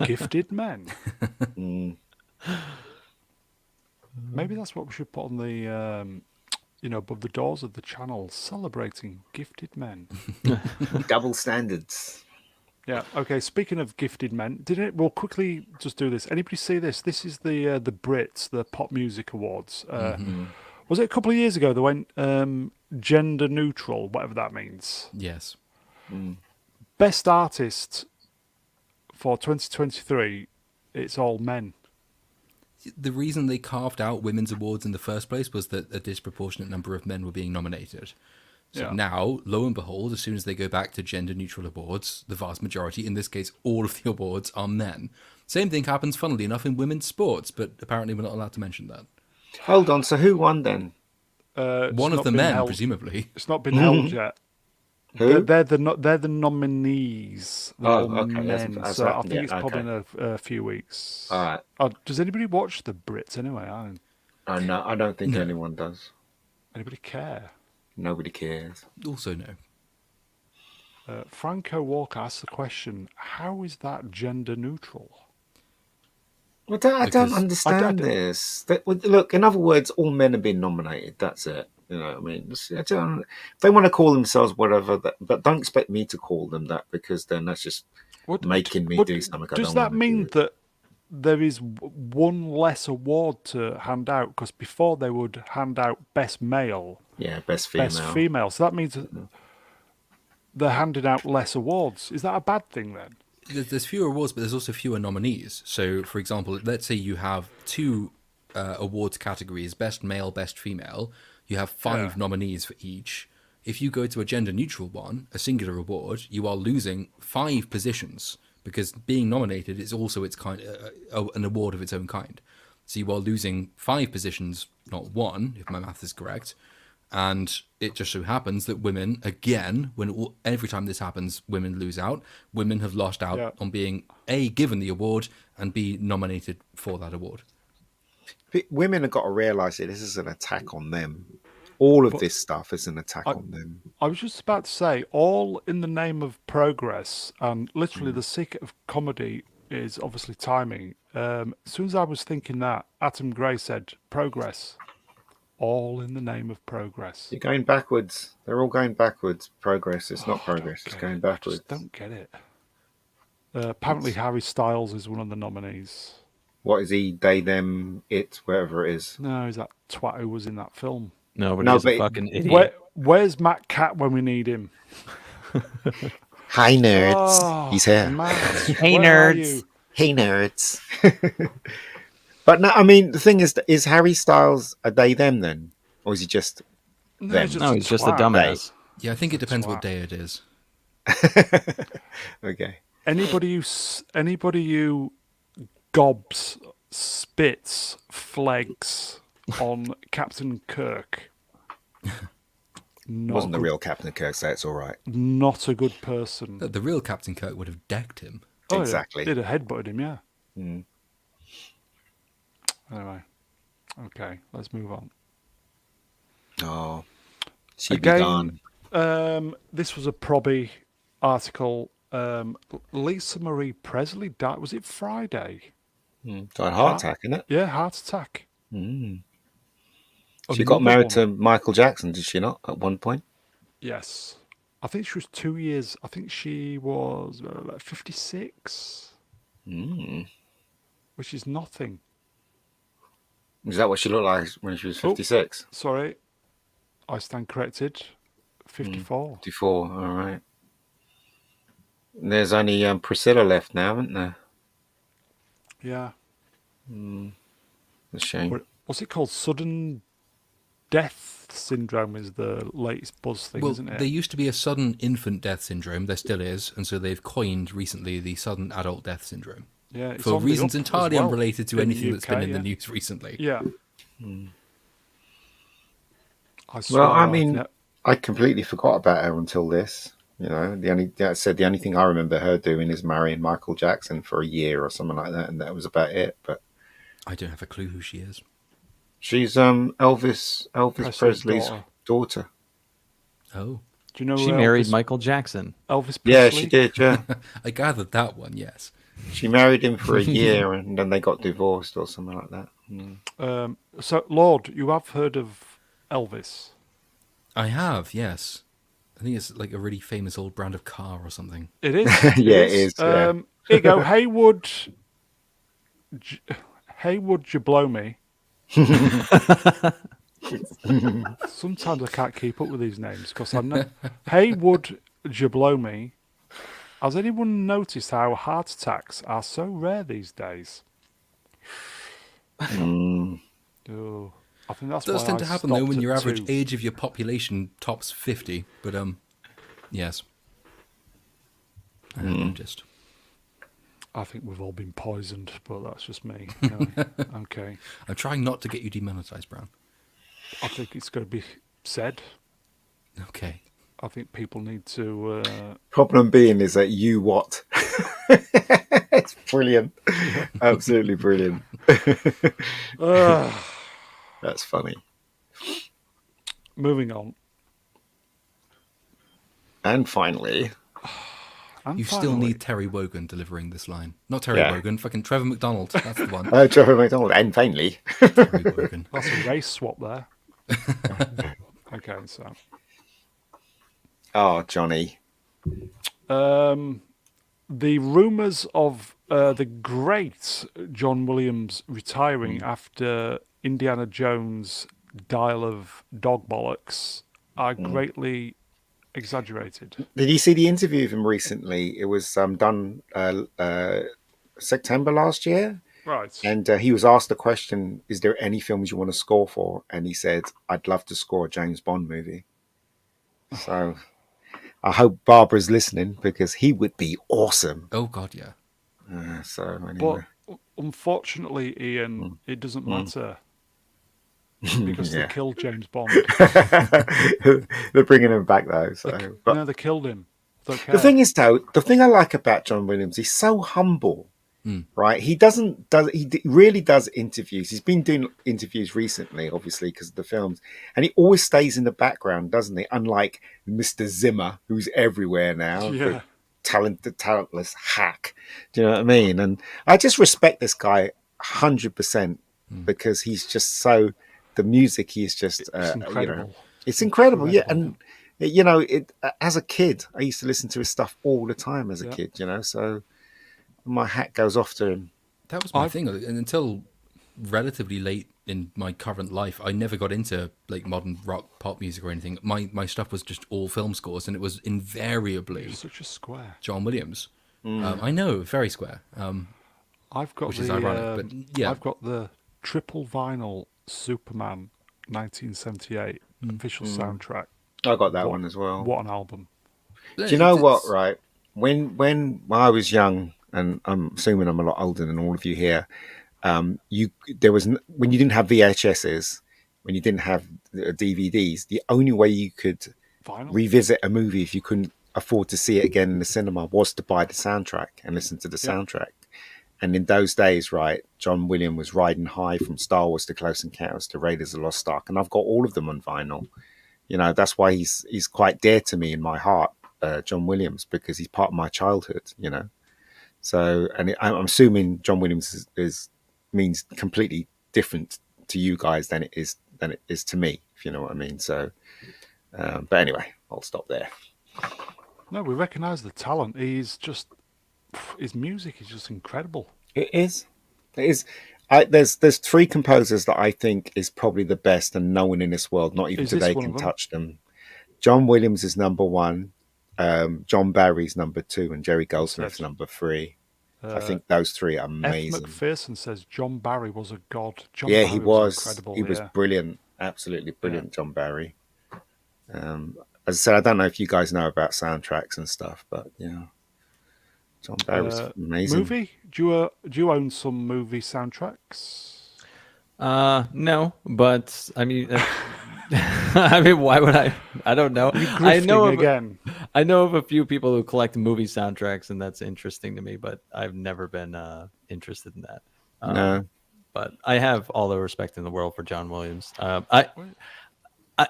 [SPEAKER 1] gifted men.
[SPEAKER 4] Mm.
[SPEAKER 1] Maybe that's what we should put on the, above the doors of the channel. Celebrating gifted men.
[SPEAKER 4] Double standards.
[SPEAKER 1] Yeah. Okay. Speaking of gifted men, we'll quickly just do this. Anybody see this? This is the Brits, the Pop Music Awards. Was it a couple of years ago they went gender neutral, whatever that means?
[SPEAKER 3] yes.
[SPEAKER 1] Best artist for 2023. It's all men.
[SPEAKER 3] The reason they carved out women's awards in the first place was that a disproportionate number of men were being nominated. So
[SPEAKER 1] Yeah.
[SPEAKER 3] now, lo and behold, as soon as they go back to gender neutral awards, the vast majority, in this case, all of the awards are men. Same thing happens, funnily enough, in women's sports, but apparently we're not allowed to mention that.
[SPEAKER 4] Hold on. So who won then?
[SPEAKER 1] It's
[SPEAKER 3] One of
[SPEAKER 1] not
[SPEAKER 3] the
[SPEAKER 1] been
[SPEAKER 3] men,
[SPEAKER 1] held-
[SPEAKER 3] presumably.
[SPEAKER 1] It's not been held yet.
[SPEAKER 4] Who?
[SPEAKER 1] They're the nominees. They're
[SPEAKER 4] Oh,
[SPEAKER 1] all
[SPEAKER 4] okay, that's-
[SPEAKER 1] men.
[SPEAKER 4] that's
[SPEAKER 1] So I
[SPEAKER 4] happened
[SPEAKER 1] think
[SPEAKER 4] yet,
[SPEAKER 1] it's probably
[SPEAKER 4] okay.
[SPEAKER 1] in a few weeks.
[SPEAKER 4] All right.
[SPEAKER 1] Does anybody watch the Brits anyway?
[SPEAKER 4] No, I don't think
[SPEAKER 3] No.
[SPEAKER 4] anyone does.
[SPEAKER 1] Anybody care?
[SPEAKER 4] Nobody cares.
[SPEAKER 3] Also, no.
[SPEAKER 1] Franco Walker asked the question: how is that gender neutral?
[SPEAKER 4] I don't
[SPEAKER 3] Because-
[SPEAKER 4] understand this. Look, in other words, all men have been nominated. That's it. You know, I mean, if they want to call themselves whatever, but don't expect me to call them that, because then that's just making me do something I
[SPEAKER 1] Does
[SPEAKER 4] don't
[SPEAKER 1] that
[SPEAKER 4] wanna
[SPEAKER 1] mean
[SPEAKER 4] do.
[SPEAKER 1] that there is one less award to hand out? Because before they would hand out best male,
[SPEAKER 4] Yeah, best female.
[SPEAKER 1] best female. So that means that they're handing out less awards. Is that a bad thing then?
[SPEAKER 3] There's fewer awards, but there's also fewer nominees. So, for example, let's say you have two awards categories, best male, best female. You have 5
[SPEAKER 1] Yeah.
[SPEAKER 3] nominees for each. If you go to a gender neutral one, a singular award, you are losing 5 positions, because being nominated is also its kind, an award of its own kind. So you are losing 5 positions, not 1, if my math is correct. And it just so happens that women, again, every time this happens, women lose out. Women have lost out
[SPEAKER 1] Yeah.
[SPEAKER 3] on being A, given the award, and B, nominated for that award.
[SPEAKER 4] Women have got to realise that this is an attack on them. All of this stuff is an attack on them.
[SPEAKER 1] I was just about to say, all in the name of progress, and literally the secret of comedy is obviously timing. As soon as I was thinking that, Atom Gray said, progress. All in the name of progress.
[SPEAKER 4] You're going backwards. They're all going backwards. Progress. It's not progress. It's
[SPEAKER 1] Okay,
[SPEAKER 4] going
[SPEAKER 1] I
[SPEAKER 4] backwards.
[SPEAKER 1] just don't get it. Apparently Harry Styles is one of the nominees.
[SPEAKER 4] What is he? They, them, it, wherever it is.
[SPEAKER 1] No, he's that twat who was in that film.
[SPEAKER 2] No, but
[SPEAKER 4] No,
[SPEAKER 2] he's a
[SPEAKER 4] but-
[SPEAKER 2] fucking idiot.
[SPEAKER 1] Where's Matt Cat when we need him?
[SPEAKER 4] Hi, nerds.
[SPEAKER 1] Oh,
[SPEAKER 4] He's here.
[SPEAKER 1] Matt,
[SPEAKER 2] Hey,
[SPEAKER 1] where are
[SPEAKER 2] nerds.
[SPEAKER 1] you?
[SPEAKER 4] Hey, nerds. But no, I mean, the thing is Harry Styles a they, them then? Or is he just them?
[SPEAKER 2] No, he's just a
[SPEAKER 1] twat.
[SPEAKER 2] dumbass.
[SPEAKER 3] Yeah, I think it depends
[SPEAKER 1] twat.
[SPEAKER 3] what day it is.
[SPEAKER 4] Okay.
[SPEAKER 1] Anybody who gobs, spits, flegs on Captain Kirk. Not
[SPEAKER 4] Wasn't
[SPEAKER 1] a
[SPEAKER 4] the
[SPEAKER 1] good-
[SPEAKER 4] real Captain Kirk, so it's all right.
[SPEAKER 1] Not a good person.
[SPEAKER 3] The real Captain Kirk would have decked him.
[SPEAKER 1] Oh, yeah,
[SPEAKER 4] Exactly.
[SPEAKER 1] Did a headbutted him, yeah.
[SPEAKER 4] Mm.
[SPEAKER 1] Anyway, okay, let's move on.
[SPEAKER 4] Oh, she'd be gone.
[SPEAKER 1] This was a probby article. Lisa Marie Presley died. Was it Friday?
[SPEAKER 4] Got a heart attack, isn't it?
[SPEAKER 1] Yeah, heart attack.
[SPEAKER 4] She got
[SPEAKER 1] Another
[SPEAKER 4] married
[SPEAKER 1] one.
[SPEAKER 4] to Michael Jackson, did she not, at one point?
[SPEAKER 1] Yes. I think she was 2 years. I think she was 56, which is nothing.
[SPEAKER 4] Is that what she looked like when she was 56?
[SPEAKER 1] Sorry, I stand corrected. 54.
[SPEAKER 4] 54, all right. There's only Priscilla left now, isn't there?
[SPEAKER 1] Yeah.
[SPEAKER 4] A shame.
[SPEAKER 1] What's it called? Sudden death syndrome is the latest buzz thing,
[SPEAKER 3] Well,
[SPEAKER 1] isn't it?
[SPEAKER 3] there used to be a sudden infant death syndrome. There still is, and so they've coined recently the sudden adult death syndrome.
[SPEAKER 1] Yeah, it's
[SPEAKER 3] For
[SPEAKER 1] on the
[SPEAKER 3] reasons
[SPEAKER 1] up as
[SPEAKER 3] entirely
[SPEAKER 1] well
[SPEAKER 3] unrelated to
[SPEAKER 1] in the
[SPEAKER 3] anything that's been
[SPEAKER 1] UK,
[SPEAKER 3] in the
[SPEAKER 1] yeah.
[SPEAKER 3] news recently.
[SPEAKER 1] Yeah. I swear.
[SPEAKER 4] Well, I
[SPEAKER 1] I've
[SPEAKER 4] mean, I completely forgot about her until this. You know, the only thing I remember her doing is marrying Michael Jackson for a year or something like that, and that was about it. But
[SPEAKER 3] I don't have a clue who she is.
[SPEAKER 4] she's Elvis Presley's daughter.
[SPEAKER 3] Oh,
[SPEAKER 1] do you know
[SPEAKER 2] She
[SPEAKER 1] who
[SPEAKER 2] married
[SPEAKER 1] Elvis,
[SPEAKER 2] Michael Jackson.
[SPEAKER 1] Elvis Presley?
[SPEAKER 4] Yeah, she did. Yeah,
[SPEAKER 3] I gathered that one. Yes.
[SPEAKER 4] she married him for a year, and then they got divorced or something like that.
[SPEAKER 1] So, Lord, you have heard of Elvis?
[SPEAKER 3] I have, yes. I think it's like a really famous old brand of car or something.
[SPEAKER 1] It is.
[SPEAKER 4] Yeah, it is, yeah.
[SPEAKER 1] Here you go. Haywood, you blow me. Sometimes I can't keep up with these names because I know. Haywood, you blow me. Has anyone noticed how heart attacks are so rare these days? Oh, I think that's
[SPEAKER 3] It does
[SPEAKER 1] why
[SPEAKER 3] tend
[SPEAKER 1] I
[SPEAKER 3] to happen though when
[SPEAKER 1] stopped
[SPEAKER 3] your
[SPEAKER 1] at
[SPEAKER 3] average
[SPEAKER 1] 2.
[SPEAKER 3] age of your population tops 50. But yes, I have noticed.
[SPEAKER 1] I think we've all been poisoned, but that's just me. Anyway, okay.
[SPEAKER 3] I'm trying not to get you demonetized, Brown.
[SPEAKER 1] I think it's going to be said.
[SPEAKER 3] Okay.
[SPEAKER 1] I think people need to.
[SPEAKER 4] Problem being is that you what? It's brilliant, absolutely brilliant. That's funny.
[SPEAKER 1] Moving on.
[SPEAKER 4] And finally,
[SPEAKER 1] And
[SPEAKER 3] You still
[SPEAKER 1] finally-
[SPEAKER 3] need Terry Wogan delivering this line. Not Terry
[SPEAKER 4] Yeah.
[SPEAKER 3] Wogan, fucking Trevor McDonald. That's the one.
[SPEAKER 4] Trevor McDonald. And finally,
[SPEAKER 3] Terry Wogan.
[SPEAKER 1] That's a race swap there. Okay, so.
[SPEAKER 4] oh Johnny,
[SPEAKER 1] The rumours of the great John Williams retiring after Indiana Jones' Dial of Dog Bollocks are greatly exaggerated.
[SPEAKER 4] did you see the interview of him recently? It was done September last year.
[SPEAKER 1] Right.
[SPEAKER 4] And he was asked the question, is there any films you want to score for? And he said, I'd love to score a James Bond movie. So I hope Barbara's listening because he would be awesome.
[SPEAKER 3] Oh, God, yeah.
[SPEAKER 4] So anyway.
[SPEAKER 1] But unfortunately, Ian, it doesn't matter. Because
[SPEAKER 4] Yeah.
[SPEAKER 1] they killed James Bond.
[SPEAKER 4] They're bringing him back though. So, but
[SPEAKER 1] No, they killed him. Don't care.
[SPEAKER 4] the thing is, though, the thing I like about John Williams, he's so humble, right? He really does interviews. He's been doing interviews recently, obviously, because of the films, and he always stays in the background, doesn't he? Unlike Mr. Zimmer, who's everywhere now,
[SPEAKER 1] Yeah.
[SPEAKER 4] the talentless hack. Do you know what I mean? And I just respect this guy 100% because he's just so. The music, he's just
[SPEAKER 1] It's incredible.
[SPEAKER 4] it's incredible. Yeah,
[SPEAKER 1] Incredible.
[SPEAKER 4] and as a kid, I used to listen to his stuff all the time as a
[SPEAKER 1] Yeah.
[SPEAKER 4] kid. So my hat goes off to him.
[SPEAKER 3] That was my thing. And until relatively late in my current life, I never got into like modern rock, pop music or anything. My stuff was just all film scores, and it was invariably
[SPEAKER 1] You're such a square.
[SPEAKER 3] John Williams. I know, very square.
[SPEAKER 1] I've got
[SPEAKER 3] Which
[SPEAKER 1] the
[SPEAKER 3] is ironic, but yeah.
[SPEAKER 1] I've got the triple vinyl Superman 1978 official soundtrack.
[SPEAKER 4] I got that one as well.
[SPEAKER 1] What an album!
[SPEAKER 4] Do you know what? Right, when I was young, and I'm assuming I'm a lot older than all of you here. When you didn't have VHSs, when you didn't have DVDs, the only way you could
[SPEAKER 1] Vinyl.
[SPEAKER 4] revisit a movie if you couldn't afford to see it again in the cinema was to buy the soundtrack and listen to the soundtrack. And in those days, right, John Williams was riding high from Star Wars to Close Encounters to Raiders of the Lost Ark, and I've got all of them on vinyl. That's why he's quite dear to me in my heart. John Williams because he's part of my childhood, you know. So, and I'm assuming John Williams means completely different to you guys than it is to me, if you know what I mean. So, but anyway, I'll stop there.
[SPEAKER 1] No, we recognise the talent. He's just his music is just incredible.
[SPEAKER 4] It is. It is. There's three composers that I think is probably the best, and no one in this world, not even
[SPEAKER 1] Is this
[SPEAKER 4] today,
[SPEAKER 1] one
[SPEAKER 4] can
[SPEAKER 1] of them?
[SPEAKER 4] touch them. John Williams is number one. John Barry's number two, and Jerry Goldsmith's
[SPEAKER 1] said.
[SPEAKER 4] number three. I
[SPEAKER 1] Uh,
[SPEAKER 4] think those three are
[SPEAKER 1] F.
[SPEAKER 4] amazing.
[SPEAKER 1] McPherson says John Barry was a god. John
[SPEAKER 4] Yeah,
[SPEAKER 1] Barry
[SPEAKER 4] he
[SPEAKER 1] was
[SPEAKER 4] was.
[SPEAKER 1] incredible.
[SPEAKER 4] He was
[SPEAKER 1] Yeah.
[SPEAKER 4] brilliant. Absolutely brilliant, John Barry. As I said, I don't know if you guys know about soundtracks and stuff, but yeah, John Barry was amazing.
[SPEAKER 1] Movie? Do you own some movie soundtracks?
[SPEAKER 2] No, but I mean, I mean, why would I? I don't know. I know
[SPEAKER 1] Grifting
[SPEAKER 2] of,
[SPEAKER 1] again.
[SPEAKER 2] I know of a few people who collect movie soundtracks, and that's interesting to me. But I've never been interested in that.
[SPEAKER 4] No,
[SPEAKER 2] But I have all the respect in the world for John Williams.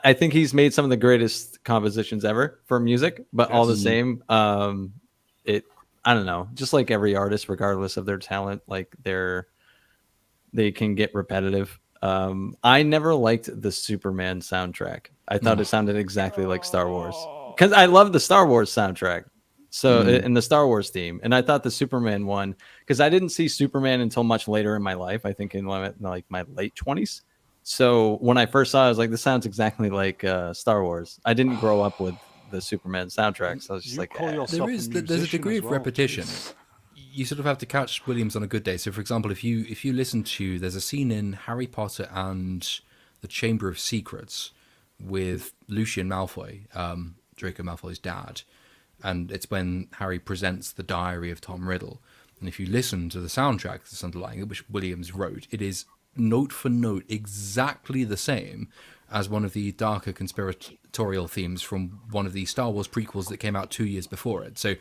[SPEAKER 2] I think he's made some of the greatest compositions ever for music. But all the
[SPEAKER 1] Yes.
[SPEAKER 2] same, I don't know. Just like every artist, regardless of their talent, like they can get repetitive. I never liked the Superman soundtrack. I thought it sounded exactly like Star Wars because I love the Star Wars soundtrack. So in the Star Wars theme, and I thought the Superman one because I didn't see Superman until much later in my life. I think in like my late 20s. So when I first saw it, I was like, this sounds exactly like Star Wars. I didn't grow up with the Superman soundtrack, so I was just
[SPEAKER 1] You
[SPEAKER 2] like,
[SPEAKER 1] call yourself
[SPEAKER 3] There is there's a
[SPEAKER 1] musician
[SPEAKER 3] degree
[SPEAKER 1] as
[SPEAKER 3] of
[SPEAKER 1] well.
[SPEAKER 3] repetition.
[SPEAKER 1] Jeez.
[SPEAKER 3] You sort of have to catch Williams on a good day. So, for example, if you listen to, there's a scene in Harry Potter and the Chamber of Secrets with Lucian Malfoy, Draco Malfoy's dad, and it's when Harry presents the diary of Tom Riddle. And if you listen to the soundtrack that's underlying it, which Williams wrote, it is note for note exactly the same as one of the darker conspiratorial themes from one of the Star Wars prequels that came out 2 years before it. So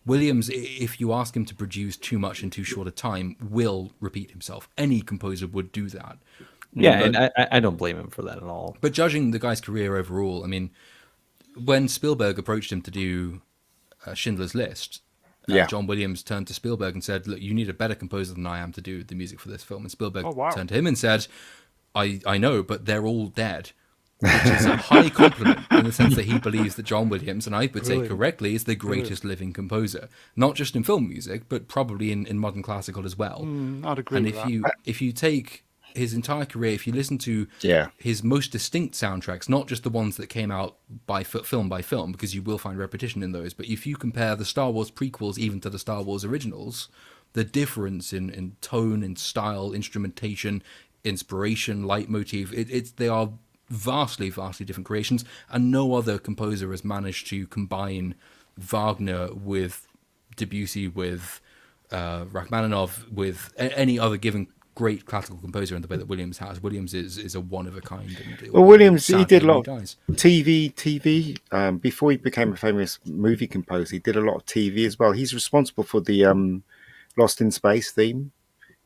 [SPEAKER 3] Williams, if you ask him to produce too much in too short a time, will repeat himself. Any composer would do that.
[SPEAKER 2] yeah, and I don't blame him for that at all.
[SPEAKER 3] But judging the guy's career overall, I mean, when Spielberg approached him to do Schindler's List,
[SPEAKER 4] Yeah.
[SPEAKER 3] John Williams turned to Spielberg and said, look, you need a better composer than I am to do the music for this film. And Spielberg
[SPEAKER 1] Oh, wow.
[SPEAKER 3] turned to him and said, I know, but they're all dead. Which is a high compliment in the sense that he believes that John Williams, and I would say
[SPEAKER 1] Brilliant.
[SPEAKER 3] correctly, is the greatest living composer. Not just in film music, but probably in modern classical as well.
[SPEAKER 1] I'd agree
[SPEAKER 3] And
[SPEAKER 1] with that.
[SPEAKER 3] if you take his entire career, if you listen to
[SPEAKER 4] Yeah.
[SPEAKER 3] his most distinct soundtracks, not just the ones that came out by film, because you will find repetition in those, but if you compare the Star Wars prequels even to the Star Wars originals, the difference in tone, in style, instrumentation, inspiration, leitmotif, they are vastly different creations, and no other composer has managed to combine Wagner with Debussy, with Rachmaninoff, with any other given great classical composer in the way that Williams has. Williams is a one of a kind. And it
[SPEAKER 4] Well,
[SPEAKER 3] will be
[SPEAKER 4] Williams, he
[SPEAKER 3] sad
[SPEAKER 4] did a
[SPEAKER 3] when
[SPEAKER 4] lot
[SPEAKER 3] he
[SPEAKER 4] of
[SPEAKER 3] dies.
[SPEAKER 4] TV. Before he became a famous movie composer, he did a lot of TV as well. He's responsible for the Lost in Space theme.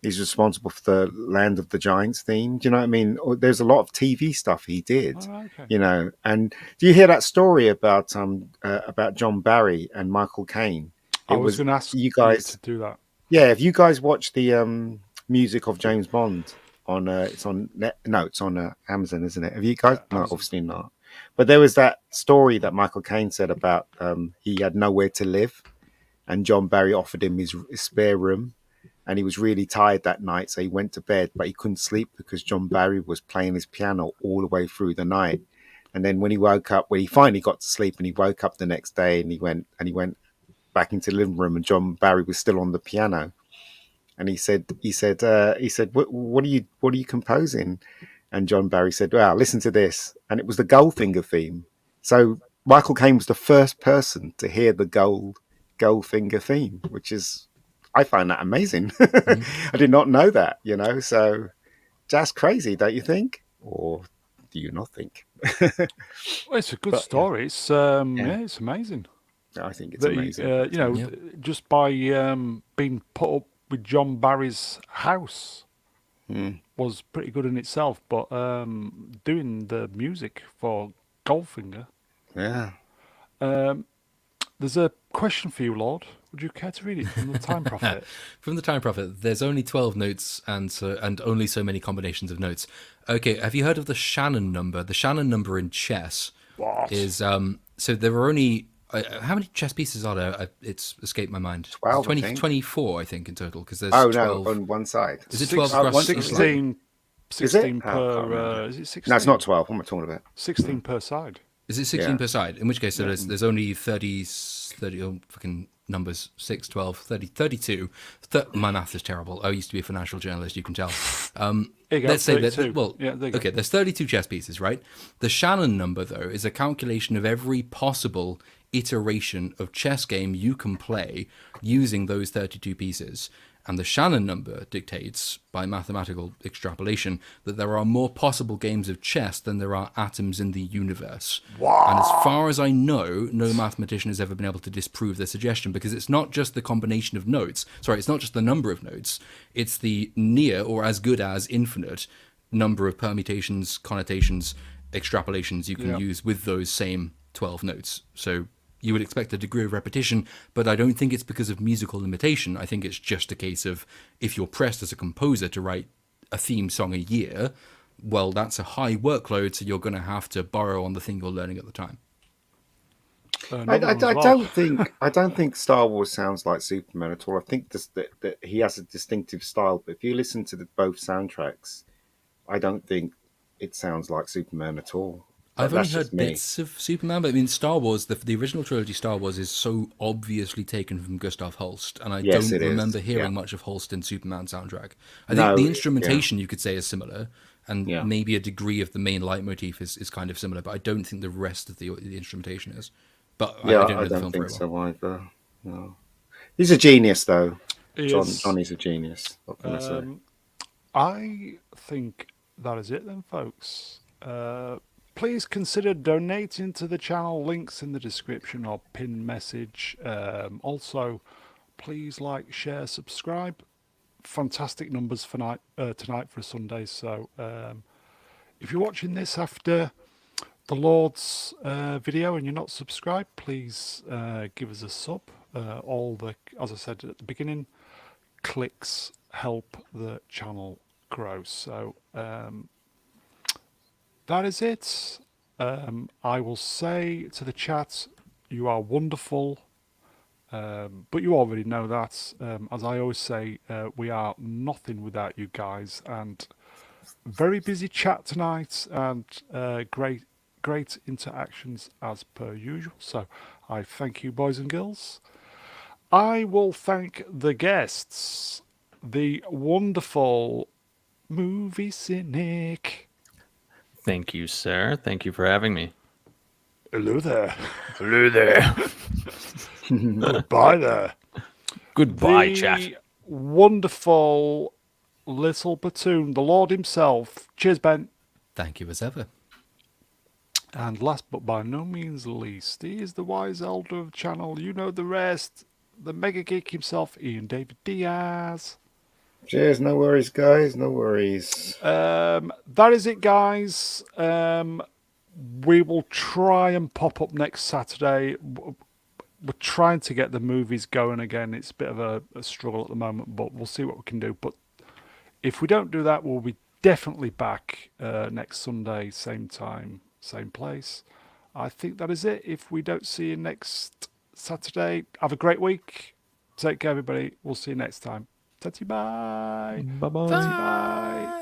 [SPEAKER 4] He's responsible for the Land of the Giants theme. Do you know what I mean? There's a lot of TV stuff he did.
[SPEAKER 1] Oh, okay.
[SPEAKER 4] You know, and do you hear that story about John Barry and Michael Caine?
[SPEAKER 1] I was going to ask
[SPEAKER 4] you guys
[SPEAKER 1] to do that.
[SPEAKER 4] Yeah, if you guys watch the music of James Bond on it's on Amazon, isn't it? Have you guys? No,
[SPEAKER 1] Amazon.
[SPEAKER 4] obviously not. But there was that story that Michael Caine said about he had nowhere to live, and John Barry offered him his spare room, and he was really tired that night, so he went to bed, but he couldn't sleep because John Barry was playing his piano all the way through the night. And then when he finally got to sleep, and he woke up the next day, and he went back into the living room, and John Barry was still on the piano. And he said, what are you composing? And John Barry said, well, listen to this. And it was the Goldfinger theme. So Michael Caine was the first person to hear the Goldfinger theme, which is, I find that amazing. I did not know that, you know, so that's crazy, don't you think? Or do you not think?
[SPEAKER 1] Well, it's a good story. It's it's amazing.
[SPEAKER 4] I think it's
[SPEAKER 1] That
[SPEAKER 4] amazing.
[SPEAKER 1] you know,
[SPEAKER 3] Yeah.
[SPEAKER 1] just by being put up with John Barry's house was pretty good in itself. But doing the music for Goldfinger,
[SPEAKER 4] Yeah.
[SPEAKER 1] the There's a question for you, Lord. Would you care to read it from the Time Prophet?
[SPEAKER 3] From the Time Prophet, there's only 12 notes and only so many combinations of notes. Okay, have you heard of the Shannon number? The Shannon number in chess
[SPEAKER 1] What?
[SPEAKER 3] is so there are only how many chess pieces are there? It's escaped my mind.
[SPEAKER 4] 12, I think.
[SPEAKER 3] 24, I think, in total, because there's
[SPEAKER 4] Oh
[SPEAKER 3] 12.
[SPEAKER 4] no, on one side.
[SPEAKER 3] Is it 12
[SPEAKER 1] Six-
[SPEAKER 3] across?
[SPEAKER 1] 16,
[SPEAKER 4] Is it?
[SPEAKER 1] 16
[SPEAKER 4] Oh, I can't
[SPEAKER 1] per.
[SPEAKER 4] remember.
[SPEAKER 1] Is it 16?
[SPEAKER 4] No, it's not 12. What am I talking about?
[SPEAKER 1] 16 per side.
[SPEAKER 3] Is it 16
[SPEAKER 4] Yeah.
[SPEAKER 3] per side? In which case, so there's only 30 oh, fucking numbers, 6, 12, 30, 32. My math is terrible. I used to be a financial journalist, you can tell.
[SPEAKER 1] There you go,
[SPEAKER 3] Let's say that,
[SPEAKER 1] 32.
[SPEAKER 3] well,
[SPEAKER 1] Yeah, there you go.
[SPEAKER 3] okay, there's 32 chess pieces, right? The Shannon number, though, is a calculation of every possible iteration of chess game you can play using those 32 pieces. And the Shannon number dictates, by mathematical extrapolation, that there are more possible games of chess than there are atoms in the universe. Wow. And as far as I know, no mathematician has ever been able to disprove their suggestion, because it's not just the combination of notes. Sorry, it's not just the number of notes. It's the near or as good as infinite number of permutations, connotations, extrapolations you can use with those same 12 notes. So you would expect a degree of repetition, but I don't think it's because of musical limitation. I think it's just a case of, if you're pressed as a composer to write a theme song a year, well, that's a high workload, so you're going to have to borrow on the thing you're learning at the time.
[SPEAKER 4] I don't think Star Wars sounds like Superman at all. I think that he has a distinctive style, but if you listen to both soundtracks, I don't think it sounds like Superman at all.
[SPEAKER 3] I've
[SPEAKER 4] But
[SPEAKER 3] only
[SPEAKER 4] that's just
[SPEAKER 3] heard
[SPEAKER 4] me.
[SPEAKER 3] bits of Superman, but I mean, Star Wars, the original trilogy Star Wars is so obviously taken from Gustav Holst, and I
[SPEAKER 4] Yes,
[SPEAKER 3] don't
[SPEAKER 4] it is.
[SPEAKER 3] remember hearing
[SPEAKER 4] Yeah.
[SPEAKER 3] much of Holst in Superman soundtrack. I
[SPEAKER 4] No,
[SPEAKER 3] think the instrumentation, you could say, is similar, and
[SPEAKER 4] Yeah.
[SPEAKER 3] maybe a degree of the main leitmotif is kind of similar, but I don't think the rest of the instrumentation is. But
[SPEAKER 4] Yeah,
[SPEAKER 3] I don't know
[SPEAKER 4] I
[SPEAKER 3] the
[SPEAKER 4] don't
[SPEAKER 3] film
[SPEAKER 4] think
[SPEAKER 3] very well.
[SPEAKER 4] so either. No, he's a genius, though.
[SPEAKER 1] He is.
[SPEAKER 4] Johnny's a genius. What can I say?
[SPEAKER 1] I think that is it then, folks. Please consider donating to the channel. Links in the description or pinned message. Also, please like, share, subscribe. Fantastic numbers for tonight for a Sunday. So, if you're watching this after the Lord's video and you're not subscribed, please give us a sub. As I said at the beginning, clicks help the channel grow. So that is it. I will say to the chat, you are wonderful, but you already know that. As I always say, we are nothing without you guys. And very busy chat tonight, and great interactions as per usual. So I thank you, boys and girls. I will thank the guests, the wonderful movie cynic.
[SPEAKER 2] Thank you, sir. Thank you for having me.
[SPEAKER 1] Hello there.
[SPEAKER 2] Hello there.
[SPEAKER 1] Goodbye there.
[SPEAKER 2] Goodbye,
[SPEAKER 1] The
[SPEAKER 2] chat.
[SPEAKER 1] wonderful little platoon, the Lord himself. Cheers, Ben.
[SPEAKER 3] Thank you as ever.
[SPEAKER 1] And last but by no means least, he is the wise elder of the channel. You know the rest. The mega geek himself, Ian David Diaz.
[SPEAKER 4] Cheers. No worries, guys. No worries.
[SPEAKER 1] That is it, guys. We will try and pop up next Saturday. We're trying to get the movies going again. It's a bit of a struggle at the moment, but we'll see what we can do. But if we don't do that, we'll be definitely back next Sunday, same time, same place. I think that is it. If we don't see you next Saturday, have a great week. Take care, everybody. We'll see you next time. Tatty bye.
[SPEAKER 2] Bye-bye.
[SPEAKER 1] Tatty bye.